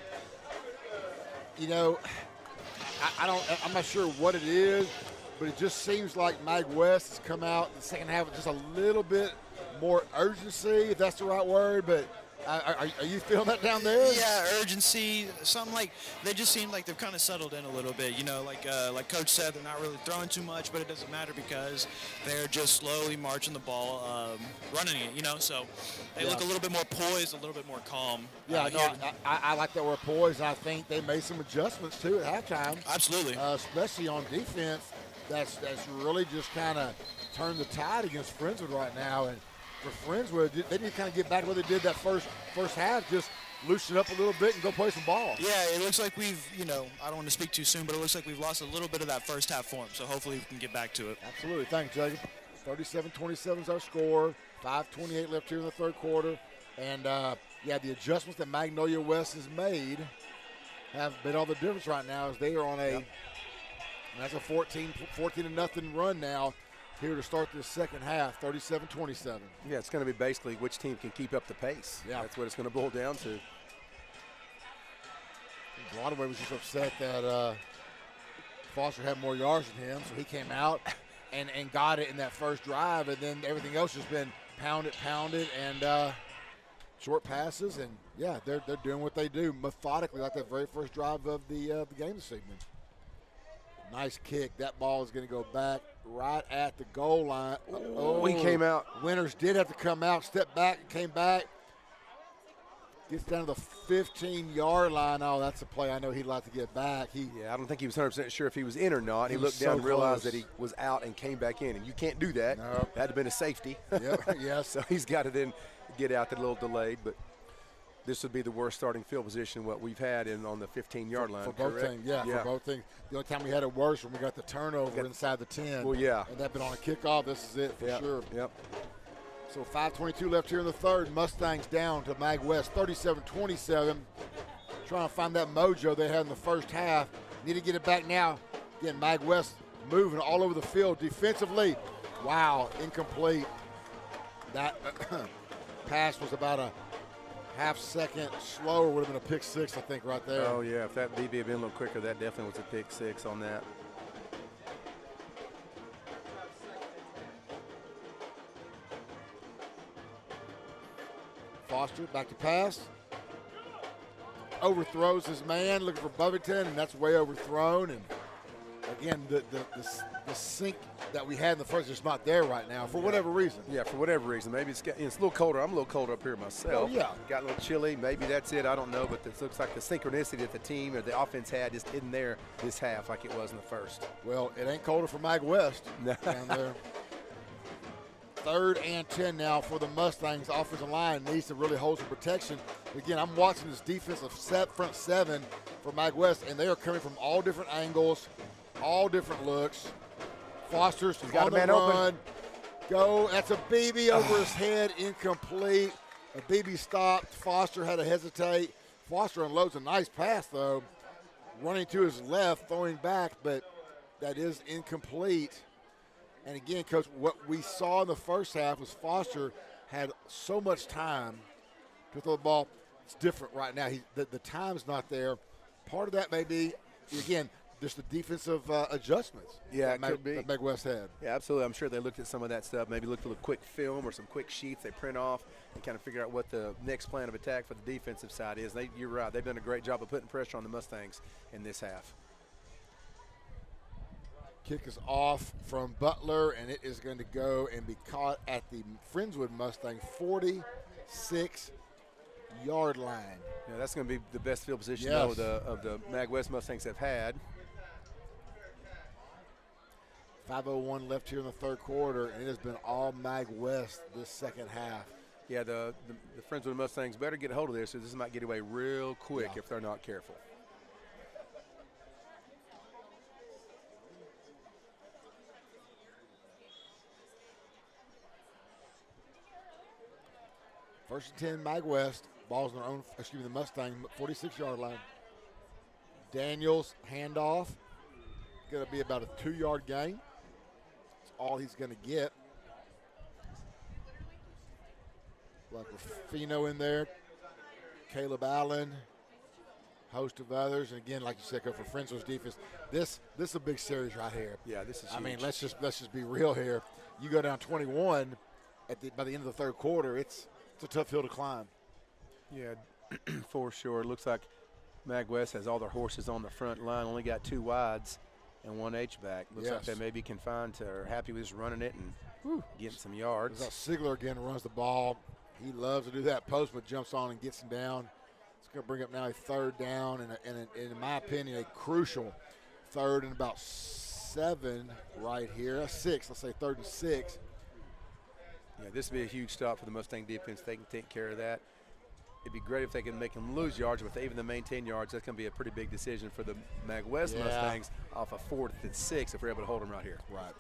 A: you know, I'm not sure what it is, but it just seems like Mag West has come out in the second half with just a little bit more urgency, if that's the right word. But are you feeling that down there?
D: Yeah, urgency. Something like they just seem like they've kind of settled in a little bit. You know, like Coach said, they're not really throwing too much, but it doesn't matter because they're just slowly marching the ball, running it. You know, so they look a little bit more poised, a little bit more calm.
A: Yeah, no, I like that word poised. I think they made some adjustments too at halftime.
D: Absolutely,
A: especially on defense. That's really just kind of turned the tide against Friendswood right now. And for Friendswood, they need to kind of get back to what they did that first half, just loosen up a little bit and go play some ball.
D: Yeah, it looks like we've, I don't want to speak too soon, but it looks like we've lost a little bit of that first half form. So hopefully we can get back to it.
A: Absolutely. Thanks, Jacob. 37-27 is our score. 5:28 left here in the third quarter. And, the adjustments that Magnolia West has made have made all the difference right now as they are on that's a 14-0 run now here to start this second half, 37-27.
E: Yeah, it's going to be basically which team can keep up the pace. Yeah. That's what it's going to boil down to.
A: A lot of ways was just upset that Foster had more yards than him, so he came out and got it in that first drive, and then everything else has been pounded, and short passes, and they're doing what they do methodically, like that very first drive of the game this evening. Nice kick. That ball is going to go back right at the goal line.
E: He came out.
A: Winters did have to come out, step back, and came back. Gets down to the 15-yard line. Oh, that's a play I know he'd like to get back.
E: I don't think he was 100% sure if he was in or not. He looked down and realized that he was out and came back in, and you can't do that.
A: No.
E: That would have been a safety.
A: Yep. Yes.
E: So he's got to then get out a little delayed, but this would be the worst starting field position what we've had on the 15-yard line.
A: For both teams, for both teams. The only time we had it worse when we got the turnover inside the 10.
E: Well, yeah.
A: And that been on a kickoff. This is it for sure.
E: Yep.
A: So 5:22 left here in the third. Mustangs down to Mag West, 37-27. Trying to find that mojo they had in the first half. Need to get it back now. Again, Mag West moving all over the field defensively. Wow, incomplete. That pass was about a half-second slower, would have been a pick six, I think, right there.
E: Oh, yeah. If that DB had been a little quicker, that definitely was a pick six on that.
A: Foster back to pass. Overthrows his man, looking for Bovington, and that's way overthrown. And again, the sink that we had in the first is not there right now for whatever reason.
E: Yeah, for whatever reason. Maybe it's a little colder. I'm a little colder up here myself.
A: Oh, yeah.
E: Got a little chilly. Maybe that's it. I don't know. But this looks like the synchronicity that the team or the offense had just isn't there this half like it was in the first.
A: Well, it ain't colder for Mag West down there. 3rd and 10 now for the Mustangs. The offensive line needs to really hold some protection. Again, I'm watching this defensive front seven for Mag West, and they are coming from all different angles, all different looks. Foster's
E: got
A: on
E: a man
A: the run.
E: open.
A: Go. That's a BB over his head, incomplete. A BB stopped. Foster had to hesitate. Foster unloads a nice pass, though. Running to his left, throwing back, but that is incomplete. And again, Coach, what we saw in the first half was Foster had so much time to throw the ball. It's different right now. The time's not there. Part of that may be, again, just the defensive adjustments
E: that
A: Mag West had.
E: Yeah, absolutely. I'm sure they looked at some of that stuff, maybe looked at a quick film or some quick sheets they print off and kind of figure out what the next plan of attack for the defensive side is. You're right. They've done a great job of putting pressure on the Mustangs in this half.
A: Kick is off from Butler, and it is going to go and be caught at the Friendswood Mustang 46-yard line.
E: Yeah, that's going to be the best field position of the Mag West Mustangs have had.
A: 5:01 left here in the third quarter, and it has been all Mag West this second half.
E: Yeah, the Friendswood Mustangs better get a hold of this, so this might get away real quick if they're not careful.
A: First and 10, Mag West. Ball's on their own, the Mustang 46-yard line. Daniels, handoff. going to be about a 2-yard gain. That's all he's going to get. Like Ruffino in there, Caleb Allen, host of others, and again, like you said, for Friendswood's defense, this is a big series right here.
E: Yeah, this is huge.
A: I mean, let's just be real here. You go down 21 by the end of the third quarter. It's a tough hill to climb.
E: Yeah, for sure. It looks like Mag West has all their horses on the front line. Only got 2 wides and 1 H-back. Looks like they may be confined to or happy with just running it and getting some yards.
A: Sigler again runs the ball. He loves to do that. Postman jumps on and gets him down. It's going to bring up now a 3rd down and in my opinion, a crucial 3rd and about 7 right here. 6, let's say 3rd and 6.
E: Yeah, this would be a huge stop for the Mustang defense. They can take care of that. It'd be great if they can make them lose yards, but even the maintain yards, that's going to be a pretty big decision for the Mag West Mustangs off a 4th and 6 if we're able to hold them right here.
A: Right.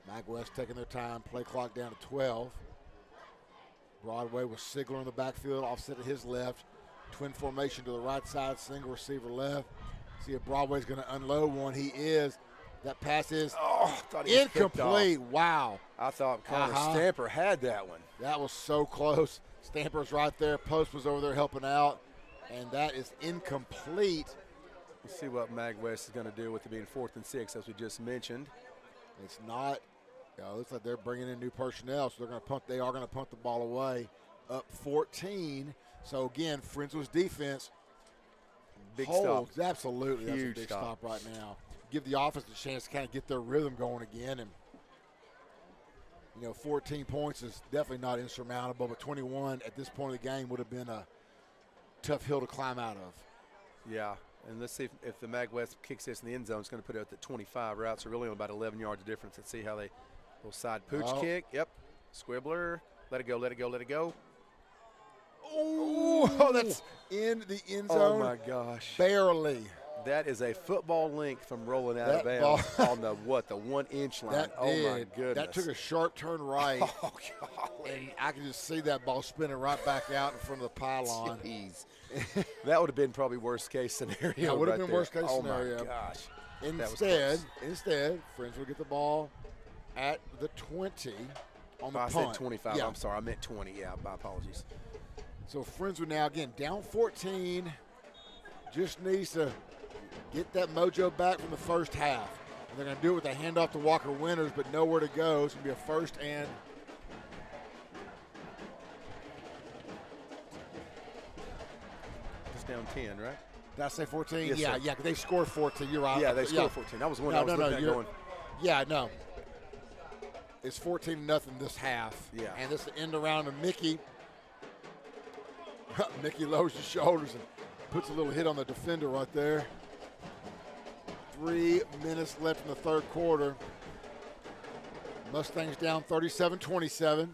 A: Mag West taking their time. Play clock down to 12. Broadway with Sigler in the backfield, offset to his left. Twin formation to the right side, single receiver left. See if Broadway's going to unload one. He is. That pass is incomplete. Wow.
E: I thought Connor Stamper had that one.
A: That was so close. Stamper's right there. Post was over there helping out. And that is incomplete.
E: We'll see what Mag West is going to do with it being 4th and 6, as we just mentioned.
A: It's not. It looks like they're bringing in new personnel, so they're going to punt. They are going to punt the ball away, up 14. So again, Friendswood's defense
E: big
A: holds.
E: stop.
A: Absolutely,
E: Huge
A: that's a big stop right now. Give the offense a chance to kind of get their rhythm going again, and 14 points is definitely not insurmountable. But 21 at this point of the game would have been a tough hill to climb out of.
E: Yeah. And let's see if the Mag West kicks this in the end zone. It's going to put it at the 25 route, so really only about 11 yards of difference. Let's see how they little side pooch kick. Yep. Squibbler. Let it go, let it go, let it go.
A: Oh, that's in the end zone.
E: Oh, my gosh.
A: Barely.
E: That is a football length from rolling out of bounds on the 1-inch line. My goodness.
A: That took a sharp turn right.
E: Oh, golly.
A: And I can just see that ball spinning right back out in front of the pylon.
E: Jeez. That would have been probably worst case scenario.
A: That would have been worst case
E: scenario.
A: Oh,
E: my gosh.
A: Instead, Friends will get the ball at the 20 on the punt.
E: I said 25.
A: Yeah.
E: I'm sorry. I meant 20. Yeah, my apologies.
A: So Friendswood now, again, down 14. Just needs to get that mojo back from the first half. And they're going to do it with a handoff to Walker Winters, but nowhere to go. It's going to be a 1st and
E: It's down 10, right?
A: did I say 14?
E: Yes,
A: yeah,
E: sir.
A: because they scored 14. You're right.
E: Yeah, they scored 14. That was one I was looking at going.
A: Yeah, no. It's 14-0 this half.
E: Yeah.
A: And this end around to Mickey. Mickey lowers his shoulders and puts a little hit on the defender right there. 3 minutes left in the third quarter. Mustangs down 37-27.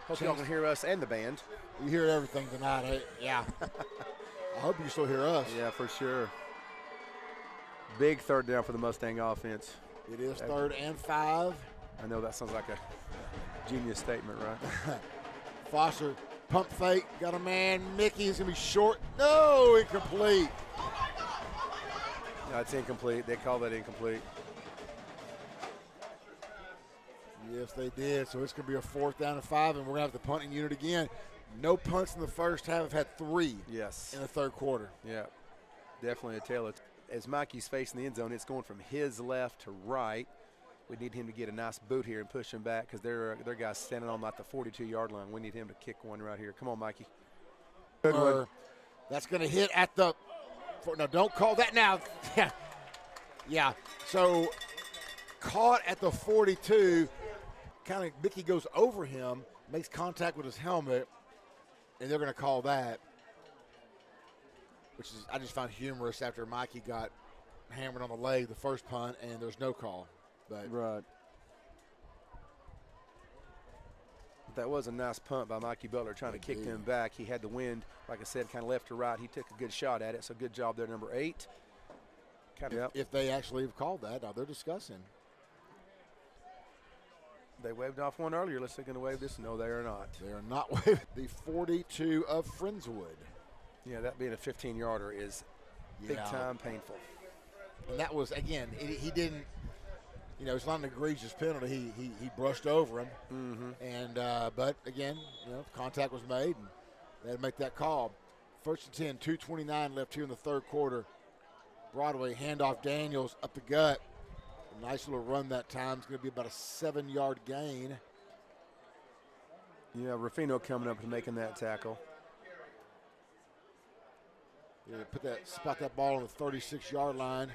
E: Hope y'all can hear us and the band.
A: You hear everything tonight, yeah. I hope you still hear us.
E: Yeah, for sure. Big 3rd down for the Mustang offense.
A: It is 3rd and 5.
E: I know that sounds like a genius statement, right?
A: Foster, pump fake, got a man. Mickey's going to be short. No, incomplete.
E: No, it's incomplete. They call that incomplete.
A: Yes, they did. So it's going to be a 4th down and 5, and we're going to have the punting unit again. No punts in the first half. I've had 3
E: yes.
A: in the third quarter.
E: Yeah, definitely a tale. As Mikey's facing the end zone, it's going from his left to right. We need him to get a nice boot here and push him back because their guy's standing on like the 42-yard line. We need him to kick one right here. Come on, Mikey.
A: Good one. That's going to hit at the – no, don't call that now. Yeah. So caught at the 42. Kind of Mickey goes over him, makes contact with his helmet, and they're going to call that, which is I just found humorous after Mikey got hammered on the leg the first punt, and there's no call. But
E: right. That was a nice punt by Mikey Butler trying to kick them back. He had the wind, like I said, kind of left to right. He took a good shot at it, so good job there, number 8.
A: If they actually have called that, now they're discussing.
E: They waved off one earlier. Let's see, going to wave this. No, they are not.
A: They are not waving. The 42 of Friendswood.
E: Yeah, that being a 15-yarder is big time painful.
A: And that was, again, he didn't, you know, it's not an egregious penalty. He brushed over him. And but, again, you know, contact was made, and they had to make that call. 1st and 10, 2:29 left here in the third quarter. Broadway, handoff Daniels up the gut. A nice little run that time. It's going to be about a 7-yard gain.
E: Yeah, Ruffino coming up and making that tackle.
A: Yeah, spot that ball on the 36-yard line.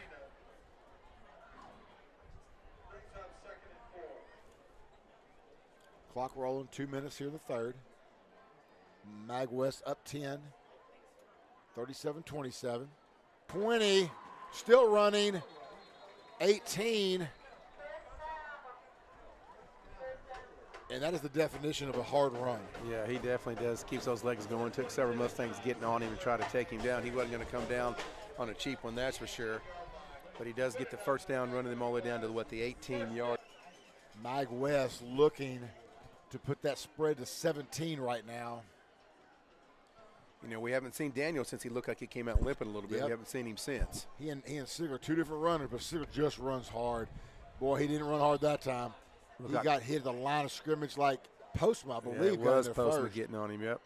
A: Clock rolling, 2 minutes here in the third. Mag West up 10, 37-27. 20, still running, 18. And that is the definition of a hard run.
E: Yeah, he definitely does. Keeps those legs going. Took several Mustangs getting on him and try to take him down. He wasn't going to come down on a cheap one, that's for sure. But he does get the first down, running them all the way down to, what, the 18-yard.
A: Mag West looking to put that spread to 17 right now.
E: You know, we haven't seen Daniel since he looked like he came out limping a little bit.
A: Yep.
E: We haven't seen him since.
A: He and Sigler are two different runners, but Sigler just runs hard. Boy, he didn't run hard that time. He got hit at the line of scrimmage like Postma, I believe.
E: Yeah, it was
A: got in there
E: Postma
A: first.
E: getting on him, yep.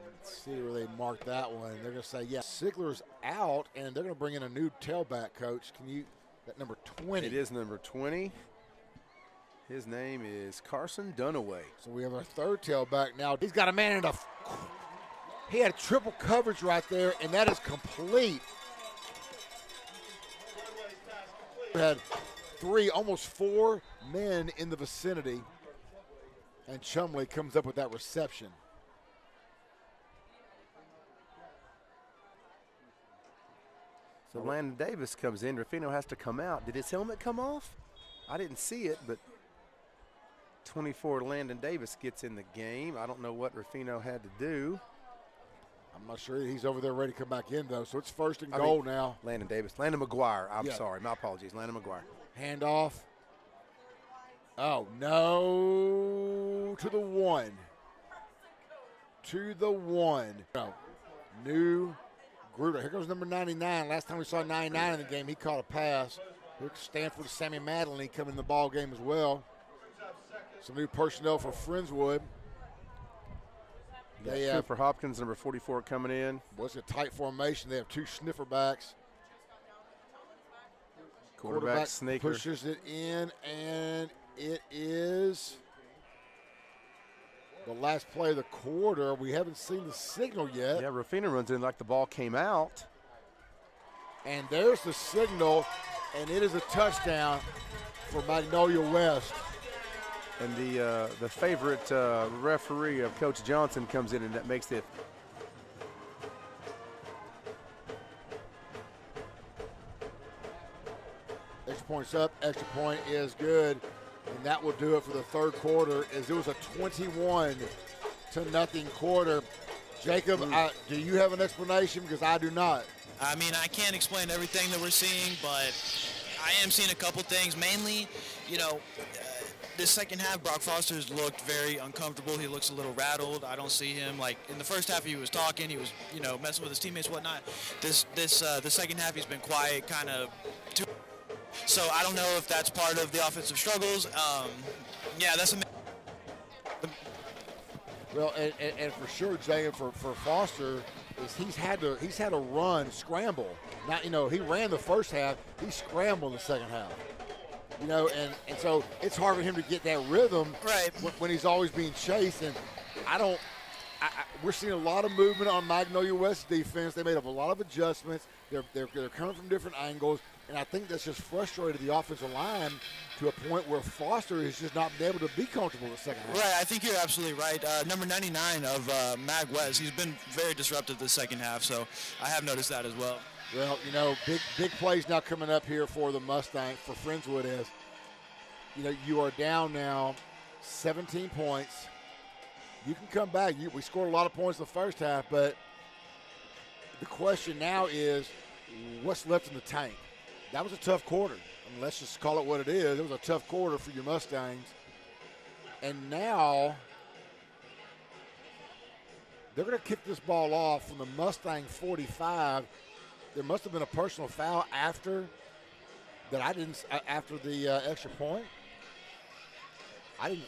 A: Let's see where they marked that one. They're going to say, yeah, Sigler's out, and they're going to bring in a new tailback coach. That number 20.
E: It is number 20. His name is Carson Dunaway.
A: So we have our third tailback now. He's got a man in he had triple coverage right there, and that is complete. Had almost four men in the vicinity, and Chumley comes up with that reception.
E: So Landon Davis comes in. Ruffino has to come out. Did his helmet come off? I didn't see it, but 24 Landon Davis gets in the game. I don't know what Ruffino had to do.
A: I'm not sure he's over there ready to come back in, though. So it's first and goal now.
E: Landon McGuire. I'm sorry. My apologies. Landon McGuire.
A: Handoff. Oh, no. To the one. No. New Gruder. Here goes number 99. Last time we saw 99 in the game, he caught a pass. Here's Stanford's Sammy Madeline coming in the ball game as well. Some new personnel for Friendswood.
E: They have Cooper Hopkins, number 44, coming in.
A: Well, it's a tight formation. They have two sniffer backs.
E: Quarterback sneaker.
A: Pushes it in, and it is the last play of the quarter. We haven't seen the signal yet.
E: Yeah, Ruffino runs in like the ball came out.
A: And there's the signal, and it is a touchdown for Magnolia West.
E: And the favorite referee of Coach Johnson comes in, and that makes it.
A: Extra point's up. Extra point is good. And that will do it for the third quarter, as it was a 21-0 quarter. Jacob, do you have an explanation? Because I do not.
D: I mean, I can't explain everything that we're seeing, but I am seeing a couple things. Mainly, you know, this second half, Brock Foster's looked very uncomfortable. He looks a little rattled. I don't see him, like, in the first half he was talking. He was, you know, messing with his teammates, whatnot. The second half he's been quiet, kind of. So I don't know if that's part of the offensive struggles. Yeah, that's a.
A: Well, and for sure, Jay, for Foster, is he's had to run, scramble. Now, you know, he ran the first half. He scrambled in the second half. You know, and so it's hard for him to get that rhythm
D: right
A: when he's always being chased. And we're seeing a lot of movement on Magnolia West defense. They made up a lot of adjustments. They're coming from different angles, and I think that's just frustrated the offensive line to a point where Foster has just not been able to be comfortable in the second half.
D: Right, I think you're absolutely right. Number 99 of Mag West, he's been very disruptive the second half, so I have noticed that as well.
A: Well, you know, big plays now coming up here for the Mustang, for Friendswood is, you know, you are down now 17 points. You can come back. We scored a lot of points in the first half, but the question now is what's left in the tank? That was a tough quarter. I mean, let's just call it what it is. It was a tough quarter for your Mustangs. And now they're going to kick this ball off from the Mustang 45. there must have been a personal foul after after the extra point. I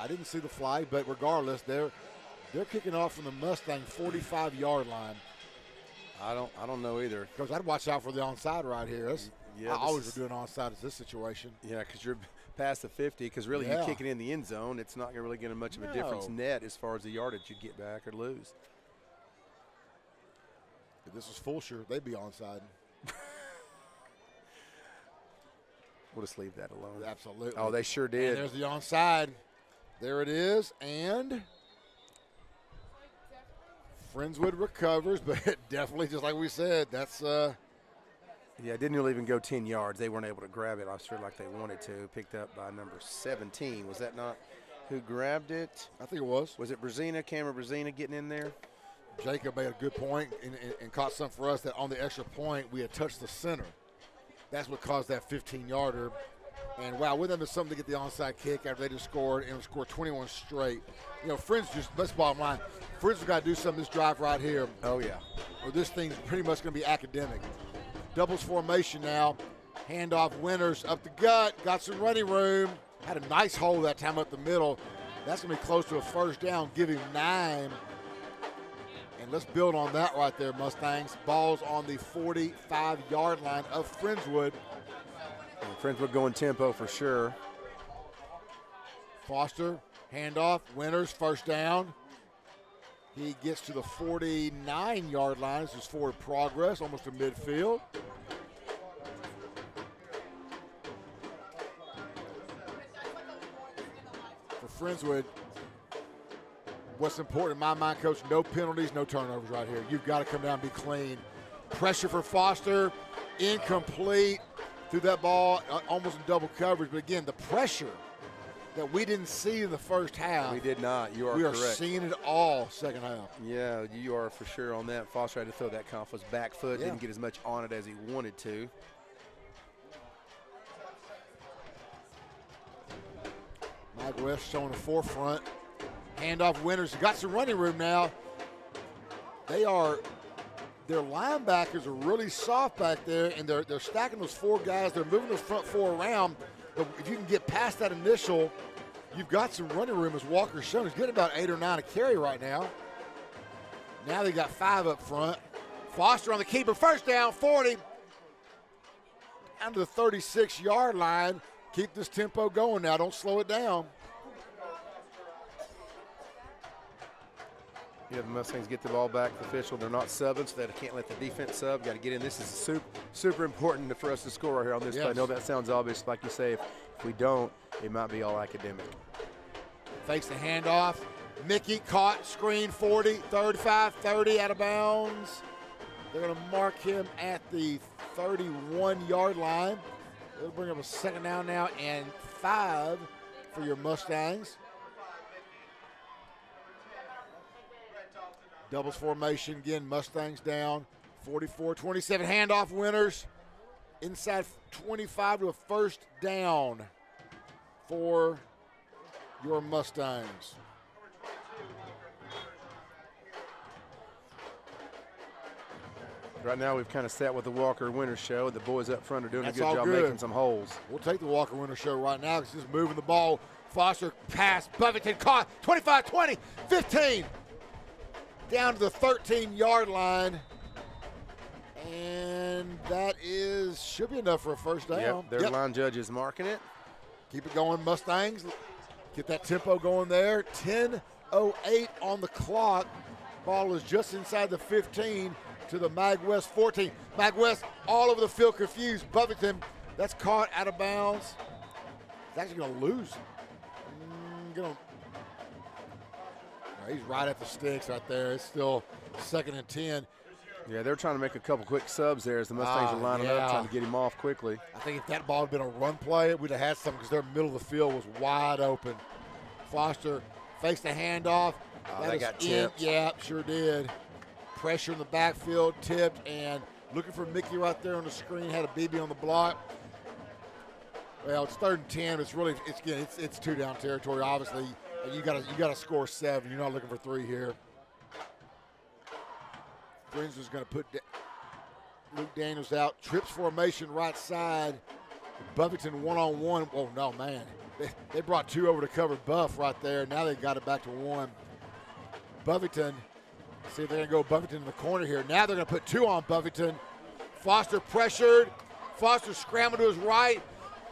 A: didn't see the flag, but regardless, they're kicking off from the Mustang 45-yard line.
E: I don't know either.
A: Because I'd watch out for the onside right here. I always would do an onside in this situation.
E: Yeah, because you're past the 50. Because really, you kick it in the end zone, it's not really going to much of a difference net as far as the yardage you get back or lose.
A: If this was Fulsher, they'd be onside.
E: We'll just leave that alone.
A: Absolutely.
E: Oh, they sure did.
A: And there's the onside. There it is, and Friendswood recovers, but definitely, just like we said, that's
E: yeah, it didn't really even go 10 yards. They weren't able to grab it, I'm sure, like they wanted to. Picked up by number 17. Was that not who grabbed it?
A: I think it was.
E: Was it Brazina, Cameron Brazina getting in there?
A: Jacob made a good point and caught something for us that on the extra point we had touched the center. That's what caused that 15-yarder. And, wow, wouldn't that be something to get the onside kick after they just scored and scored 21 straight? You know, Friends just, that's the bottom line. Friends have got to do something this drive right here.
E: Oh, yeah.
A: Or this thing's pretty much going to be academic. Doubles formation now. Handoff Winters up the gut. Got some running room. Had a nice hole that time up the middle. That's going to be close to a first down. Give him 9. And let's build on that right there, Mustangs. Ball's on the 45-yard line of Friendswood.
E: And Friendswood going tempo for sure.
A: Foster, handoff, Winters, first down. He gets to the 49-yard line. This is forward progress, almost to midfield. For Friendswood, what's important in my mind, Coach, no penalties, no turnovers right here. You've got to come down and be clean. Pressure for Foster, incomplete. Threw that ball almost in double coverage. But, again, the pressure that we didn't see in the first half.
E: We did not. You are
A: correct.
E: correct.
A: We are seeing it all second half.
E: Yeah, you are for sure on that. Foster had to throw that off his back foot. Didn't get as much on it as he wanted to.
A: Mike West showing the forefront. Handoff Winters. Got some running room now. Their linebackers are really soft back there, and they're stacking those 4 guys. They're moving those front 4 around. But if you can get past that initial, you've got some running room, as Walker's shown. He's getting about 8 or 9 a carry right now. Now they got 5 up front. Foster on the keeper. First down, 40. Down to the 36-yard line. Keep this tempo going now. Don't slow it down.
E: Yeah, the Mustangs get the ball back. The official, they're not subbing, so they can't let the defense sub. Got to get in. This is super important for us to score right here on this play. I know that sounds obvious. Like you say, if we don't, it might be all academic.
A: Fakes the handoff. Mickey caught, screen 40, 35, 30 out of bounds. They're going to mark him at the 31-yard line. They'll bring up a second down now and 5 for your Mustangs. Doubles formation again, Mustangs down. 44-27, handoff Winters. Inside 25 to a first down for your Mustangs.
E: Right now we've kind of sat with the Walker Winters show. The boys up front are doing a good job making some holes.
A: We'll take the Walker Winters show right now because he's moving the ball. Foster pass, Buffington caught, 25-20, 15. Down to the 13-yard line. And that should be enough for a first down.
E: Yep, their line judge is marking it.
A: Keep it going, Mustangs. Get that tempo going there. 10:08 on the clock. Ball is just inside the 15 to the Mag West 14. Mag West all over the field, confused. Buffington, that's caught out of bounds. He's actually going to lose. He's right at the sticks right there. It's still 2nd and 10.
E: Yeah, they're trying to make a couple quick subs there as the Mustangs are lining up, trying to get him off quickly.
A: I think if that ball had been a run play, we'd have had something because their middle of the field was wide open. Foster fakes the handoff.
E: That got tipped.
A: Yeah, sure did. Pressure in the backfield, tipped, and looking for Mickey right there on the screen. Had a BB on the block. Well, it's 3rd and 10. It's 2 down territory, obviously. You got to score 7. You're not looking for 3 here. Friends was going to put Luke Daniels out. Trips formation right side. Buffington one-on-one. Oh, no, man. They brought 2 over to cover Buff right there. Now they got it back to 1. Buffington, see if they're going to go Buffington in the corner here. Now they're going to put 2 on Buffington. Foster pressured. Foster scrambled to his right.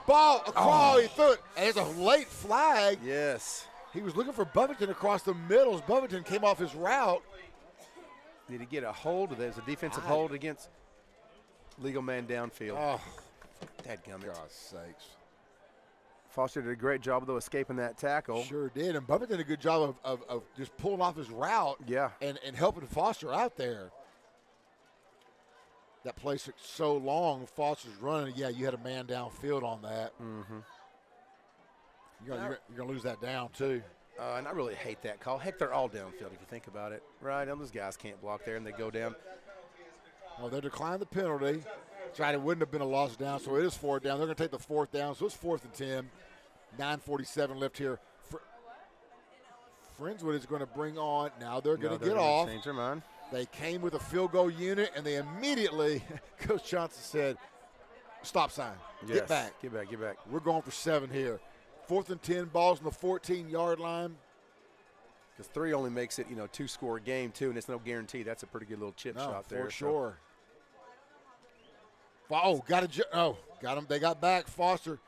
A: Ball across. He threw it. And there's a late flag.
E: Yes.
A: He was looking for Buffington across the middle. Buffington came off his route.
E: Did he get a hold of this? A defensive hold against legal man downfield.
A: Oh,
E: dadgummit.
A: God's sakes.
E: Foster did a great job, though, escaping that tackle.
A: Sure did. And Buffington did a good job of just pulling off his route and helping Foster out there. That play took so long. Foster's running. Yeah, you had a man downfield on that.
E: Mm-hmm.
A: You're going to lose that down, too.
E: And I really hate that call. Heck, they're all downfield if you think about it. Right? And those guys can't block there, and they go down.
A: Well, they declined the penalty. It wouldn't have been a loss down, so it is 4th down. They're going to take the 4th down, so it's 4th and 10. 9:47 left here. Friendswood is going to bring on. Now they're going to get off.
E: Change their mind.
A: They came with a field goal unit, and they immediately, Coach Johnson said, stop sign.
E: Yes.
A: Get back.
E: Get back, get back.
A: We're going for 7 here. 4th and 10, balls on the 14-yard line.
E: Because 3 only makes it, 2-score game, too, and it's no guarantee. That's a pretty good little chip shot there.
A: For sure. Oh, got him. They got back. Foster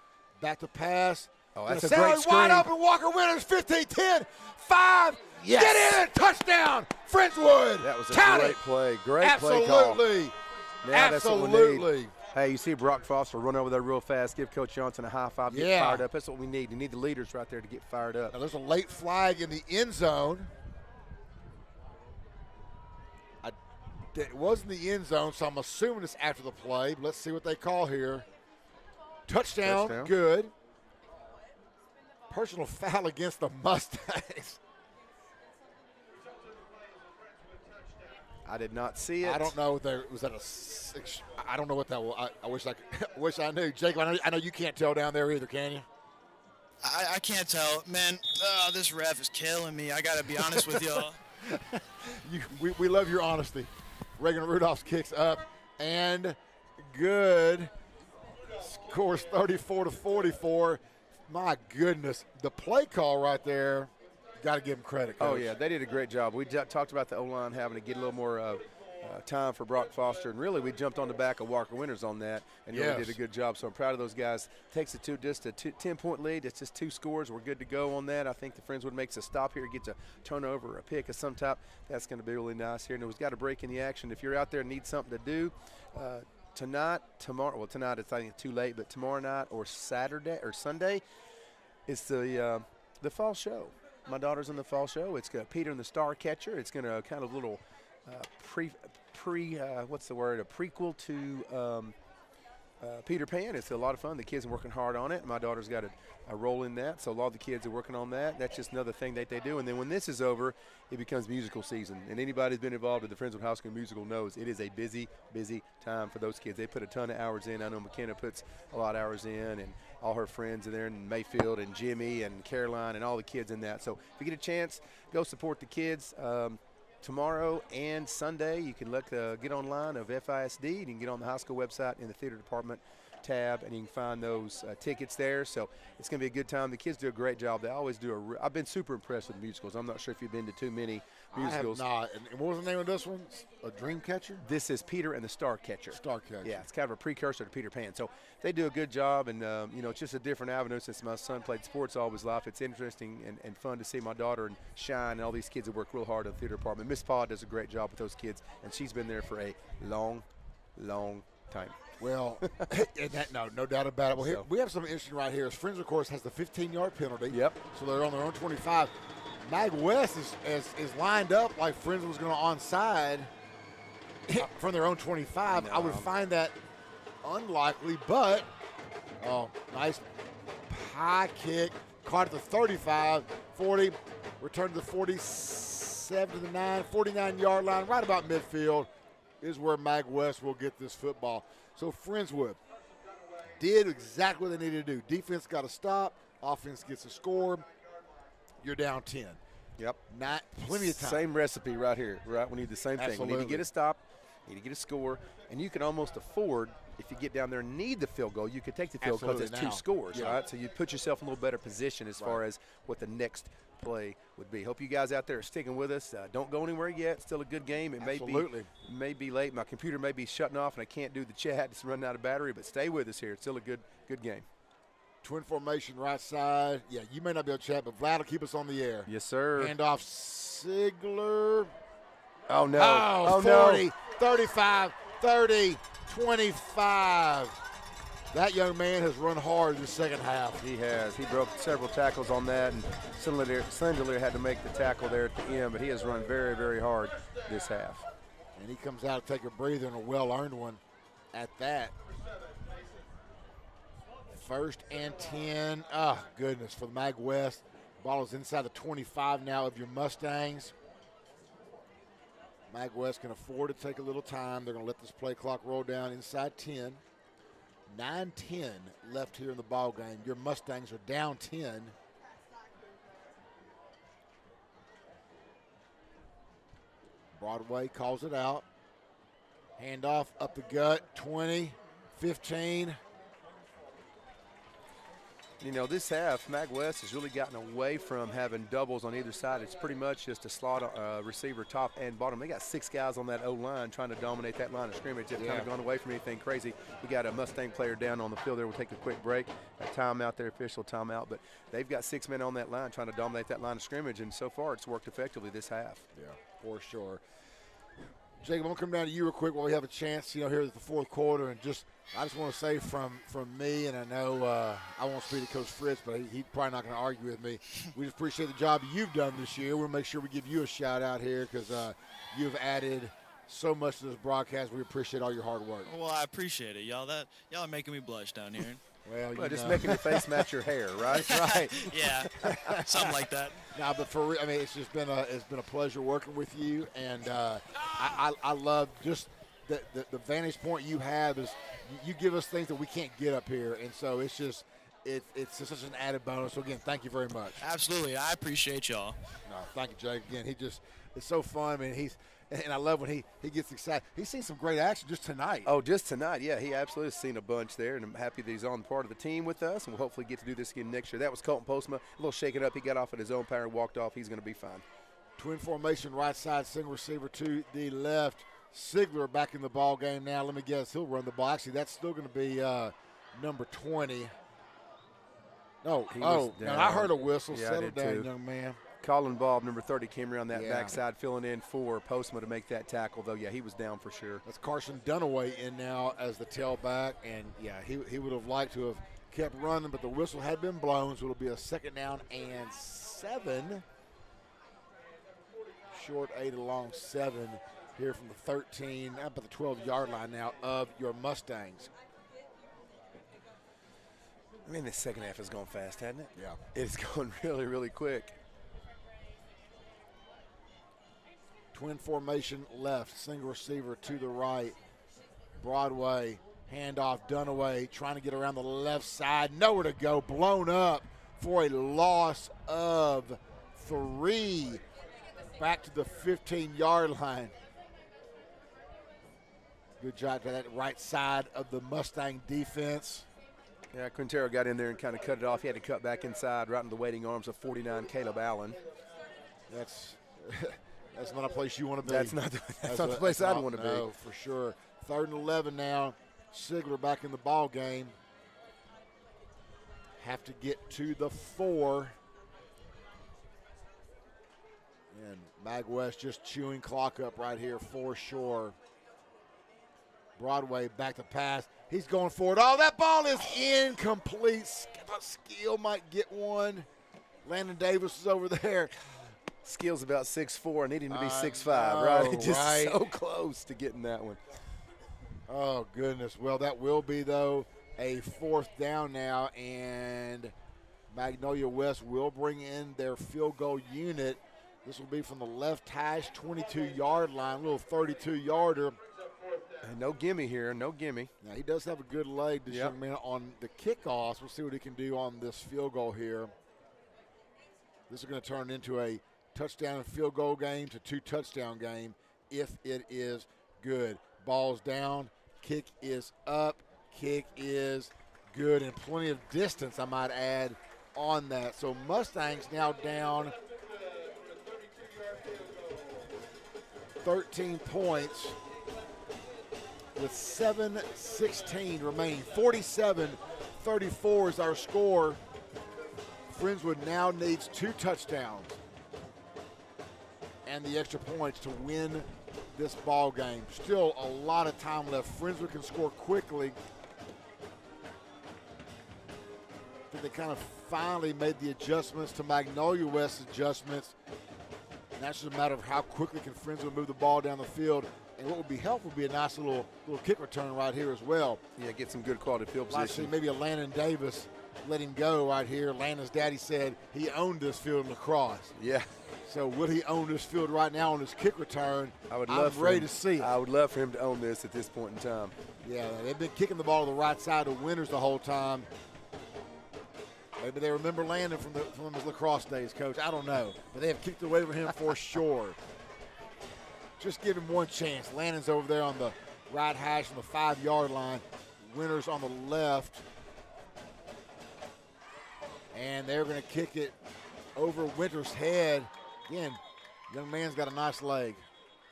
A: back to pass.
E: Oh, that's a great screen.
A: Wide open. Walker Winters, 15-10, 5. Yes. Get in. Touchdown. Friendswood.
E: That was a
A: Count
E: great
A: it.
E: play. Great play call.
A: Absolutely.
E: Now that's what we need. Hey, you see Brock Foster run over there real fast, give Coach Johnson a high five, get fired up. That's what we need. You need the leaders right there to get fired up.
A: Now there's a late flag in the end zone. It was in the end zone, so I'm assuming it's after the play. But let's see what they call here. Touchdown. Good. Personal foul against the Mustangs.
E: I did not see it.
A: I don't know. Was that a 6? I don't know what that was. I wish I knew. Jacob, I know you can't tell down there either, can you?
D: I can't tell. Man, this ref is killing me. I got to be honest with y'all.
A: We love your honesty. Reagan Rudolph's kicks up and good. Scores 34-44. My goodness, the play call right there. Got to give them credit, Coach.
E: Oh yeah, they did a great job. We talked about the O-line having to get a little more time for Brock Foster, and really we jumped on the back of Walker Winters on that, and really did a good job. So I'm proud of those guys. Takes it to just a 10-point lead. It's just 2 scores. We're good to go on that. I think the Friendswood makes a stop here, gets a turnover, or a pick of some type. That's going to be really nice here. And we've got a break in the action. If you're out there and need something to do tomorrow. Well, tonight it's I think too late, but tomorrow night or Saturday or Sunday, it's the fall show. My daughter's in the fall show. It's got Peter and the Star Catcher. It's going to kind of little what's the word? A prequel to Peter Pan. It's a lot of fun. The kids are working hard on it. My daughter's got a role in that, so a lot of the kids are working on that. That's just another thing that they do. And then when this is over, it becomes musical season. And anybody who's been involved with the Friendswood High School Musical knows it is a busy, busy time for those kids. They put a ton of hours in. I know McKenna puts a lot of hours in, and all her friends are there, and Mayfield and Jimmy and Caroline and all the kids in that. So if you get a chance, go support the kids. Tomorrow and Sunday, you can get online of FISD. You can get on the high school website in the theater department tab, and you can find those tickets there. So it's going to be a good time. The kids do a great job. They always do. I've been super impressed with musicals. I'm not sure if you've been to too many musicals.
A: I have not. And what was the name of this one? A Dream Catcher?
E: This is Peter and the Star Catcher.
A: Star Catcher.
E: Yeah, it's kind of a precursor to Peter Pan. So they do a good job, and it's just a different avenue since my son played sports all his life. It's interesting and fun to see my daughter shine, and all these kids that work real hard in the theater department. Miss Paul does a great job with those kids, and she's been there for a long, long time.
A: Well, no doubt about it. Well, here we have something interesting right here. Friends, of course, has the 15-yard penalty.
E: Yep.
A: So they're on their own 25. Mag West is lined up like Friends was going to onside from their own 25. No. I would find that unlikely, but nice high kick. Caught at the 35, 40, returned to the 47 to the 49-yard line, right about midfield is where Mag West will get this football. So Friendswood did exactly what they needed to do. Defense got to stop. Offense gets a score. You're down 10.
E: Yep.
A: Not plenty of time.
E: Same recipe right here, right? We need the same thing. We need to get a stop. You need to get a score, and you can almost afford, if you get down there and need the field goal, you could take the field goal because it's 2 scores, right? So you put yourself in a little better position as far as what the next play would be. Hope you guys out there are sticking with us. Don't go anywhere yet. Still a good game. It may be late. My computer may be shutting off, and I can't do the chat. It's running out of battery, but stay with us here. It's still a good game.
A: Twin formation right side. Yeah, you may not be able to chat, but Vlad will keep us on the air.
E: Yes, sir.
A: Handoff Sigler.
E: Oh, no.
A: Oh, 40, 35, 30, 25. That young man has run hard in the second half.
E: He has. He broke several tackles on that, and Sindler had to make the tackle there at the end, but he has run very, very hard this half.
A: And he comes out to take a breather and a well-earned one at that. 1st and 10. Oh, goodness, for the Mag West. Ball is inside the 25 now of your Mustangs. Mag West can afford to take a little time. They're going to let this play clock roll down inside 10. 9-10 left here in the ball game. Your Mustangs are down 10. Broadway calls it out. Handoff up the gut, 20, 15.
E: You know, this half, Mag West has really gotten away from having doubles on either side. It's pretty much just a slot receiver, top and bottom. They got 6 guys on that O-line trying to dominate that line of scrimmage. They've kind of gone away from anything crazy. We got a Mustang player down on the field there. We'll take a quick break. A timeout there, official timeout. But they've got 6 men on that line trying to dominate that line of scrimmage, and so far it's worked effectively this half.
A: Yeah, for sure. Jacob, I'm going to come down to you real quick while we have a chance, here at the fourth quarter. And I just want to say from me, and I know I won't speak to Coach Fritz, but he's probably not going to argue with me. We just appreciate the job you've done this year. We'll make sure we give you a shout-out here because you've added so much to this broadcast. We appreciate all your hard work.
D: Well, I appreciate it, y'all. Y'all are making me blush down here.
A: Well,
E: just making your face match your hair, right? Right.
D: Yeah, something like that.
A: No, but for real, it's just been a pleasure working with you, and I love just the vantage point you have is you give us things that we can't get up here, and so it's just it's such an added bonus. So again, thank you very much.
D: Absolutely, I appreciate y'all.
A: No, thank you, Jake. Again, it's so fun. And I love when he gets excited. He's seen some great action just tonight.
E: Oh, just tonight, yeah. He absolutely has seen a bunch there, and I'm happy that he's on part of the team with us, and we'll hopefully get to do this again next year. That was Colton Postma, a little shaken up. He got off at his own power and walked off. He's going to be fine.
A: Twin formation, right side, single receiver to the left. Sigler back in the ball game now. Let me guess, he'll run the ball. Actually, that's still going to be number 20. No, I heard a whistle.
E: Yeah,
A: Settle down, young man.
E: Colin Bob, number 30, came around that backside, filling in for Postma to make that tackle, though, yeah, he was down for sure.
A: That's Carson Dunaway in now as the tailback, and, yeah, he would have liked to have kept running, but the whistle had been blown, so it'll be a 2nd down and 7. Short 8 along 7 here from the 13, up at the 12-yard line now of your Mustangs.
E: I mean, this second half has gone fast, hasn't it?
A: Yeah.
E: It's going really, really quick.
A: Twin formation left, single receiver to the right. Broadway, handoff, Dunaway, trying to get around the left side. Nowhere to go, blown up for a loss of 3. Back to the 15-yard line. Good job to that right side of the Mustang defense.
E: Yeah, Quintero got in there and kind of cut it off. He had to cut back inside right in the waiting arms of 49 Caleb Allen.
A: That's not a place you want to be.
E: That's not the place I'd want to be.
A: No, for sure. 3rd and 11 now. Sigler back in the ball game. Have to get to the 4. And Mag West just chewing clock up right here for sure. Broadway back to pass. He's going for it. Oh, that ball is incomplete. Skill might get one. Landon Davis is over there.
E: Skill's about 6'4", needing to be 6'5", right? Just so close to getting that one.
A: Oh, goodness. Well, that will be, though, a 4th down now, and Magnolia West will bring in their field goal unit. This will be from the left hash, 22-yard line, a little 32-yarder.
E: No gimme here, no gimme.
A: Now, he does have a good leg, this young man, on the kickoffs. We'll see what he can do on this field goal here. This is going to turn into a touchdown and field goal game to 2-touchdown game if it is good. Ball's down. Kick is up. Kick is good, and plenty of distance, I might add, on that. So Mustangs now down 13 points with 7:16 remaining. 47-34 is our score. Friendswood now needs 2 touchdowns and the extra points to win this ball game. Still a lot of time left. Friendswood can score quickly. I think they kind of finally made the adjustments to Magnolia West's adjustments. And that's just a matter of how quickly can Friendswood move the ball down the field. And what would be helpful would be a nice little kick return right here as well.
E: Yeah, get some good quality field position.
A: See maybe a Landon Davis let him go right here. Landon's daddy said he owned this field in lacrosse.
E: Yeah.
A: So will he own this field right now on his kick return?
E: I'm
A: ready to see it.
E: I would love for him to own this at this point in time.
A: Yeah, they've been kicking the ball to the right side of Winters the whole time. Maybe they remember Landon from his lacrosse days, Coach. I don't know. But they have kicked away from him for sure. Just give him one chance. Landon's over there on the right hash on the 5-yard line. Winters on the left. And they're going to kick it over Winters' head. Again, young man's got a nice leg.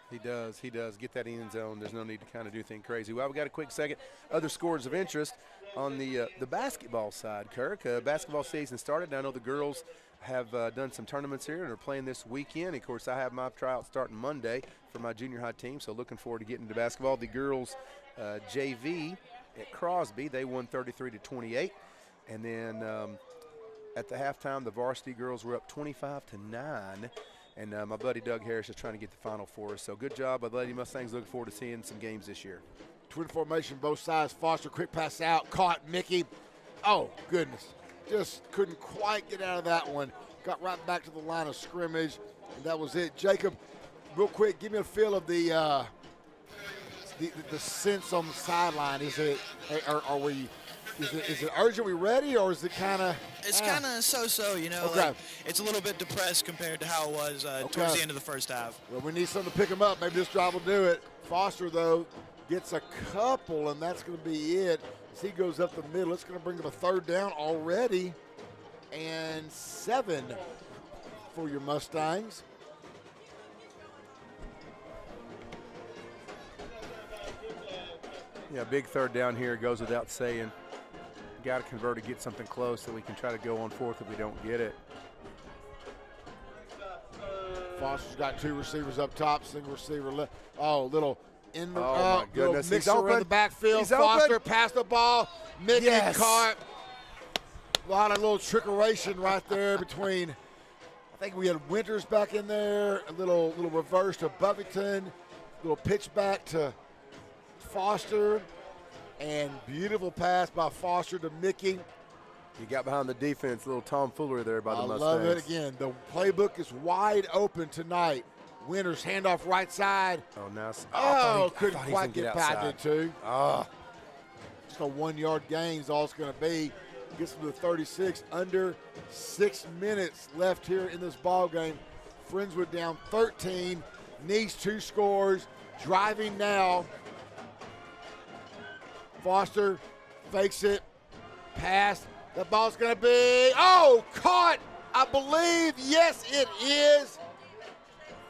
E: He does. Get that end zone. There's no need to kind of do things crazy. Well, we got a quick second. Other scores of interest on the basketball side, Kirk. Basketball season started. Now I know the girls have done some tournaments here and are playing this weekend. Of course, I have my tryout starting Monday for my junior high team, so looking forward to getting to basketball. The girls JV at Crosby, they won 33-28. And then at the halftime, the varsity girls were up 25-9. And my buddy Doug Harris is trying to get the final for us. So good job by the Lady Mustangs. Looking forward to seeing some games this year.
A: Twin formation, both sides. Foster, quick pass out. Caught Mickey. Oh, goodness. Just couldn't quite get out of that one. Got right back to the line of scrimmage, and that was it. Jacob, real quick, give me a feel of the sense on the sideline. Is it, are we, is it urgent? We ready, or is it kind of?
D: It's kind of so-so, you know.
A: Okay.
D: Like, it's a little bit depressed compared to how it was towards the end of the first half.
A: Well, we need something to pick them up. Maybe this drive will do it. Foster, though, gets a couple, and that's going to be it. As he goes up the middle, it's going to bring him a 3rd down already, and 7 for your Mustangs.
E: Yeah, big 3rd down here goes without saying. Got to convert to get something close so we can try to go on 4th if we don't get it.
A: Foster's got 2 receivers up top, single receiver left. Oh, little in the
E: my goodness.
A: Mixer
E: He's open.
A: in the backfield.
E: He's
A: Foster
E: open.
A: passed the ball. Mickey
E: Yes.
A: caught. A lot of little trickeration right there between. I think we had Winters back in there. A little reverse to Buffington. Little pitch back to Foster. And beautiful pass by Foster to Mickey.
E: He got behind the defense. A little tomfoolery there by the Mustangs.
A: I love it. Again, the playbook is wide open tonight. Winters handoff right side.
E: Oh, nice.
A: Couldn't quite get past it, too. Just a 1-yard gain is all it's going to be. Gets him to the 36. Under 6 minutes left here in this ball game. Friendswood down 13. Needs 2 scores. Driving now. Foster fakes it. Pass. The ball's going to be, caught, I believe. Yes, it is.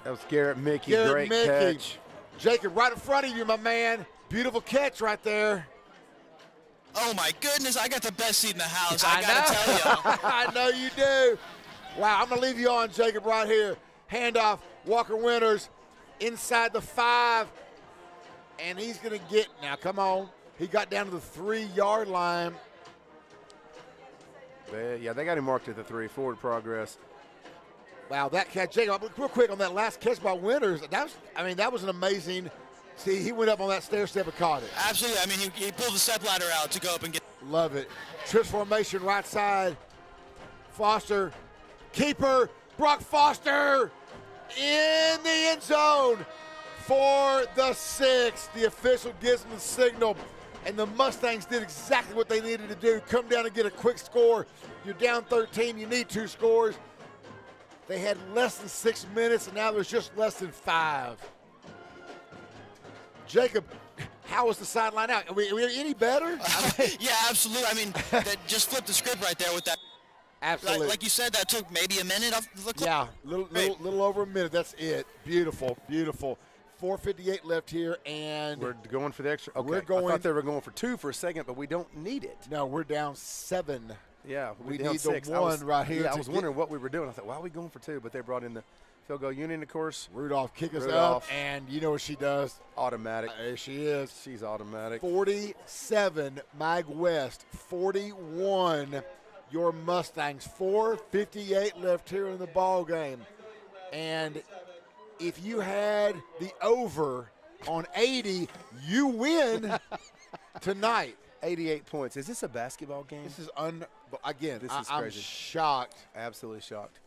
E: That was Garrett Mickey.
A: Garrett
E: Great
A: Mickey.
E: catch.
A: Jacob, right in front of you, my man. Beautiful catch right there.
D: Oh, my goodness, I got the best seat in the house. I got to tell you.
A: I know you do. Wow, I'm going to leave you on, Jacob, right here. Handoff, Walker Winters, inside the 5. And he's going to get, now come on. He got down to the 3-yard line.
E: Yeah, they got him marked at the 3. Forward progress.
A: Wow, that catch, Jacob, real quick on that last catch by Winters. That was an amazing. See, he went up on that stair step and caught it.
D: Absolutely. I mean, he pulled the step ladder out to go up and get.
A: Love it. Trips formation, right side. Foster, keeper, Brock Foster in the end zone for the 6. The official gives him the signal. And the Mustangs did exactly what they needed to do. Come down and get a quick score. You're down 13. You need 2 scores. They had less than 6 minutes, and now there's just less than 5. Jacob, How was the sideline out? Are we any better?
D: Yeah, absolutely. I mean, that just flipped the script right there with that.
A: Absolutely.
D: Like you said, that took maybe a minute off the clock.
A: Yeah, little over a minute. That's it. Beautiful, beautiful. 4:58 left here, and
E: we're going for the extra. Okay.
A: We're going.
E: I thought they were going for 2 for a second, but we don't need it.
A: No, we're down 7.
E: Yeah,
A: we
E: down
A: need
E: 6.
A: the one right here.
E: Yeah, I was wondering what we were doing. I thought, why are we going for 2? But they brought in the field goal unit, of course.
A: Rudolph kick us up, and you know what she does?
E: Automatic.
A: There she is.
E: She's automatic.
A: 47, Mag West. 41, your Mustangs. 4:58 left here in the ball game, and if you had the over on 80, you win tonight.
E: 88 points. Is this a basketball game?
A: This is I'm
E: crazy.
A: shocked.
E: Absolutely shocked.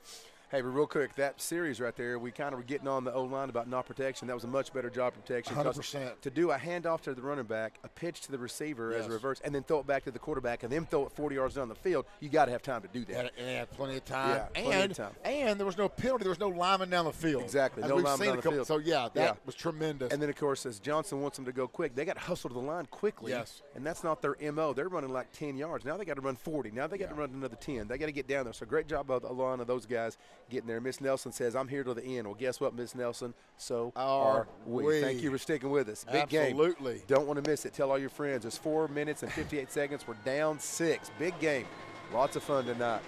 E: Hey, but real quick, that series right there, we kind of were getting on the O-line about not protection. That was a much better job of protection.
A: 100%.
E: To do a handoff to the running back, a pitch to the receiver as a reverse, and then throw it back to the quarterback, and then throw it 40 yards down the field, you got to have time to do that.
A: Yeah, plenty of time.
E: Yeah, plenty of time.
A: And there was no penalty. There was no lineman down the field.
E: Exactly.
A: As
E: No
A: we've
E: lineman
A: seen
E: down the field.
A: So, that was tremendous.
E: And then, of course, as Johnson wants them to go quick, they got to hustle to the line quickly.
A: Yes.
E: And that's not their MO. They're running like 10 yards. Now they got to run 40. Now they got to run another 10. They got to get down there. So great job of a line of those guys getting there. Miss Nelson says, I'm here till the end. Well, guess what, Miss Nelson? So are we. Thank you for sticking with us. Big game.
A: Absolutely.
E: Don't want to miss it. Tell all your friends. It's 4 minutes and 58 seconds. We're down 6. Big game. Lots of fun tonight.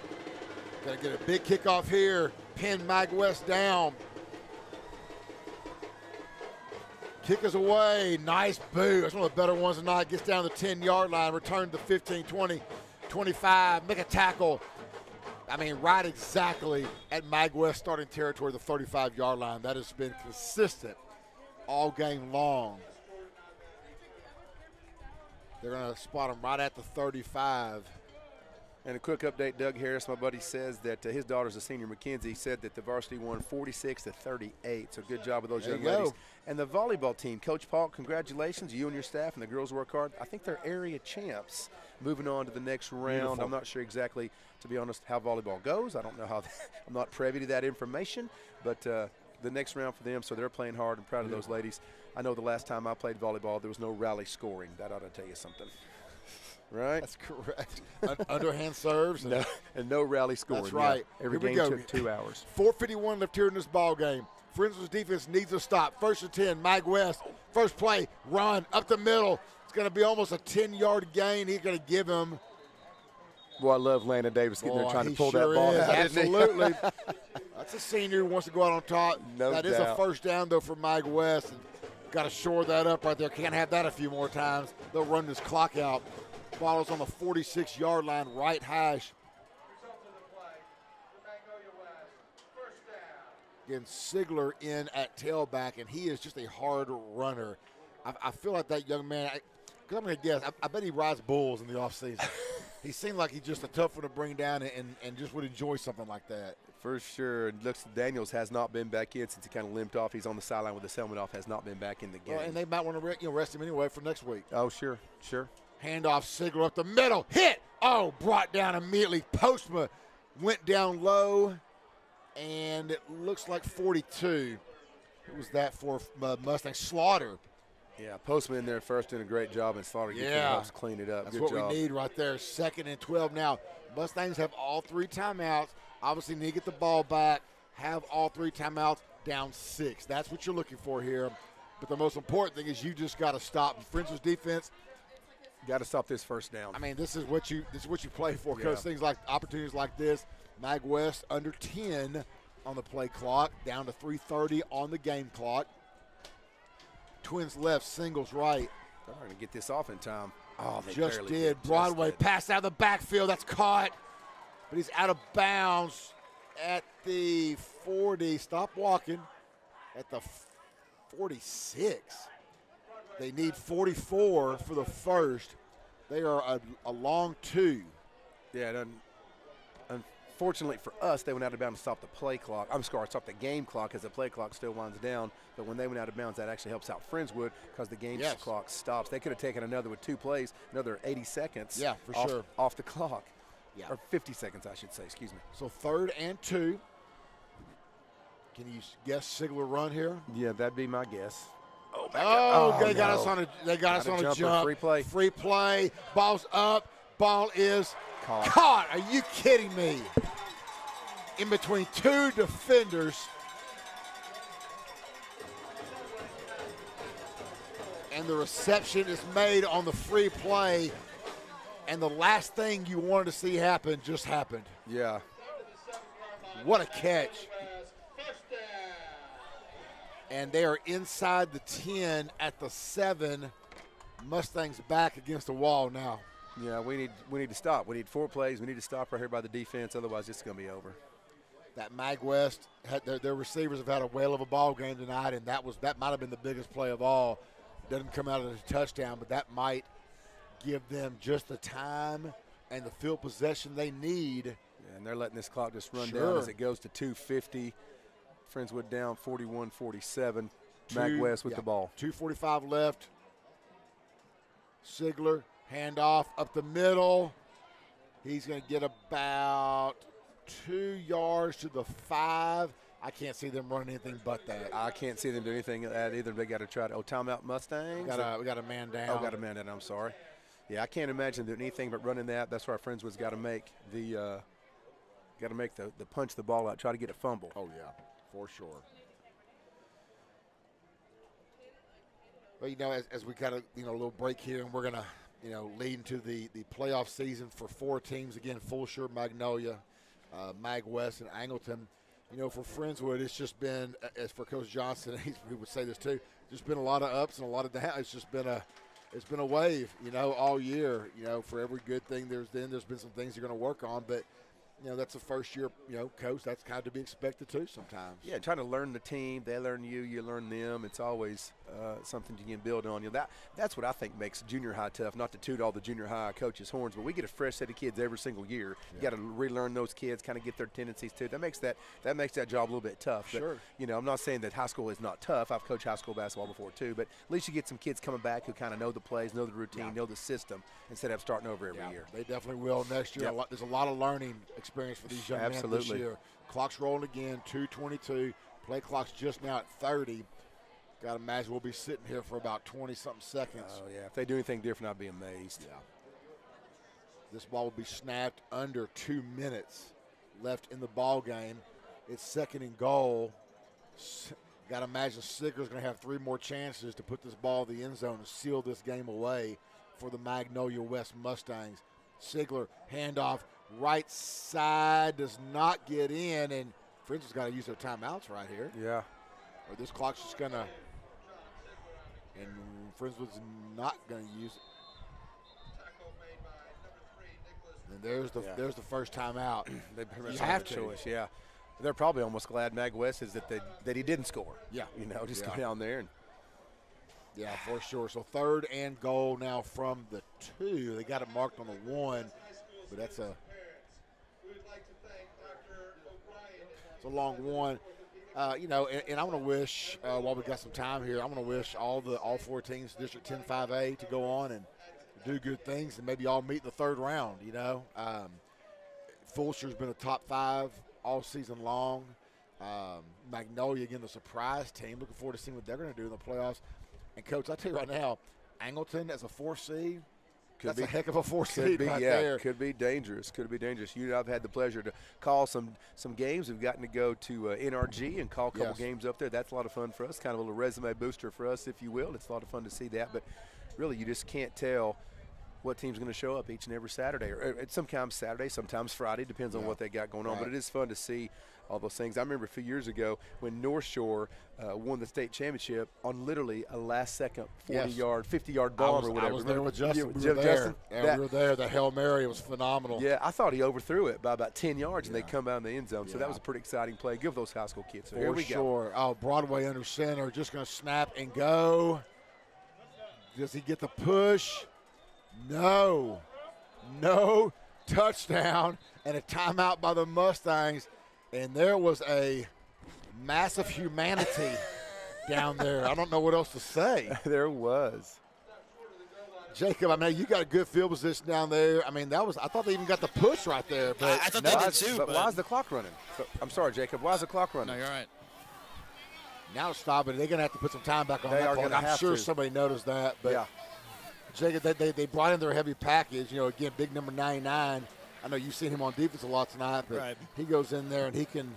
A: Got to get a big kickoff here. Pin Mag West down. Kick us away. Nice boot. That's one of the better ones tonight. Gets down the 10-yard line. Return to 15, 20, 25. Make a tackle. I mean, right exactly at Mag West starting territory, the 35-yard line. That has been consistent all game long. They're going to spot them right at the 35.
E: And a quick update, Doug Harris, my buddy, says that his daughter's a senior. Mackenzie said that the varsity won 46-38. So good job with those young ladies. And the volleyball team, Coach Paul, congratulations. You and your staff and the girls work hard. I think they're area champs. Moving on to the next round.
A: Beautiful.
E: I'm not sure exactly, to be honest, how volleyball goes. I don't know how. I'm not privy to that information. But the next round for them, so they're playing hard and proud of those ladies. I know the last time I played volleyball, there was no rally scoring. That ought to tell you something. Right?
A: That's correct. Underhand serves.
E: And no rally scoring.
A: That's right.
E: Yeah. Every game took 2 hours.
A: 4:51 left here in this ball game. Friendswood's defense needs a stop. 1st and 10, Mag West. First play, run up the middle. It's going to be almost a 10-yard gain. He's going to give him.
E: Boy, I love Landon Davis getting there trying to pull
A: sure
E: that ball
A: is.
E: out.
A: Absolutely. That's a senior who wants to go out on top.
E: No
A: that
E: doubt.
A: is a first down, though, for Mag West. And got to shore that up right there. Can't have that a few more times. They'll run this clock out. Ball is on the 46-yard line, right hash. Again, Sigler in at tailback, and he is just a hard runner. I feel like that young man, because I'm going to guess, I bet he rides bulls in the offseason. He seemed like he's just a tough one to bring down and just would enjoy something like that.
E: For sure. It looks Daniels has not been back in since he kind of limped off. He's on the sideline with his helmet off, has not been back in the game.
A: Well, and they might want to rest him anyway for next week.
E: Oh, sure.
A: Handoff, Sigler up the middle. Hit! Oh, brought down immediately. Postma went down low, and it looks like 42. Who was that for Mustang? Slaughter.
E: Yeah, Postman in there first doing a great job, and Slaughter helps clean it up.
A: That's
E: Good
A: what
E: job.
A: we need right there. 2nd and 12 now. Mustangs have all 3 timeouts. Obviously need to get the ball back, have all 3 timeouts, down 6. That's what you're looking for here. But the most important thing is you just got to stop. Friendswood's defense,
E: got to stop this first down.
A: I mean, this is what you play for, because things like opportunities like this. Mag West under 10 on the play clock, down to 3:30 on the game clock. Twins left, singles right.
E: They're not going to get this off in time. Oh, they
A: just
E: barely
A: did. Broadway pass out of the backfield. That's caught, but he's out of bounds at the 40. Stop walking. At the 46. They need 44 for the first. They are a long 2.
E: Yeah, unfortunately for us, they went out of bounds to stop the play clock. I'm sorry, stop the game clock, as the play clock still winds down. But when they went out of bounds, that actually helps out Friendswood, because the game clock stops. They could have taken another with 2 plays, another 80 seconds.
A: Yeah, for sure.
E: Off the clock.
A: Yeah.
E: Or 50 seconds, I should say. Excuse me.
A: So 3rd and 2. Can you guess Sigler run here?
E: Yeah, that'd be my guess.
A: They got us on a jump.
E: Free play.
A: Free play. Ball's up. Ball is caught. Are you kidding me? In between two defenders. And the reception is made on the free play. And the last thing you wanted to see happen just happened.
E: Yeah.
A: What a catch. And they are inside the 10 at the 7. Mustangs back against the wall now.
E: Yeah, we need to stop. We need 4 plays. We need to stop right here by the defense. Otherwise, it's going to be over.
A: That Mag West, their receivers have had a whale of a ball game tonight, and that might have been the biggest play of all. Doesn't come out of a touchdown, but that might give them just the time and the field possession they need.
E: Yeah, and they're letting this clock just run down as it goes to 2:50. Friendswood down 41-47. Mag West with the ball.
A: 2:45 left. Sigler, handoff up the middle. He's going to get about 2 yards to the 5. I can't see them running anything but that.
E: I can't see them do anything at that either. They got to try to timeout Mustangs.
A: We got a man down.
E: Got a man down. I'm sorry. Yeah, I can't imagine doing anything but running that. That's why Friendswood's got to make the punch the ball out, try to get a fumble.
A: Oh yeah, for sure. Well, as we got a little break here, and we're gonna lead into the playoff season for 4 teams again: Fulshire, Magnolia, Mag West, and Angleton. For Friendswood, it's just been, as for Coach Johnson, he would say this too, just been a lot of ups and a lot of downs. It's just been a wave, all year. For every good thing there's been some things you're going to work on, but that's a first year, coach. That's kind of to be expected too sometimes.
E: Yeah, trying to learn the team. They learn you, you learn them. It's always something you can build on. That's what I think makes junior high tough. Not to toot all the junior high coaches' horns, but we get a fresh set of kids every single year. Yeah. You got to relearn those kids, kind of get their tendencies too. That makes that job a little bit tough.
A: Sure.
E: But, I'm not saying that high school is not tough. I've coached high school basketball before too, but at least you get some kids coming back who kind of know the plays, know the routine, know the system, instead of starting over every year.
A: They definitely will next year.
E: Yep.
A: There's a lot of learning experience for these young men this year. Clock's rolling again, 2:22. Play clock's just now at 30. Got to imagine we'll be sitting here for about 20-something seconds.
E: Oh, yeah. If they do anything different, I'd be amazed.
A: Yeah. This ball will be snapped under 2 minutes left in the ball game. It's 2nd and goal. Got to imagine Sigler's going to have 3 more chances to put this ball in the end zone and seal this game away for the Magnolia West Mustangs. Sigler, handoff, right side, does not get in, and Friendswood's got to use their timeouts right here.
E: Yeah.
A: Or this clock's just going to, and Friendswood's not going to use it. And there's the first timeout.
E: They
A: you have to.
E: Choice, yeah. They're probably almost glad Mag West is that he didn't score.
A: Yeah.
E: Go down there. And
A: yeah, for sure. So 3rd and goal now from the 2. They got it marked on the 1, but that's a long one. And I want to wish, while we got some time here, I want to wish all 4 teams, District 10-5A, to go on and do good things and maybe all meet in the 3rd round. Fulshire's been a top 5 all season long. Magnolia, again, the surprise team. Looking forward to seeing what they're going to do in the playoffs. And, Coach, I tell you right now, Angleton as a 4 seed, that's a heck of a 4 seed there.
E: Could be dangerous. You and I have had the pleasure to call some games. We've gotten to go to NRG and call a couple games up there. That's a lot of fun for us, kind of a little resume booster for us, if you will. It's a lot of fun to see that. But really, you just can't tell what team's going to show up each and every Saturday. Or sometimes Saturday, sometimes Friday, depends on what they got going on. But it is fun to see all those things. I remember a few years ago when North Shore won the state championship on literally a last-second 40-yard, 50-yard bomb or whatever.
A: I was there with Justin. We were there. The Hail Mary was phenomenal.
E: Yeah, I thought he overthrew it by about 10 yards, and they come out in the end zone. So that was a pretty exciting play. Give those high school kids. So here we go.
A: Oh, Broadway under center, just going to snap and go. Does he get the push? No. Touchdown and a timeout by the Mustangs. And there was a massive humanity down there. I don't know what else to say.
E: There was.
A: Jacob, you got a good field position down there. I thought they even got the push right there. But
D: I thought they did too.
E: But why is the clock running? I'm sorry, Jacob. Why is the clock running?
D: No, you're right.
A: Now stop it. They're going to have to put some time back on
E: They
A: that
E: are
A: ball.
E: gonna
A: I'm
E: have
A: sure
E: to.
A: somebody noticed that. But
E: Yeah.
A: Jacob, they brought in their heavy package. Again, big number 99. I know you've seen him on defense a lot tonight, but
D: Right.
A: he goes in there and he can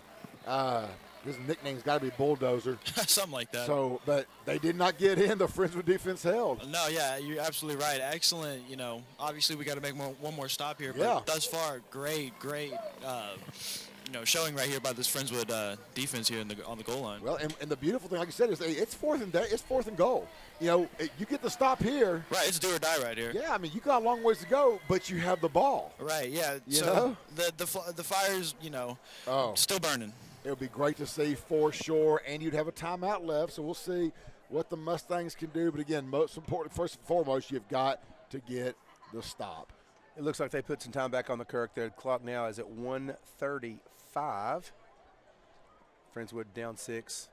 A: his nickname's got to be Bulldozer.
D: Something like that.
A: So, but they did not get in. The Friendswood defense held.
D: No, yeah, you're absolutely right. Excellent. Obviously we got to make one more stop here. But
A: Yeah.
D: thus far, great, showing right here by this Friendswood defense here on the goal line.
A: Well, and the beautiful thing, like I said, is it's fourth and goal. You get the stop here.
D: Right, it's do or die right here.
A: Yeah, I mean, you got a long ways to go, but you have the ball.
D: Right, yeah.
A: You know?
D: The fire's, still burning.
A: It would be great to see for sure, and you'd have a timeout left, so we'll see what the Mustangs can do. But again, most important, first and foremost, you've got to get the stop.
E: It looks like they put some time back on the Kirk. The clock now is at 1:35. Friendswood down 6.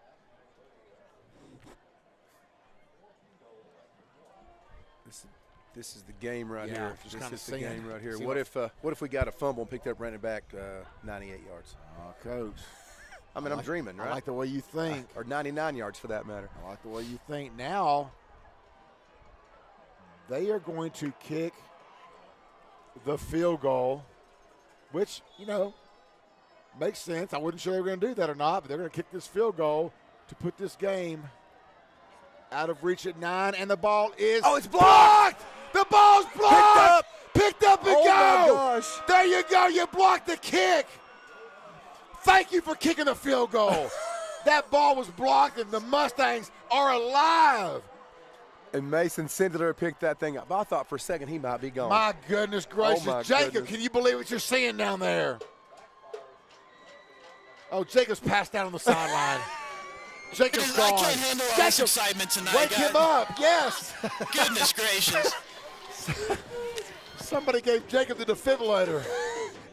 E: This is the game right
A: Yeah,
E: here.
A: just
E: This
A: kinda
E: is the
A: seeing-
E: game right here.
A: seeing
E: What if we got a fumble and picked up, ran it back 98 yards?
A: Coach.
E: I mean, I'm dreaming, right?
A: I like the way you think.
E: Or 99 yards for that matter.
A: I like the way you think. Now, they are going to kick the field goal, which, makes sense. I wasn't sure they were going to do that or not, but they're going to kick this field goal to put this game out of reach at 9, and the ball is
E: it's blocked!
A: The ball's blocked! Picked up and
E: Oh,
A: go!
E: my gosh.
A: There you go. You blocked the kick. Thank you for kicking the field goal. That ball was blocked, and the Mustangs are alive.
E: And Mason Sindler picked that thing up. I thought for a second he might be gone.
A: My goodness gracious.
E: Oh, my
A: Jacob,
E: goodness.
A: can you believe what you're seeing down there? Oh, Jacob's passed out on the sideline. Jacob's
D: I
A: gone.
D: can't handle all this excitement tonight.
A: Wake him up, yes.
D: Goodness gracious.
A: Somebody gave Jacob the defibrillator.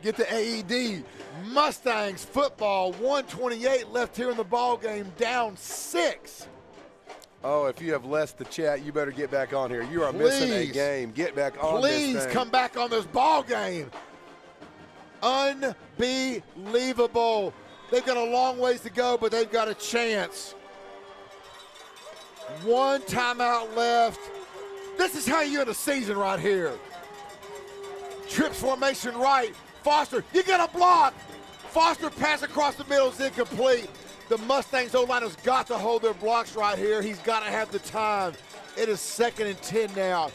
A: Get the AED. Mustangs football, 1:28 left here in the ball game, down 6.
E: Oh, if you have left the chat, you better get back on here. You are missing a
A: Please.
E: game. Get back on this
A: Please
E: thing.
A: come back on this ball game. Unbelievable. They've got a long ways to go, but they've got a chance. One timeout left. This is how you end a season right here. Trips formation right. Foster, you got a block. Foster pass across the middle is incomplete. The Mustangs O-line has got to hold their blocks right here. He's got to have the time. It is 2nd and 10 now.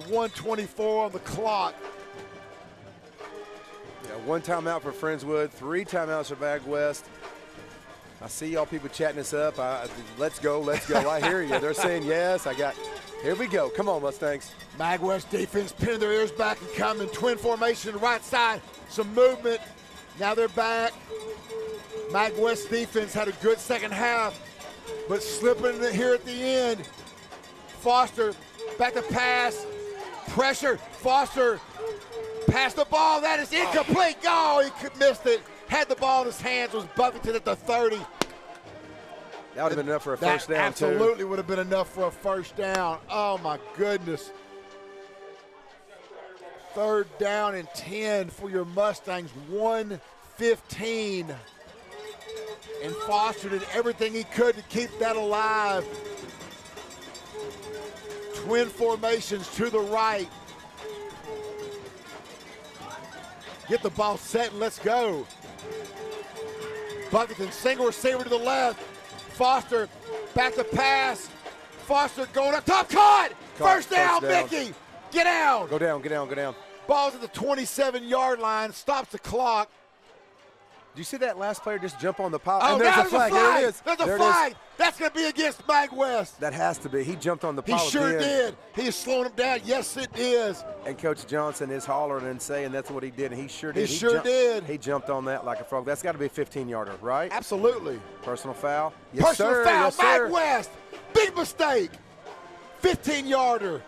A: 1:24 on the clock.
E: Yeah, 1 timeout for Friendswood, 3 timeouts for Bag West. I see y'all people chatting us up. Let's go, let's go. I hear you. They're saying yes. Here we go. Come on, Mustangs.
A: Mag West defense pinning their ears back and coming. Twin formation, right side. Some movement. Now they're back. Mag West defense had a good second half, but slipping here at the end. Foster back to pass. Pressure. Foster passed the ball. That is incomplete. Oh, he missed it. Had the ball in his hands. Was Buffington at the 30.
E: That would have been enough for a
A: That
E: first down,
A: absolutely would have been enough for a first down. Oh, my goodness. 3rd down and 10 for your Mustangs. 1:15. And Foster did everything he could to keep that alive. Twin formations to the right. Get the ball set and let's go. Buffington, single receiver to the left. Foster, back to pass. Foster going up top, caught! First down, Mickey! Get down!
E: Go down, get down, go down.
A: Ball's at the 27-yard line, stops the clock.
E: Do you see that last player just jump on the pile?
A: Oh,
E: and there's
A: now
E: a flag. There it is.
A: There's
E: There
A: a
E: it
A: flag.
E: is.
A: That's going to be against Mag West.
E: That has to be. He jumped on the
A: He
E: pile.
A: sure
E: at the end.
A: did. He is slowing him down. Yes, it is.
E: And Coach Johnson is hollering and saying that's what he did, and he sure did.
A: He sure did.
E: He jumped on that like a frog. That's got to be a 15-yarder, right?
A: Absolutely.
E: Personal foul. Yes,
A: Personal
E: sir.
A: foul.
E: Yes, sir.
A: Mag West. Big mistake. 15-yarder.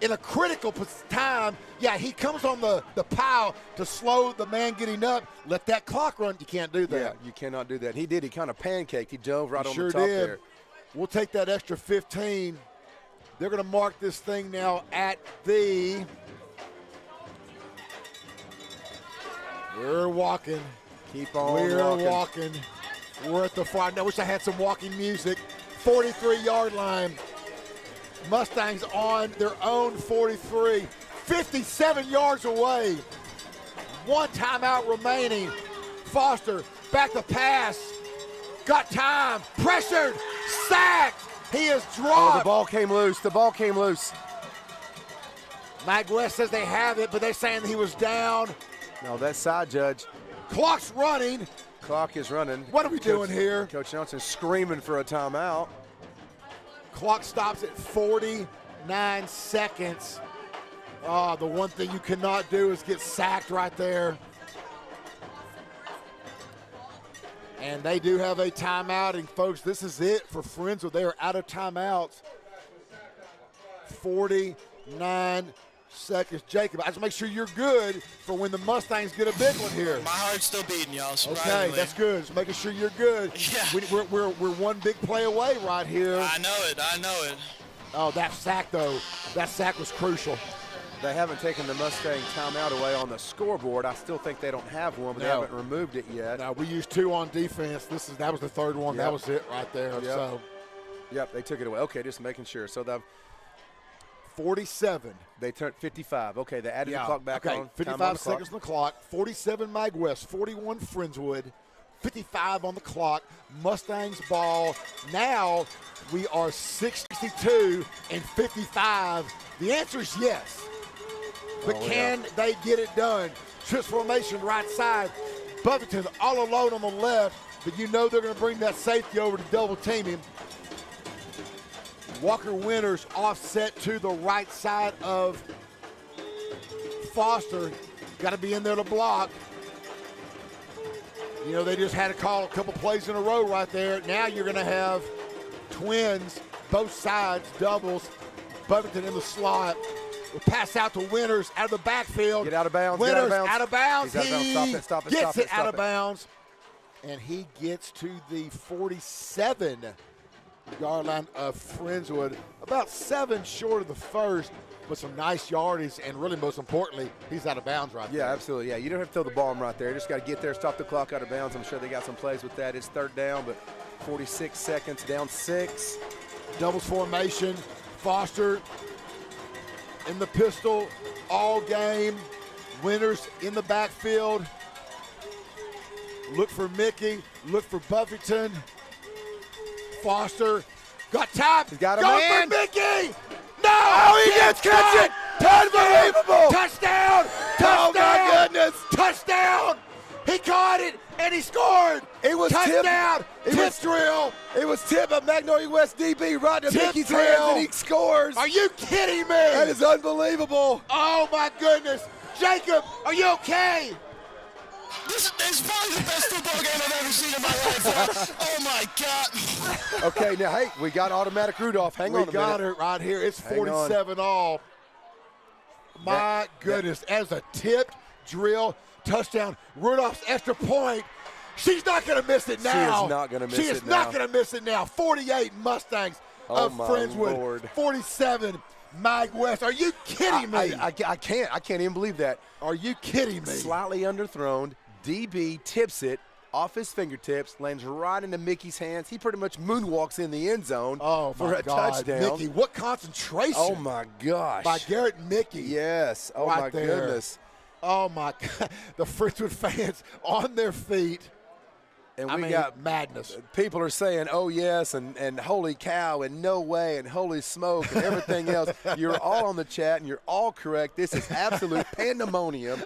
A: In a critical time, yeah, he comes on the pile to slow the man getting up. Let that clock run. You can't do that.
E: Yeah, you cannot do that. He did. He kind of pancaked. He dove right on
A: Sure
E: the top
A: did.
E: there.
A: We'll take that extra 15. They're going to mark this thing now at the. We're walking.
E: Keep on
A: We're
E: walking.
A: walking. We're at the far. I wish I had some walking music. 43-yard line. Mustangs on their own 43, 57 yards away. One timeout remaining. Foster back to pass. Got time. Pressured. Sacked. He is dropped.
E: Oh, the ball came loose. The ball came loose.
A: Mike West says they have it, but they're saying he was down.
E: No, that's side, Judge.
A: Clock's running.
E: Clock is running.
A: What are we doing here?
E: Coach Johnson screaming for a timeout.
A: Clock stops at 49 seconds. Oh, the one thing you cannot do is get sacked right there. And they do have a timeout. And, folks, this is it for Friendswood. They are out of timeouts. 49 seconds. Jacob, I just make sure you're good for when the Mustangs get a big one here.
D: My heart's still beating, y'all.
A: Okay, that's good. Just making sure you're good.
D: Yeah.
A: We're one big play away right here.
D: I know it.
A: Oh, that sack, though. That sack was crucial.
E: They haven't taken the Mustang timeout away on the scoreboard. I still think they don't have one, but they haven't removed it yet.
A: Now, we used 2 on defense. That was the third one.
E: Yep.
A: That was it right there.
E: Yep.
A: So,
E: yep, they took it away. Okay, just making sure. So the
A: 47.
E: They turned 55. Okay, they added the clock back on.
A: 55 seconds on the clock. 47 Mag West, 41 Friendswood, 55 on the clock. Mustangs ball. Now we are 62 and 55. The answer is yes. But can they get it done? Twist formation right side. Buffington all alone on the left, but you know they're going to bring that safety over to double team him. Walker Winters offset to the right side of Foster. Got to be in there to block. You know, they just had to call a couple plays in a row right there. Now you're going to have twins, both sides, doubles. Buffington in the slot. We'll pass out to Winters out of the backfield.
E: Get out of bounds.
A: Winters
E: out of bounds.
A: He
E: Stop it.
A: gets it out of bounds. And he gets to the 47-yard line of Friendswood. About 7 short of the first, but some nice yardage. And really, most importantly, he's out of bounds right there.
E: Yeah, absolutely. Yeah, you don't have to throw the ball right there. You just got to get there, stop the clock out of bounds. I'm sure they got some plays with that. It's third down, but 46 seconds, down 6.
A: Doubles formation. Foster in the pistol all game. Winters in the backfield. Look for Mickey. Look for Buffington. Foster got time.
E: He's got a
A: Go
E: man.
A: for Mickey. No.
E: Oh, he gets catch it. Unbelievable.
A: Touchdown.
E: Oh, my goodness.
A: Touchdown. He caught it, and he scored.
E: It was
A: touchdown. Tip drill.
E: It was tip of Magnolia West DB right to
A: Tip
E: Mickey's
A: drill.
E: hands, and he scores.
A: Are you kidding me?
E: That is unbelievable.
A: Oh, my goodness. Jacob, are you okay?
D: This is probably the best football game I've ever seen in my life. Oh, my God.
E: Okay, now, hey, we got automatic Rudolph. Hang on a minute.
A: We got it right here. It's 47 all. My goodness. As a tipped drill touchdown, Rudolph's extra point. She's not going to miss it now.
E: She is not going to miss it now.
A: She is not going to miss it now. 48 Mustangs of Friendswood.
E: Lord.
A: 47 Mag West. Are you kidding me?
E: I can't even believe that.
A: Are you kidding me?
E: Slightly underthrown. DB tips it off his fingertips, lands right into Mickey's hands. He pretty much moonwalks in the end zone for a touchdown.
A: Mickey, what concentration.
E: Oh, my gosh.
A: By Garrett Mickey.
E: Yes. Oh,
A: right
E: my
A: there.
E: goodness.
A: Oh, my God. The Friendswood fans on their feet.
E: And
A: we got madness.
E: People are saying, oh, yes, and holy cow, and no way, and holy smoke, and everything else. You're all on the chat, and you're all correct. This is absolute pandemonium.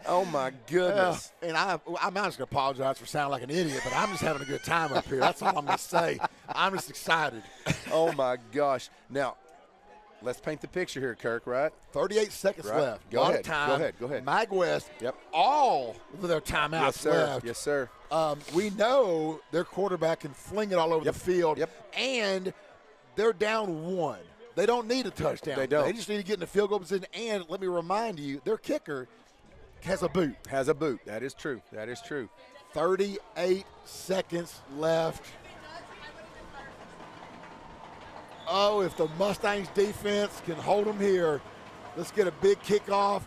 E: Oh, my goodness.
A: And I'm just going to apologize for sounding like an idiot, but I'm just having a good time up here. That's all I'm going to say. I'm just excited.
E: Oh, my gosh. Now, let's paint the picture here, Kirk, right?
A: 38 seconds left.
E: Go ahead.
A: Time.
E: Go ahead.
A: Mag West, all of their timeouts left.
E: Yes, sir.
A: We know their quarterback can fling it all over the field. And they're down 1. They don't need a touchdown.
E: They don't.
A: They just need to get in the field goal position. And let me remind you, their kicker has a boot.
E: That is true.
A: 38 seconds left. Oh, if the Mustangs defense can hold them here, let's get a big kickoff.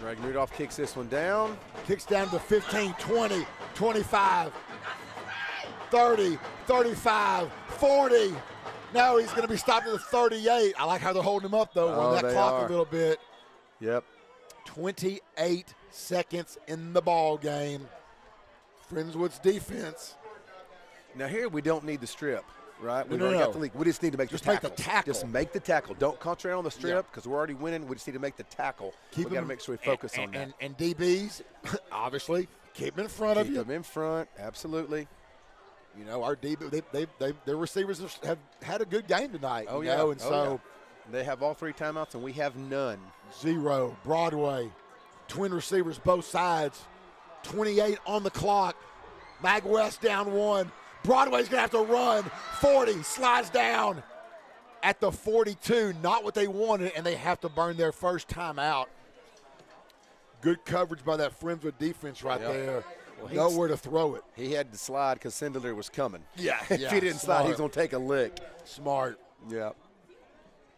E: Greg Rudolph kicks this one down.
A: Kicks down to 15, 20, 25. 30, 35, 40. Now he's going to be stopped at the 38. I like how they're holding him up, though, on that clock a little bit.
E: Yep.
A: 28 seconds in the ball game. Friendswood's defense.
E: Now here we don't need the strip, right? We've
A: No.
E: already got the lead. We just need to make
A: Just
E: the
A: make
E: tackle.
A: the tackle.
E: Just make the tackle. Don't concentrate on the strip because we're already winning. We just need to make the tackle. We got to make sure we focus on that.
A: And DBs, obviously, keep them in front of you.
E: Keep them in front, absolutely.
A: You know, our DB, their receivers have had a good game tonight.
E: Oh,
A: you
E: yeah.
A: know, and so
E: They have all 3 timeouts, and we have none.
A: 0, Broadway, twin receivers both sides, 28 on the clock. Mag West down 1. Broadway's going to have to run. 40, slides down at the 42. Not what they wanted, and they have to burn their first timeout. Good coverage by that Friendswood defense right there. Well, nowhere to throw it.
E: He had to slide because Sindler was coming.
A: Yeah.
E: If he didn't slide, he's going to take a lick.
A: Smart.
E: Yeah.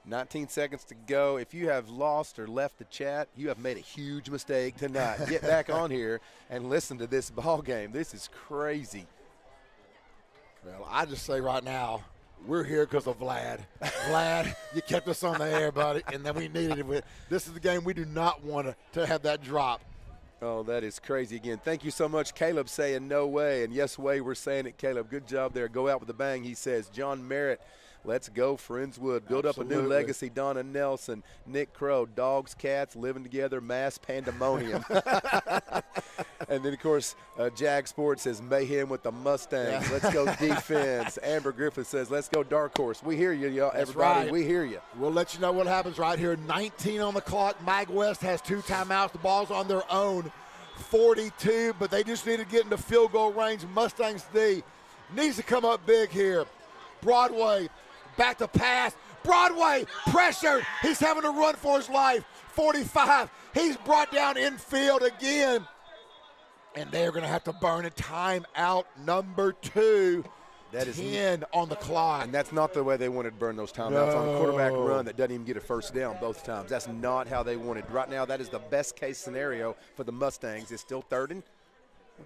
E: 19 seconds to go. If you have lost or left the chat, you have made a huge mistake tonight. Get back on here and listen to this ball game. This is crazy.
A: Well, I just say right now, we're here because of Vlad. Vlad, you kept us on the air, buddy, and then we needed it. This is the game we do not want to have that drop.
E: Oh, that is crazy again. Thank you so much. Caleb saying no way. And yes way, we're saying it, Caleb. Good job there. Go out with a bang, he says. John Merritt, let's go, Friendswood. Build up a new legacy. Donna Nelson, Nick Crow, dogs, cats, living together, mass pandemonium. And then, of course, Jag Sports says mayhem with the Mustangs. Yeah. Let's go defense. Amber Griffith says let's go dark horse. We hear you, y'all. Everybody. Right. We hear you.
A: We'll let you know what happens right here. 19 on the clock. Mag West has 2 timeouts. The ball's on their own. 42, but they just need to get into field goal range. Mustangs D needs to come up big here. Broadway, back to pass. Broadway, pressured. He's having to run for his life. 45. He's brought down infield again. And they're going to have to burn a timeout number 2.
E: That is
A: 10 on the clock.
E: And that's not the way they wanted to burn those timeouts on a quarterback run that doesn't even get a first down both times. That's not how they wanted. Right now, that is the best case scenario for the Mustangs. It's still third and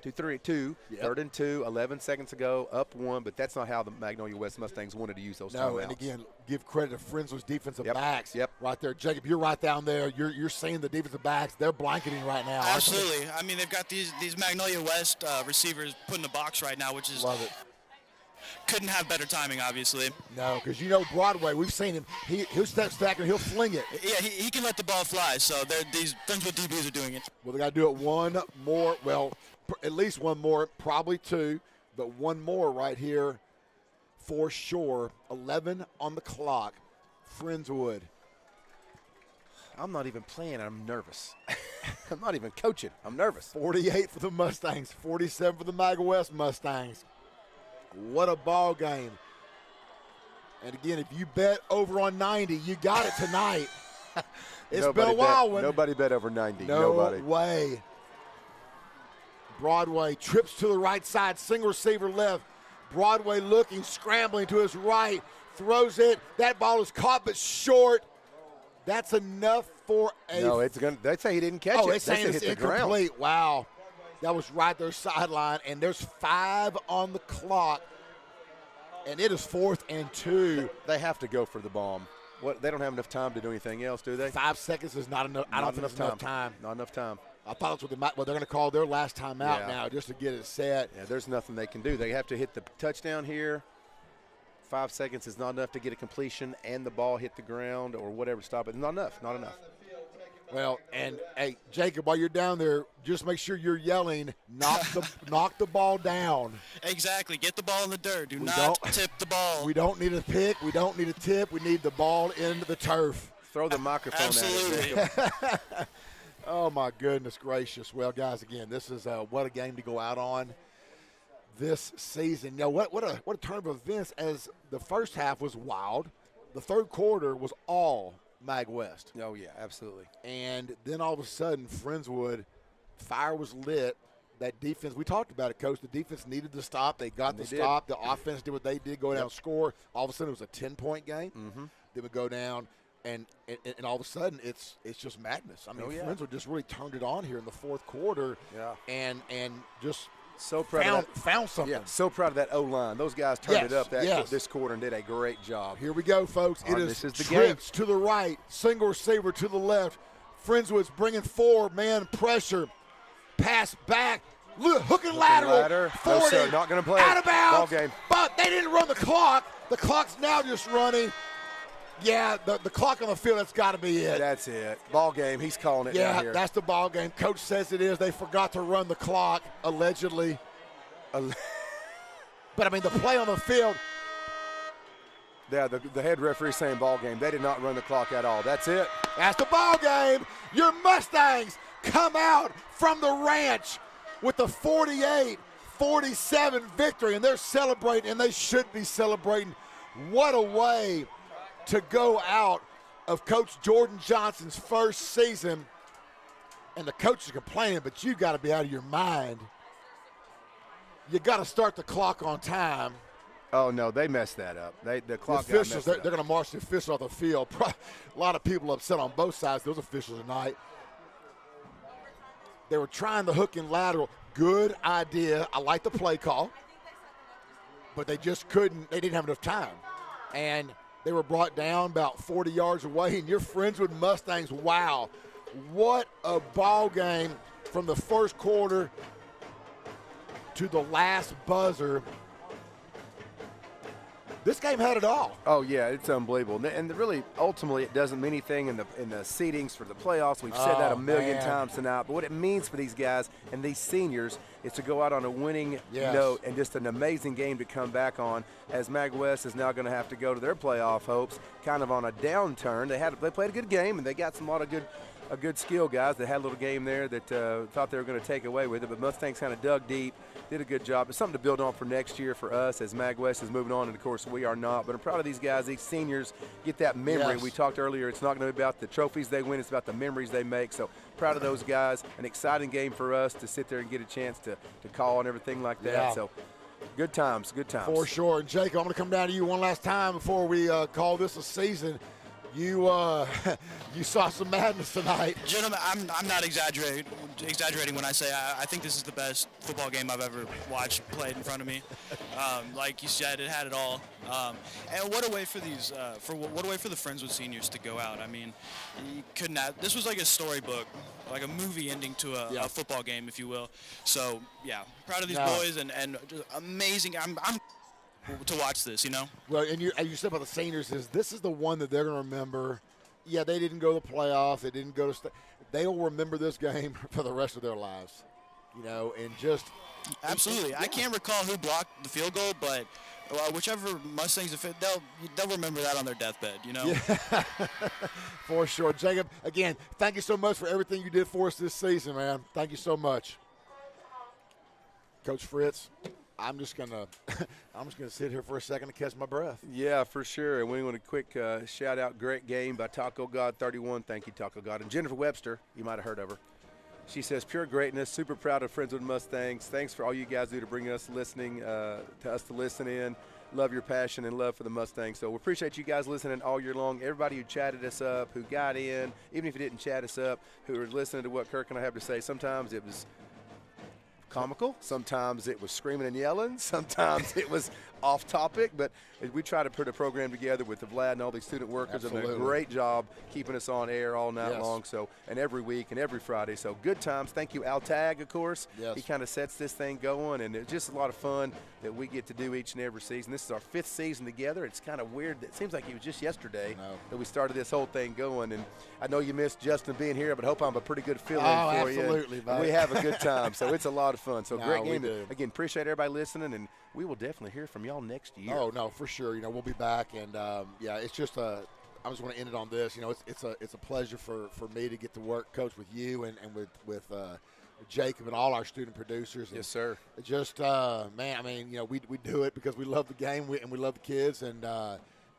E: 2,
A: Yep.
E: 3rd and 2, 11 seconds to go, up 1, but that's not how the Magnolia West Mustangs wanted to use those timeouts.
A: No, and again, give credit to Friendswood's defensive backs.
E: Yep.
A: Right there. Jacob, you're right down there. You're seeing the defensive backs. They're blanketing right now.
D: Absolutely. I mean, they've got these Magnolia West receivers put in the box right now, which is
A: love it.
D: Couldn't have better timing, obviously.
A: No, because you know Broadway, we've seen him. He'll step back and he'll fling it.
D: Yeah, he can let the ball fly, so these Friendswood DBs are doing it.
A: Well, they got to do it one more. Well, at least one more, probably 2, but one more right here for sure. 11 on the clock. Friendswood.
E: I'm not even playing. I'm nervous. I'm not even coaching. I'm nervous.
A: 48 for the Mustangs, 47 for the Mag West Mustangs. What a ball game. And again, if you bet over on 90, you got it tonight. It's been a while.
E: Nobody bet over 90.
A: No way. Broadway trips to the right side, single receiver left. Broadway looking, scrambling to his right, throws it. That ball is caught but short. That's enough for a.
E: No, it's going. They say he didn't catch it.
A: Oh, it's saying it's incomplete.
E: Ground.
A: Wow, that was right there sideline, and there's 5 on the clock, and it is 4th and 2.
E: They have to go for the bomb. What? They don't have enough time to do anything else, do they?
A: 5 seconds is not enough. I don't think it's enough time.
E: Not enough time.
A: I thought that's what they're going to call their last time out now, just to get it set.
E: Yeah, there's nothing they can do. They have to hit the touchdown here. 5 seconds is not enough to get a completion and the ball hit the ground or whatever to stop it. Not enough. Not enough.
A: Well, and hey, Jacob, while you're down there, just make sure you're yelling, knock the ball down.
D: Exactly. Get the ball in the dirt. Do not tip the ball.
A: We don't need a pick. We don't need a tip. We need the ball into the turf.
E: Throw the microphone
D: Absolutely.
E: at it.
A: Oh, my goodness gracious. Well, guys, again, this is what a game to go out on this season. You know, what a turn of events, as the first half was wild. The third quarter was all Mag West.
E: Oh, yeah, absolutely.
A: And then all of a sudden, Friendswood, fire was lit. That defense, we talked about it, Coach. The defense needed to stop. They got the stop. The offense did what they did, go down and score. All of a sudden, it was a 10-point game.
E: Mm-hmm.
A: Then we go down. And all of a sudden, it's just madness. I mean, Friendswood just really turned it on here in the fourth quarter, and just
E: So proud
A: found something.
E: Yeah, so proud of that O-line. Those guys turned it up this quarter and did a great job.
A: Here we go, folks.
E: This is the
A: trips to the right, single receiver to the left. Friendswood's bringing 4-man pressure. Pass back. Look, hook and lateral. 40.
E: No, sir, not going to play.
A: Out of bounds.
E: Ball game.
A: But they didn't run the clock. The clock's now just running. Yeah, the clock on the field, that's got to be it.
E: That's it. Ball game. He's calling it down here.
A: Yeah, that's the ball game. Coach says it is. They forgot to run the clock, allegedly. But, I mean, the play on the field.
E: Yeah, the head referee saying ball game. They did not run the clock at all. That's it.
A: That's the ball game. Your Mustangs come out from the ranch with the 48-47 victory, and they're celebrating, and they should be celebrating. What a way to go out of Coach Jordan Johnson's first season. And the coach is complaining, but you got to be out of your mind. You got to start the clock on time.
E: Oh, no, they messed that up. The clock
A: the officials, they're going to march the officials off the field. A lot of people upset on both sides, those officials tonight. They were trying the hook and lateral. Good idea. I like the play call. But they just couldn't. They didn't have enough time. And they were brought down about 40 yards away. And your Friendswood Mustangs, wow, what a ball game from the first quarter to the last buzzer. This game had it all.
E: Oh, yeah, it's unbelievable. And really, ultimately, it doesn't mean anything in the seedings for the playoffs. We've said that a million times tonight. But what it means for these guys and these seniors is to go out on a winning note and just an amazing game to come back on, as Mag West is now going to have to go to their playoff hopes kind of on a downturn. They played a good game, and they got a lot of good skill guys that had a little game there that thought they were going to take away with it. But Mustangs kind of dug deep, did a good job. It's something to build on for next year for us as Mag West is moving on, and, of course, we are not. But I'm proud of these guys. These seniors get that memory.
A: Yes.
E: We talked earlier, it's not going to be about the trophies they win. It's about the memories they make. So proud of those guys. An exciting game for us to sit there and get a chance to call and everything like that.
A: Yeah.
E: So good times, good times.
A: For sure. And, Jacob, I'm going to come down to you one last time before we call this a season. You you saw some madness tonight.
D: Gentlemen, I'm not exaggerating when I say I think this is the best football game I've ever watched played in front of me. Like you said, it had it all. And what a way for these what a way for the Friendswood seniors to go out. I mean, you couldn't have. This was like a storybook, like a movie ending to a football game, if you will. So yeah, proud of these boys and just amazing. I'm to watch this, you know.
A: Well, and you said about the seniors this is the one that they're going to remember. Yeah, they didn't go to the playoffs. They didn't go to they will remember this game for the rest of their lives, you know, and just.
D: Absolutely. I can't recall who blocked the field goal, but whichever Mustangs, they'll remember that on their deathbed, you know. Yeah.
A: For sure. Jacob, again, thank you so much for everything you did for us this season, man. Thank you so much. Coach Fritz. I'm just gonna sit here for a second to catch my breath.
E: Yeah, for sure. And we want a quick shout out. Great game by Taco God 31. Thank you, Taco God. And Jennifer Webster, you might have heard of her. She says, "Pure greatness. Super proud of Friendswood Mustangs. Thanks for all you guys do to bring us listening to listen in. Love your passion and love for the Mustangs." So we appreciate you guys listening all year long. Everybody who chatted us up, who got in, even if you didn't chat us up, who were listening to what Kirk and I have to say. Sometimes it was comical. Sometimes it was screaming and yelling. Sometimes it was off topic. But we try to put a program together with the Vlad and all these student workers. Absolutely. Have done a great job keeping us on air all night long. So, and every week and every Friday. So good times. Thank you, Al Tag, of course.
A: Yes.
E: He kind of sets this thing going, and it's just a lot of fun that we get to do each and every season. This is our 5th season together. It's kind of weird. It seems like it was just yesterday that we started this whole thing going. And I know you missed Justin being here, but I hope I'm a pretty good fill-in for you.
A: Absolutely,
E: we have a good time. So it's a lot of fun. So great game.
A: Do.
E: Again, appreciate everybody listening, and we will definitely hear from y'all next year.
A: Oh, no, for sure. You know, we'll be back. And, it's just I just want to end it on this. You know, it's a pleasure for me to get to work, Coach, with you and with Jacob and all our student producers. And
E: yes, sir.
A: Just, man, I mean, you know, we do it because we love the game and we love the kids. And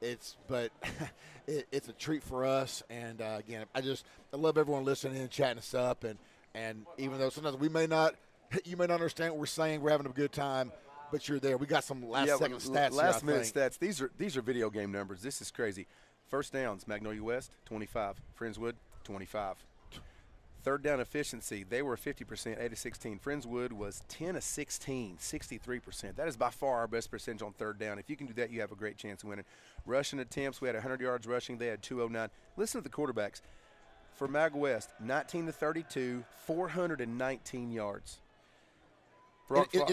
A: it's a treat for us. And, again, I love everyone listening in, chatting us up. And even though sometimes you may not understand what we're saying, we're having a good time. But you're there. We got some last-second stats.
E: Last-minute stats. These are video game numbers. This is crazy. First downs, Magnolia West, 25. Friendswood, 25.
B: Third down efficiency, they were 50%, 8 of 16. Friendswood was 10 of 16, 63%. That is by far our best percentage on third down. If you can do that, you have a great chance of winning. Rushing attempts, we had 100 yards rushing. They had 209. Listen to the quarterbacks. For Mag West, 19 to 32, 419 yards.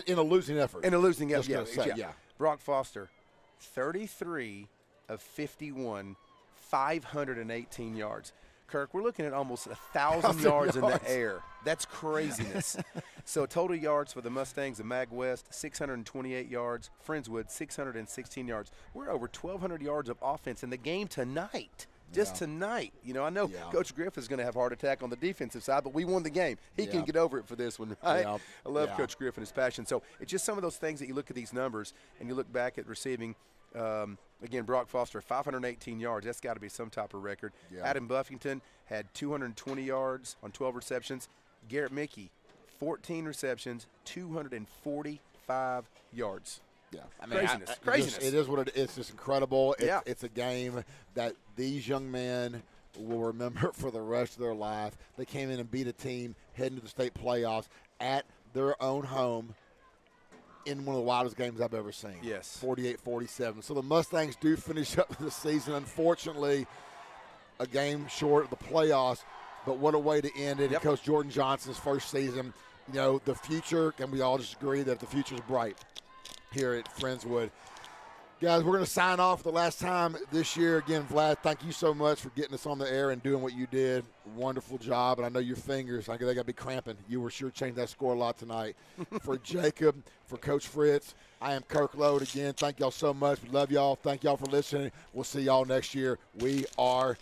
A: In a losing effort.
B: In a losing effort,
A: yeah.
B: Brock Foster, 33 of 51, 518 yards. Kirk, we're looking at almost 1,000 yards in the air. That's craziness. So total yards for the Mustangs of Mag West, 628 yards. Friendswood, 616 yards. We're over 1,200 yards of offense in the game tonight. Just tonight. You know, I know Coach Griff is going to have a heart attack on the defensive side, but we won the game. He can get over it for this one, right? I love Coach Griff and his passion. So it's just some of those things that you look at these numbers and you look back at receiving. Again, Brock Foster, 518 yards. That's got to be some type of record. Yeah. Adam Buffington had 220 yards on 12 receptions. Garrett Mickey, 14 receptions, 245 yards.
A: Yeah,
B: I mean, craziness.
A: It is what it is. It's just incredible. It's a game that these young men will remember for the rest of their life. They came in and beat a team heading to the state playoffs at their own home in one of the wildest games I've ever seen.
B: Yes.
A: 48-47. So the Mustangs do finish up the season. Unfortunately, a game short of the playoffs, but what a way to end it. Coach Jordan Johnson's first season. You know, the future, can we all just agree that the future's bright here at Friendswood? Guys, we're going to sign off for the last time this year. Again, Vlad, thank you so much for getting us on the air and doing what you did. Wonderful job. And I know your fingers, they got to be cramping. You were sure changing that score a lot tonight. For Jacob, for Coach Fritz, I am Kirk Load. Again, thank y'all so much. We love y'all. Thank y'all for listening. We'll see y'all next year. We are